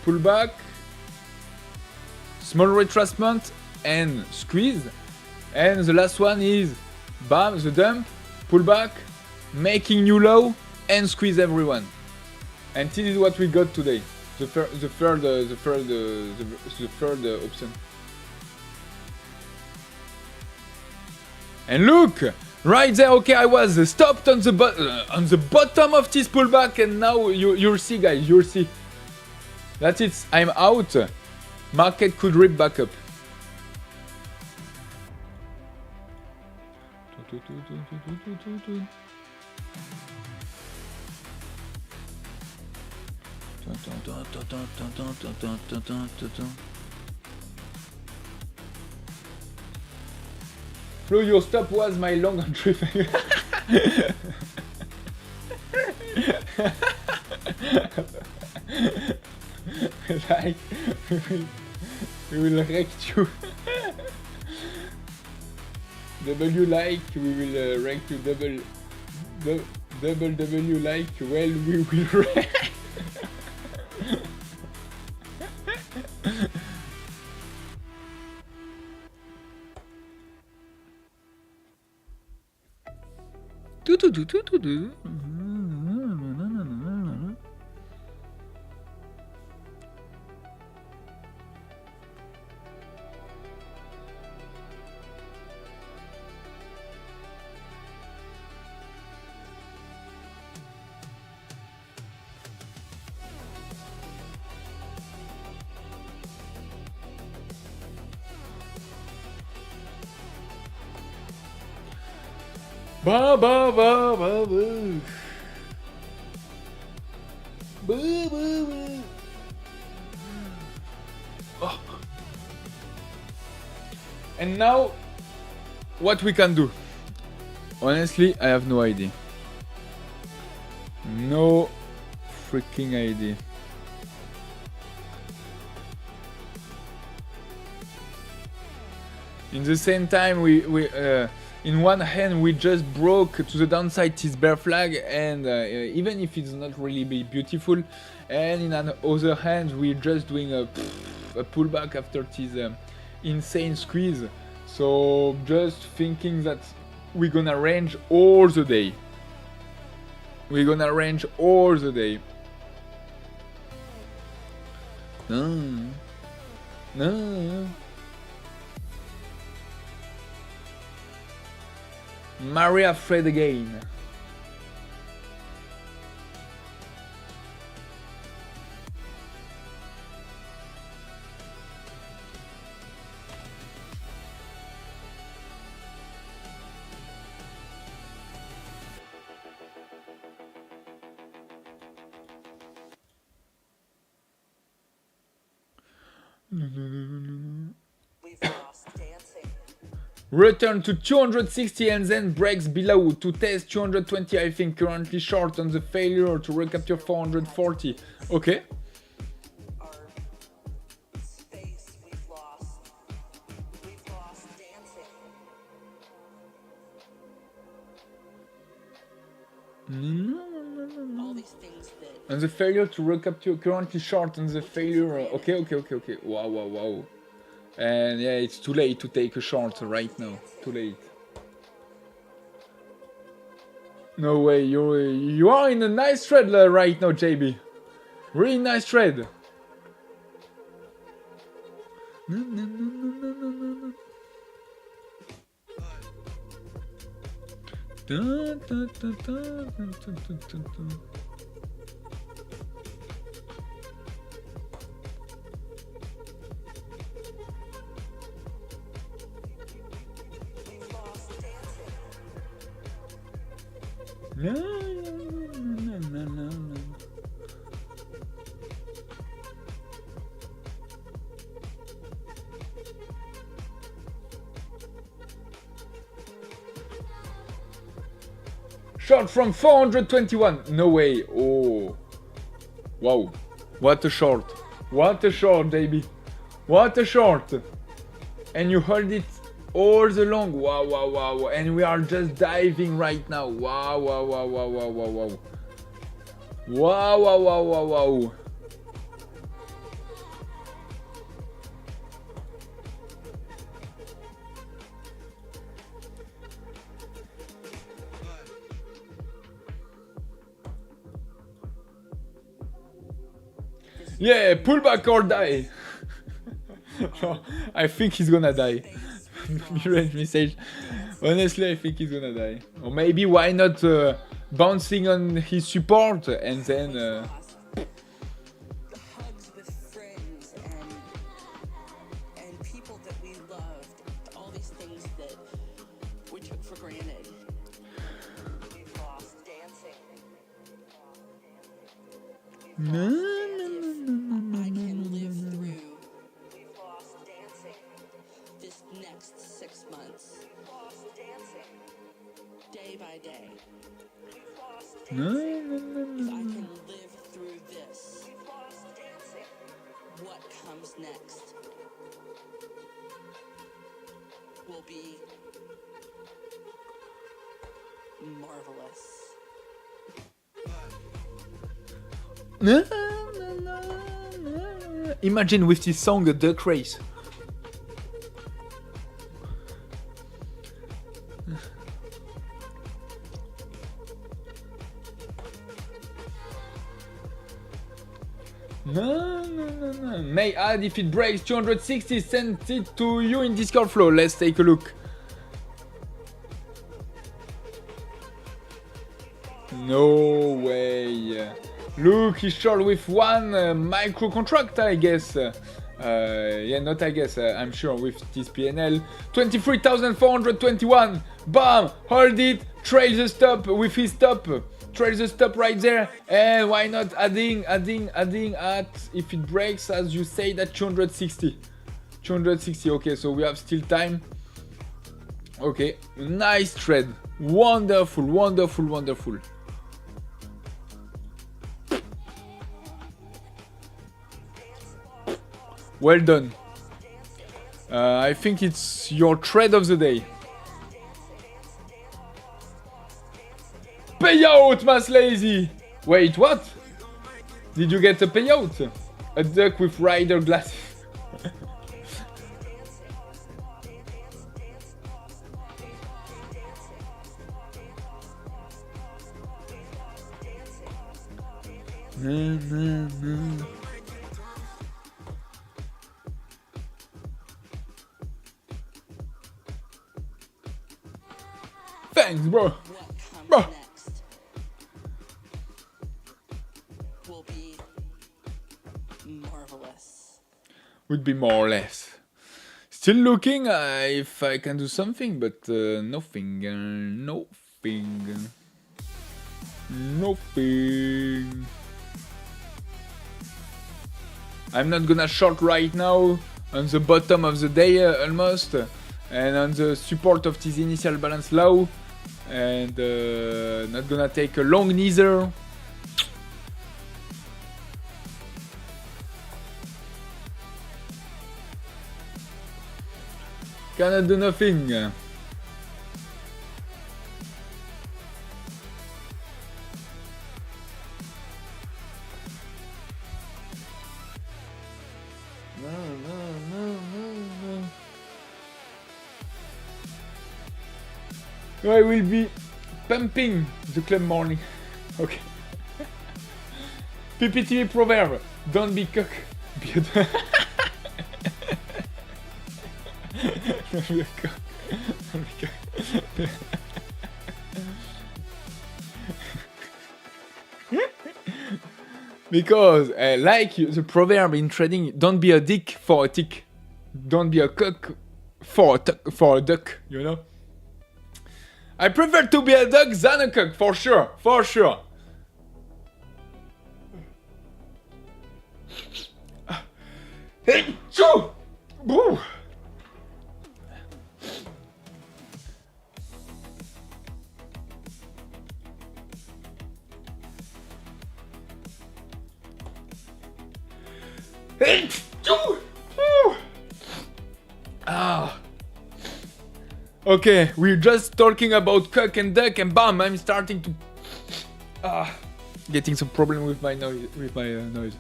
pull back, small retracement and squeeze, and the last one is bam, the dump, pull back, making new low and squeeze everyone. And this is what we got today. The third option. And look, right there. Okay, I was stopped on the bottom of this pullback, and now you'll see, guys. You'll see. That's it. I'm out. Market could rip back up. Flo, your stop was my long entry. Like, we will wreck you. W like, we will wreck you. Double W like, well, we will wreck. Ba ba ba ba ba. Ba ba ba. Oh. And now, what we can do? Honestly, I have no idea. No freaking idea. In the same time, in one hand, we just broke to the downside this bear flag, and even if it's not really beautiful, and in another hand, we're just doing a pullback after this insane squeeze. So just thinking that we're gonna range all the day. We're gonna range all the day. No. No. Maria Fred again. We've lost dancing. Return to 260 and then breaks below to test 220. I think currently short on the failure to recapture 440. Okay. Our space we've lost. We've lost dancing. All these things that And the failure to recapture currently short on the failure. Okay. Wow. And yeah, it's too late to take a short right now. Too late. No way, you are in a nice thread right now, JB. Really nice thread. we've lost dancing. No. Shot from 421. No way. Oh. Wow. What a short. What a short, baby. What a short. And you hold it all the long. Wow. And we are just diving right now. Wow. Wow. Yeah, pull back or die. No, I think he's gonna die. Mirage message. Honestly, I think he's gonna die. Or maybe why not bouncing on his support and then. Lost the hugs with friends and people that we loved. All these things that we took for granted. We've lost dancing. I can live through. We've lost dancing. This next 6 months. We've lost dancing. Day by day. We've lost dancing. If I can live through this. We've lost dancing. What comes next will be marvelous. Imagine with this song, a duck race. No. May add if it breaks 260, send it to you in Discord flow. Let's take a look. No way. Look, he's short with one micro contract, I guess. Yeah, not I guess, I'm sure with this PNL. 23,421. Bam! Hold it. Trail the stop with his stop. Trail the stop right there. And why not adding at, if it breaks, as you say, that 260. 260, okay, so we have still time. Okay, nice trade. Wonderful. Well done. I think it's your trade of the day. Payout, Mas Lazy! Wait, what? Did you get a payout? A duck with rider glasses. Thanks, bro. What comes Bro. next will be marvelous. Would be more or less. Still looking if I can do something, but nothing. Nothing. Nothing. I'm not gonna short right now on the bottom of the day almost, and on the support of this initial balance low, and not gonna take a long neither. Cannot do nothing. I will be pumping the club morning. Okay. PPTV proverb. Don't be cock. Be a Don't be a cock. Don't be cock. Because, like the proverb in trading, don't be a dick for a tick. Don't be a cock for a duck, you know? I prefer to be a duck than a cock, for sure, for sure. Hey, choo! Boo! Hey, choo! Woo! Ah. Okay, we're just talking about cock and duck, and bam, I'm starting to getting some problem with my noise. Noise.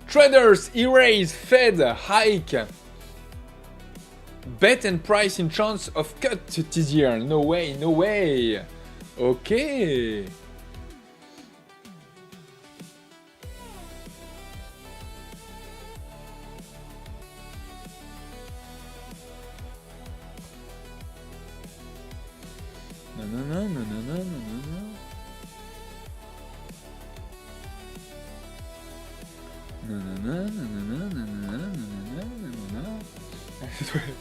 Traders erase Fed hike. Bet and price in chance of cut this year. No way, no way. Okay.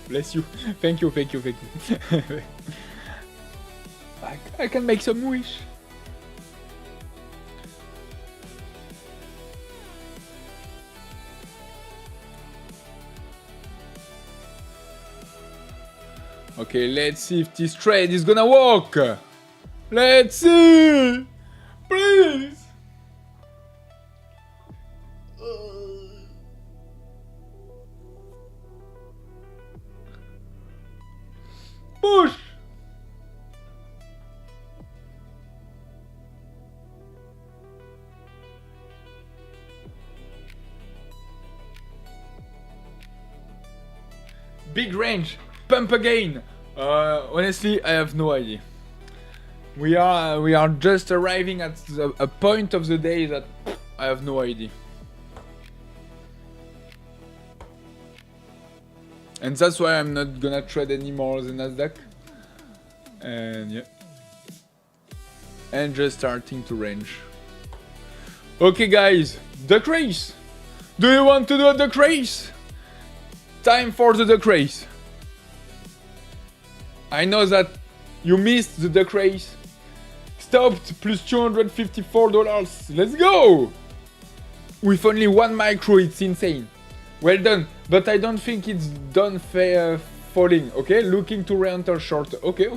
Bless you. Thank you. I can make some wish. Okay, let's see if this trade is gonna work. Let's see. Please. Push. Big range. Pump again. Honestly, I have no idea. We are just arriving at a point of the day that I have no idea. And that's why I'm not gonna trade anymore the Nasdaq. And yeah. And just starting to range. Okay guys, duck race. Do you want to do a duck race? Time for the duck race. I know that you missed the duck race. Stopped plus $254. Let's go! With only one micro, it's insane. Well done, but I don't think it's done falling. Okay, looking to re-enter short. Okay.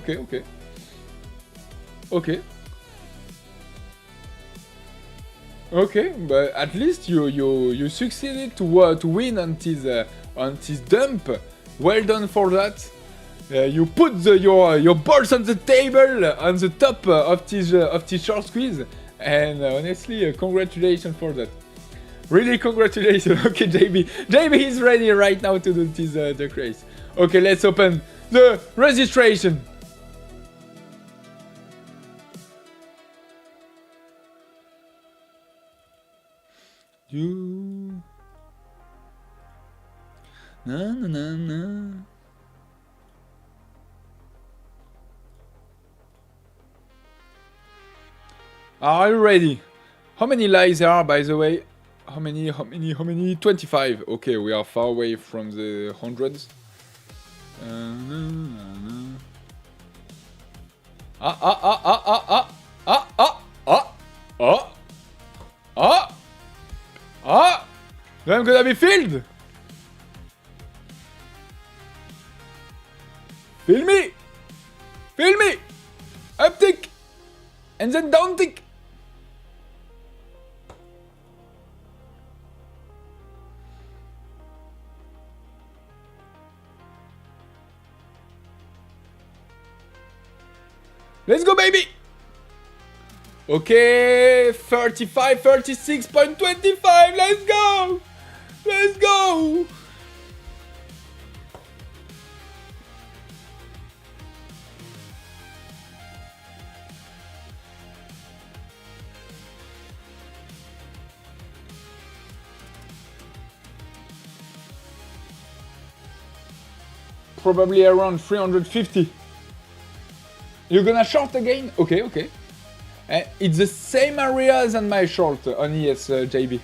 Okay, but at least you succeeded to win on this dump. Well done for that. You put your balls on the table on the top of this short squeeze, and honestly, congratulations for that. Really, congratulations. Okay, JB is ready right now to do this the race. Okay, let's open the registration. You. Na na na na. Are you ready? How many lies there are, by the way? How many? 25. Okay, we are far away from the hundreds. Ah, ah, ah, ah, ah, ah, ah, ah, ah, ah, ah, ah. I'm gonna be filled. Fill me. Fill me. Up tick. And then down tick. Let's go, baby! Okay, 35, 36.25, let's go! Let's go! Probably around 350. You're gonna short again? Okay, okay. It's the same area than my short on ES, JB.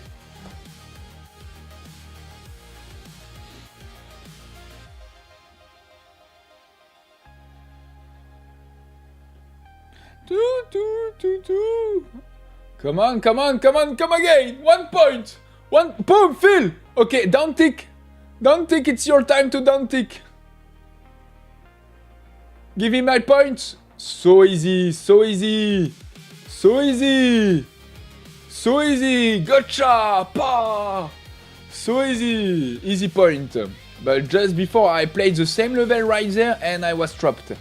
Come on, come on, come on, come again! 1 point! One, boom, fill! Okay, down tick. Down tick, it's your time to down tick. Give me my points. So easy, so easy. So easy. So easy. Gotcha. Pa. So easy. Easy point. But just before I played the same level right there and I was trapped.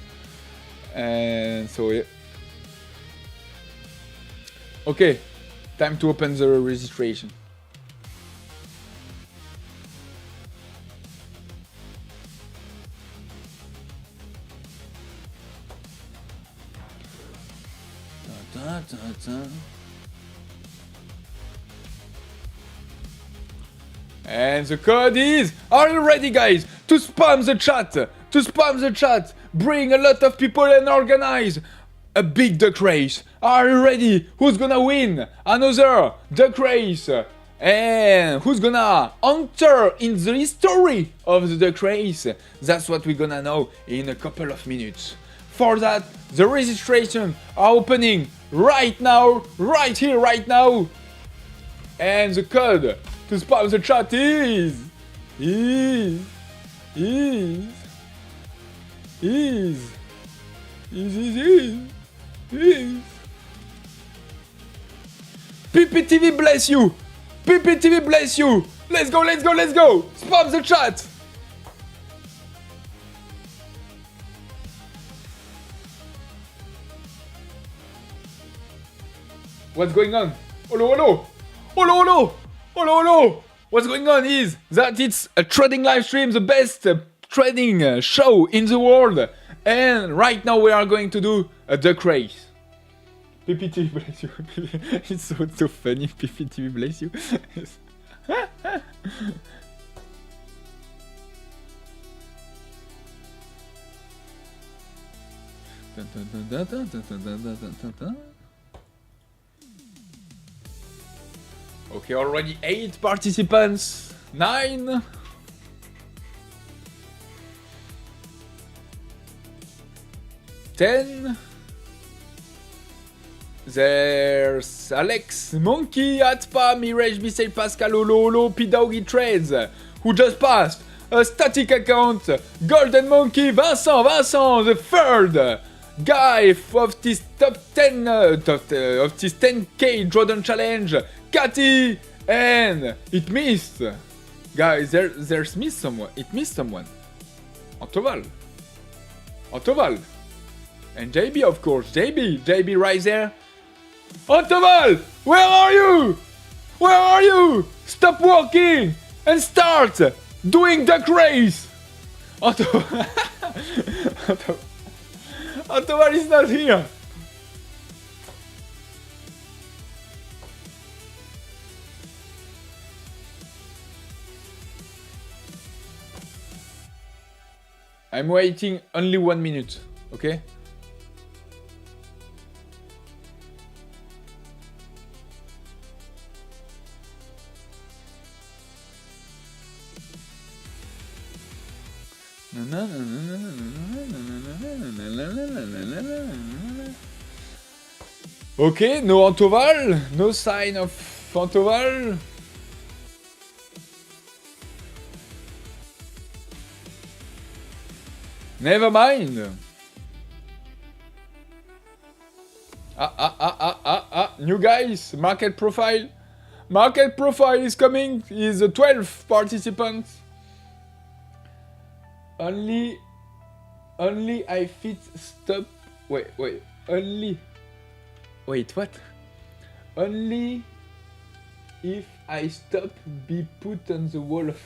And so yeah. Okay. Time to open the registration. And the code is, are you ready, guys, to spam the chat? To spam the chat, bring a lot of people and organize a big duck race. Are you ready? Who's gonna win another duck race? And who's gonna enter in the history of the duck race? That's what we're gonna know in a couple of minutes. For that, the registration are opening right now, right here, right now. And the code to spam the chat is PPTV bless you! PPTV bless you! Let's go, let's go, let's go! Spam the chat! What's going on? Hello, hello! Hello, hello! Hello, hello! What's going on is that it's a trading live stream, the best trading show in the world. And right now we are going to do a duck race. PPTV bless you. It's so funny, PPTV bless you. Okay, already 8 participants. 9. 10. There's Alex, Monkey, Atpa, Mirage, Bissell, Pascal, Olo, P-Doggy Trades, who just passed a static account. Golden Monkey, Vincent, the third guy of this top 10, of this 10k Jordan Challenge. Cathy, and it missed. Guys, there's missed someone. It missed someone. Antoval. And JB, of course. JB right there. Antoval, where are you? Where are you? Stop working and start doing duck race. Antoval is not here. I'm waiting only 1 minute, okay? Okay, no Antoval, no sign of Antoval. Never mind. New guys, market profile. Market profile is coming. Is a 12 participant. Only I fit stop. Wait. Wait, what? Only if I stop be put on the wall of.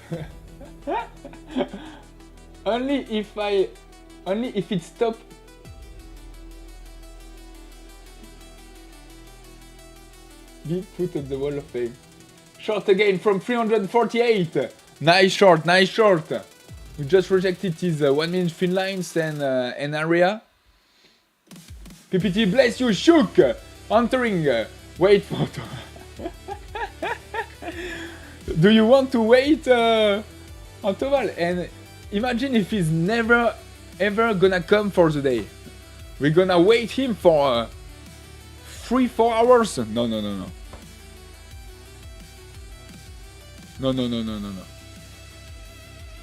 Only if it stop. Be put on the wall of fame. Short again from 348. Nice short. We just rejected his 1 minute fin lines and an area. PPT bless you, shook. Entering. Wait for. Do you want to wait, Antoval? And imagine if he's never ever gonna come for the day. We're gonna wait him for 3-4 hours. No. No.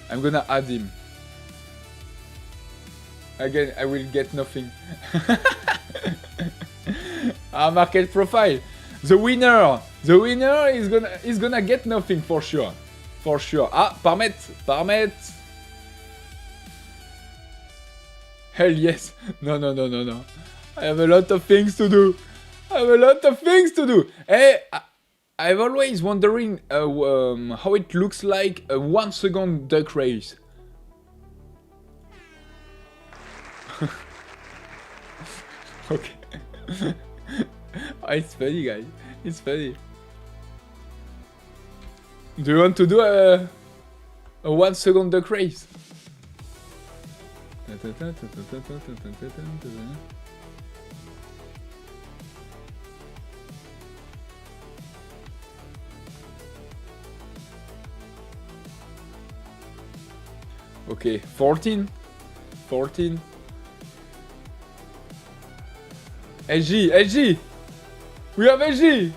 I'm gonna add him. Again, I will get nothing. Market profile. The winner is gonna get nothing for sure. Parmet. Hell yes. No. I have a lot of things to do. Hey, I've always wondering how it looks like a 1 second duck race. Okay. It's funny, guys. It's funny. Do you want to do a 1 second duck race? Okay, 14. SG! We have SG!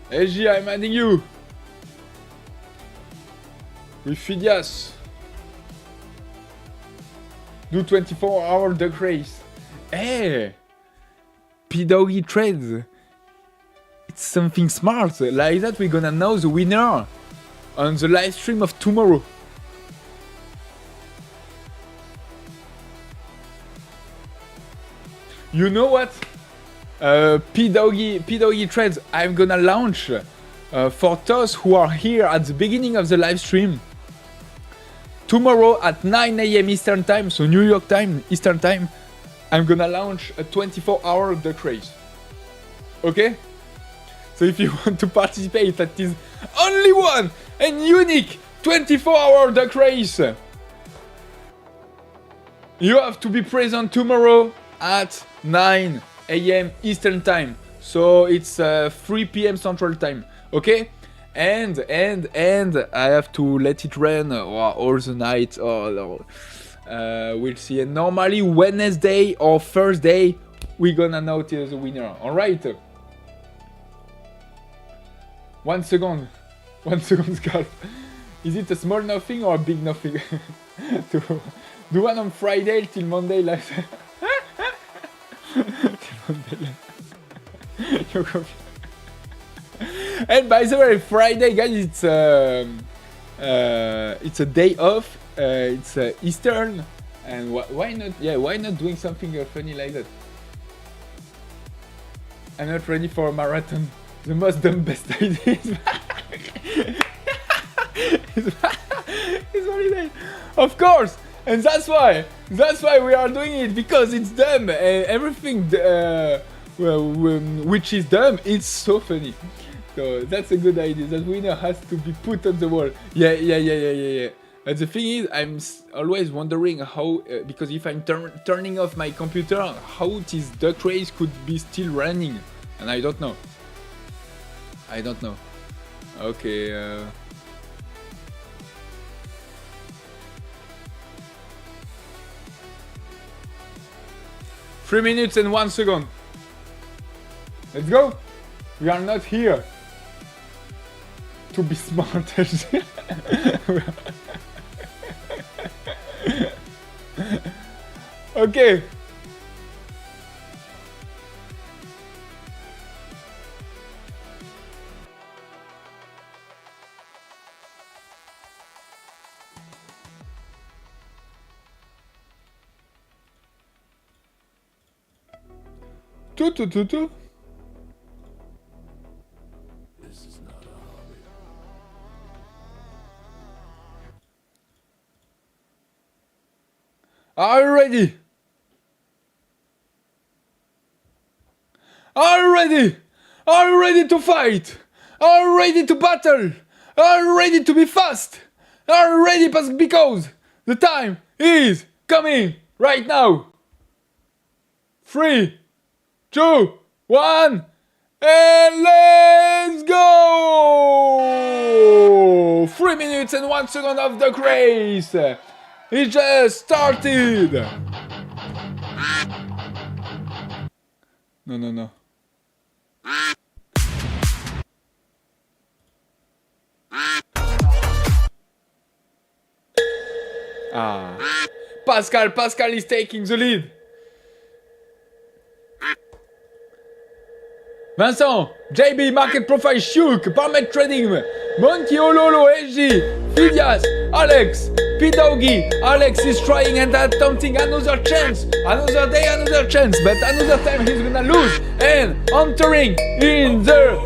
SG, I'm adding you! With Phidias. Do 24-hour duck race. Hey! P-Doggy trades. It's something smart. Like that, we're gonna know the winner on the live stream of tomorrow. You know what? P-Doggy Trades, I'm gonna launch for those who are here at the beginning of the live stream. Tomorrow at 9 AM Eastern Time, so New York time, Eastern Time, I'm gonna launch a 24-hour duck race. Okay? So if you want to participate, that is only one and unique 24-hour duck race. You have to be present tomorrow at 9 AM Eastern Time. So it's 3 PM Central Time. Okay? And I have to let it run all the night. We'll see. And normally Wednesday or Thursday, we're gonna notice the winner. Alright? 1 second. 1 second, Scalp. Is it a small nothing or a big nothing? Do one on Friday till Monday live. And by the way, Friday, guys, it's a day off. It's Eastern, and why not? Yeah, why not doing something funny like that? I'm not ready for a marathon. The most dumbest idea is it's holiday, of course, and that's why we are doing it, because it's dumb. Everything which is dumb, it's so funny. So that's a good idea. That winner has to be put on the wall. Yeah. And the thing is, I'm always wondering how, because if I'm turning off my computer, how this duck race could be still running, and I don't know. I don't know. Okay. 3 minutes and 1 second. Let's go. We are not here to be smart. Okay. Two. Are you ready? Are you ready? Are you ready to fight? Are you ready to battle? Are you ready to be fast? Are you ready because the time is coming right now? 3, 2, 1, and let's go! 3 minutes and 1 second of the race. It just started. No. Pascal is taking the lead. Vincent, JB, Market Profile, Shook, Parametric Trading, Monkey, Ololo, SG, Phidias, Alex, P-Doggy. Alex is trying and attempting another chance. Another day, another chance. But another time he's gonna lose. And entering in the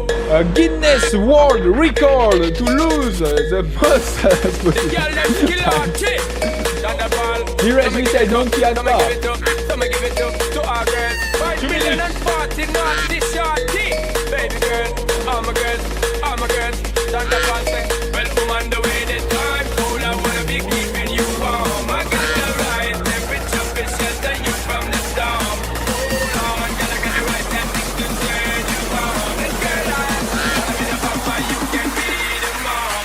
Guinness World Record to lose the most. He actually said Monkey and Bar. 2 minutes. Baby girl, all my girls, stand up and say, well, I'm on the way this time, cool, I wanna be keeping you warm. I got the right temperature to shelter you from the storm. Hold on, girl, I got the right tactics to turn you on. And girl, I'm be the papa, you can be the mom.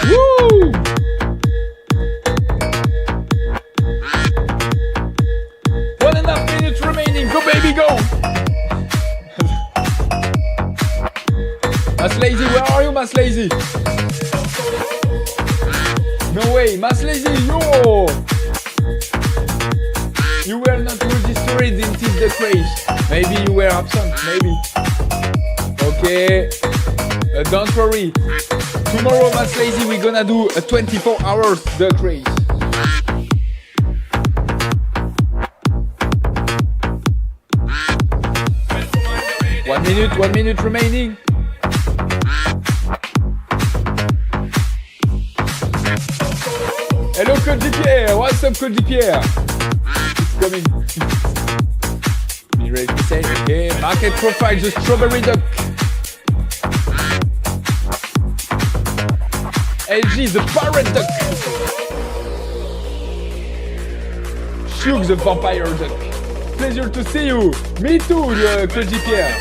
Woo! 1.5 minutes remaining. Go, baby, go! Mas Lazy, where are you, Mas Lazy? No way, Mas Lazy, yo! You were not registered in the craze. Maybe you were absent, maybe. Okay, don't worry. Tomorrow, Mas Lazy, we're gonna do a 24 hours the craze. One minute remaining. Hello, Coach Pierre. What's up, Coach Pierre? It's coming. Be ready to say, okay. Market Profile, the strawberry duck. LG, the parrot duck. Shook, the vampire duck. Pleasure to see you. Me too, Coach Pierre.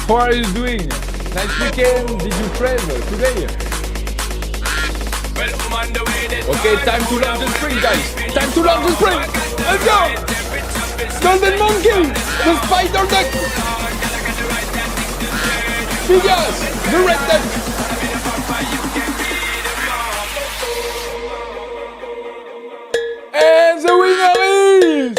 How are you doing? Nice weekend. Did you trade today? Okay, time to launch the spring, guys. Time to launch the spring. Let's go. Golden monkey, the spider duck. Phidias, the red duck. And the winner is...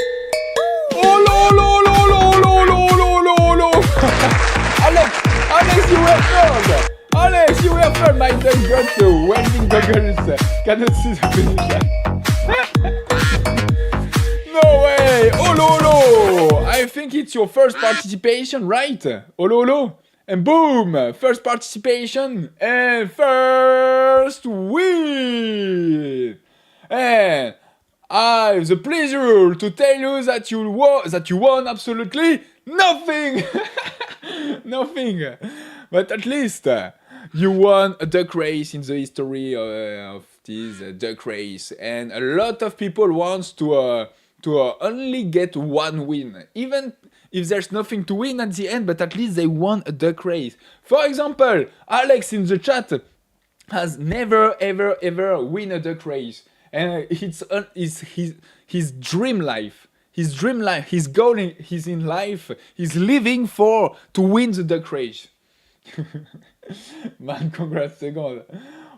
Alex, you were third! Alex, you were third! My duck got the welding goggles. Cannot see the finish line. No way! Ololo! I think it's your first participation, right? Ololo? And boom! First participation and first win! And I have the pleasure to tell you that you won absolutely nothing! Nothing! But at least you won a duck race in the history of this duck race, and a lot of people wants to only get one win, even if there's nothing to win at the end. But at least they won a duck race. For example, Alex in the chat has never ever win a duck race, and it's his dream life. His dream life, his goal, he's in life, he's living for to win the duck race. Man, congrats, second.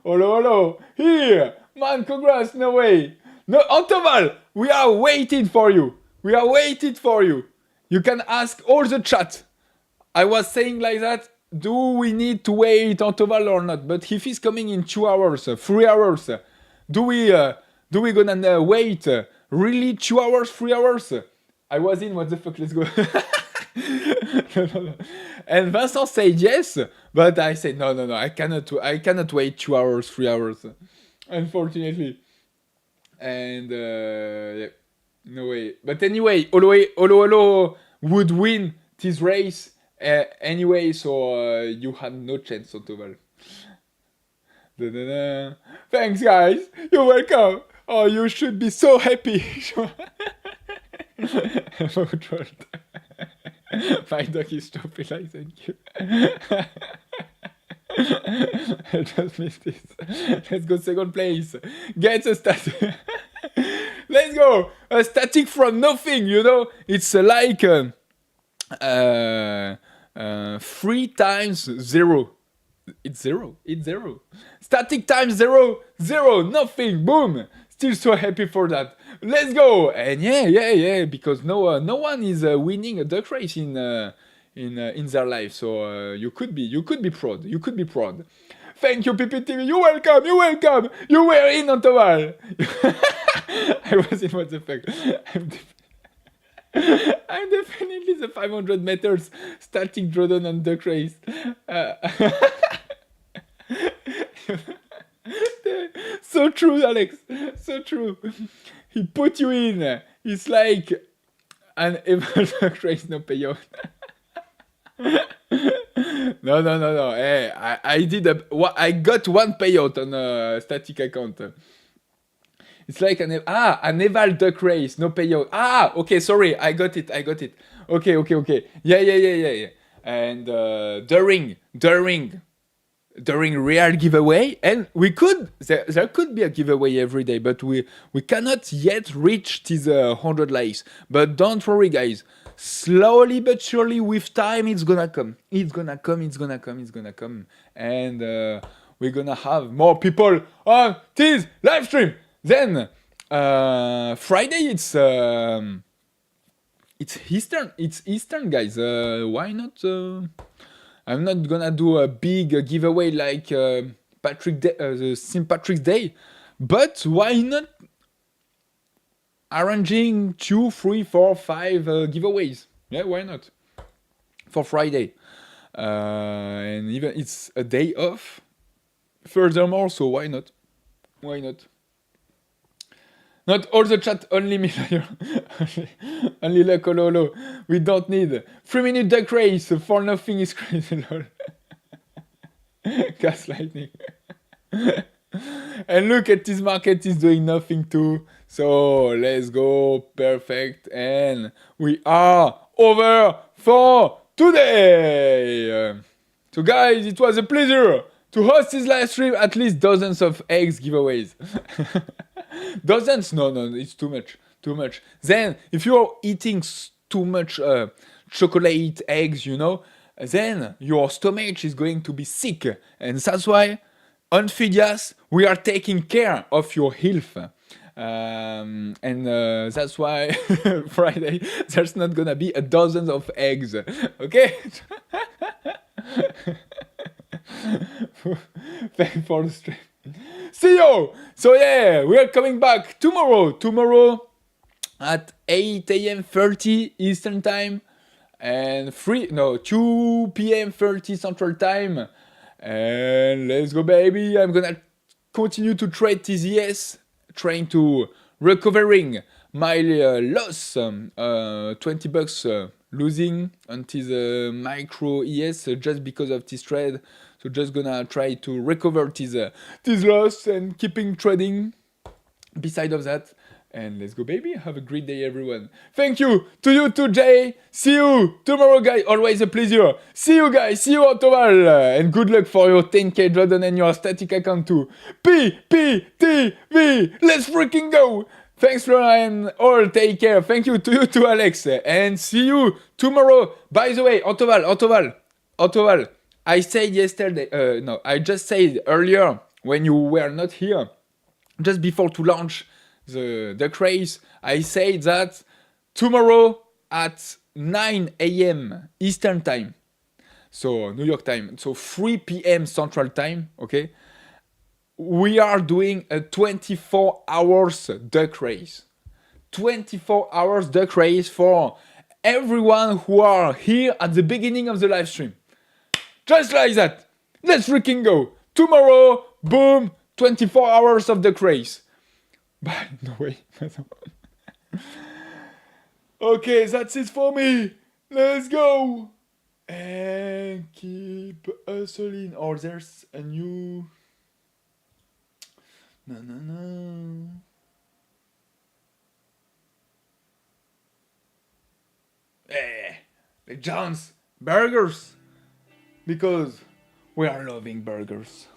Hello, here, man, congrats, no way. No, Antoval, we are waiting for you. We are waiting for you. You can ask all the chat. I was saying like that, do we need to wait Antoval or not? But if he's coming in 2 hours, 3 hours, do we gonna wait? Really 2 hours, 3 hours? I was in, what the fuck, let's go. No. And Vincent said yes, but I said no, I cannot wait 2 hours, 3 hours, unfortunately. And yeah, no way. But anyway, Olo would win this race anyway, so you had no chance, Otoval. Thanks, guys. You're welcome. Oh, you should be so happy. My dog is choppy, like, thank you. I just missed this. Let's go second place. Get a static. Let's go. A static from nothing, you know. It's like 3 times 0. It's 0. It's 0. Static times 0. 0. Nothing. Boom. Still so happy for that. Let's go. And yeah. Because no one is winning a duck race in their life. So you could be proud. You could be proud. Thank you, PPTV. You're welcome. You were in Antoval. I was in, what the fuck. I'm definitely the 500 meters static Jordan and duck race. So true, Alex. So true. He put you in. It's like an ever duck race, no payout. No. Hey, I got one payout on a static account. It's like an eval duck race, no payout. Okay, sorry, I got it. Okay. Yeah. And during real giveaway, and there could be a giveaway every day, but we cannot yet reach these 100 likes. But don't worry, guys. Slowly but surely, with time, it's gonna come. It's gonna come. And we're gonna have more people on this live stream. Then Friday, it's Eastern. It's Eastern, guys. Why not? I'm not gonna do a big giveaway like the St. Patrick's Day, but why not arranging 2, 3, 4, 5 giveaways? Yeah, why not? For Friday. And even it's a day off. Furthermore, so why not? Not all the chat, only me. Only luck, lolo. We don't need 3-minute duck race for nothing is crazy, lol. Gaslighting. And look at this market is doing nothing too. So let's go. Perfect. And we are over for today. So guys, it was a pleasure to host this live stream. At least dozens of eggs giveaways. Dozens? No, it's too much. Then, if you're eating too much chocolate, eggs, you know, then your stomach is going to be sick. And that's why, on Phidias, we are taking care of your health. And that's why Friday, there's not gonna be a dozen of eggs. Okay? Thanks for the stream. See you! So yeah, we are coming back tomorrow at 8 a.m. 30 Eastern Time and 2 p.m. 30 Central Time. And let's go, baby. I'm gonna continue to trade TZS, trying to recovering my loss, $20 losing until the micro ES just because of this trade. So just gonna try to recover this loss and keeping trading beside of that. And let's go, baby. Have a great day, everyone. Thank you to you too, Jay. See you tomorrow, guys. Always a pleasure. See you, guys. See you, Otoval. And good luck for your 10K Jordan and your static account too. PPTV. Let's freaking go. Thanks, Florian. All take care. Thank you to you too, Alex. And see you tomorrow. By the way, Otoval. I said yesterday, I just said earlier when you were not here, just before to launch the craze, I say that tomorrow at 9 a.m. Eastern time, so New York time, so 3 p.m. Central time, okay, we are doing a 24 hours duck race. 24 hours duck race for everyone who are here at the beginning of the live stream. Just like that. Let's freaking go. Tomorrow, boom, 24 hours of duck race. But no way. Okay, that's it for me. Let's go. And keep hustling. Or there's a new... No. McDonald's burgers. Because we are loving burgers.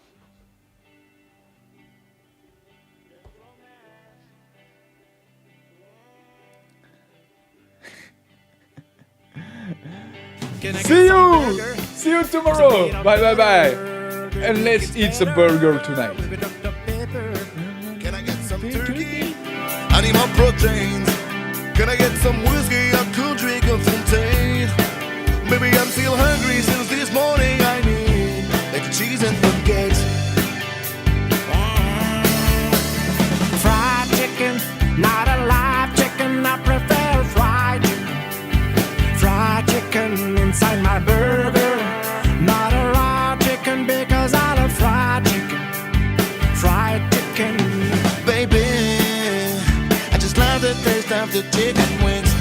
See you tomorrow. Bye. And let's eat a burger tonight. Can I get some turkey? I need more proteins. Can I get some whiskey? I could drink a fontaine. Maybe I'm still hungry since this morning. I need like cheese and baguette. Fried chicken, not a live chicken. I prefer fried chicken. Fried chicken inside my burger. Not a raw chicken because I love fried chicken. Fried chicken. Baby, I just love the taste of the chicken wings.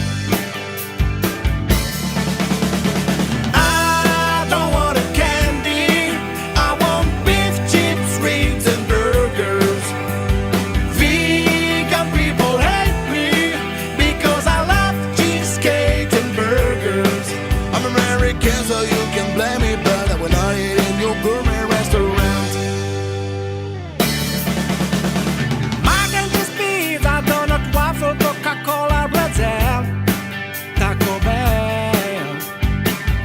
I don't want a candy. I want beef, chips, ribs, and burgers. Vegan people hate me because I love cheesecake and burgers. I'm American, so you can blame me, but I will not eat in your gourmet restaurant. Mac and cheese, pizza, donut, waffle, Coca-Cola, Brazil, Taco Bell,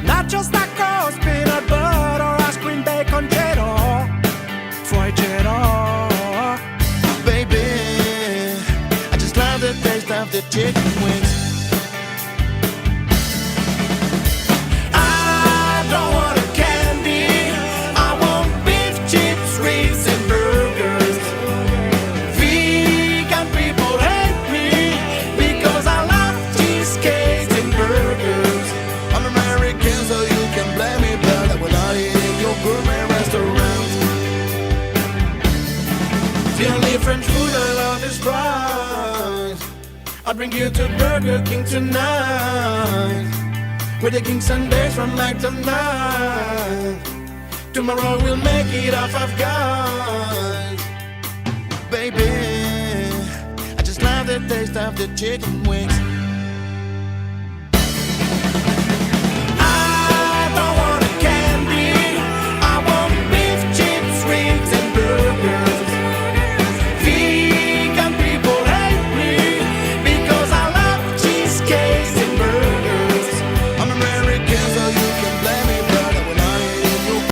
nachos, tacos, peanut butter, ice cream, bacon, cheddar, fried cheddar. Baby, I just love the taste of the chicken wings. I don't want a candy. I want beef, chips, ribs, and burgers. Vegan people hate me because I love cheesecakes and burgers. I'm American, so you can blame me, but I will not eat in your gourmet restaurant. The only French food I love is fries. I'll bring you to Burger King tonight. With the King Sundays from like tonight. Tomorrow we'll make it off of guys. Baby, I just love the taste of the chicken wings.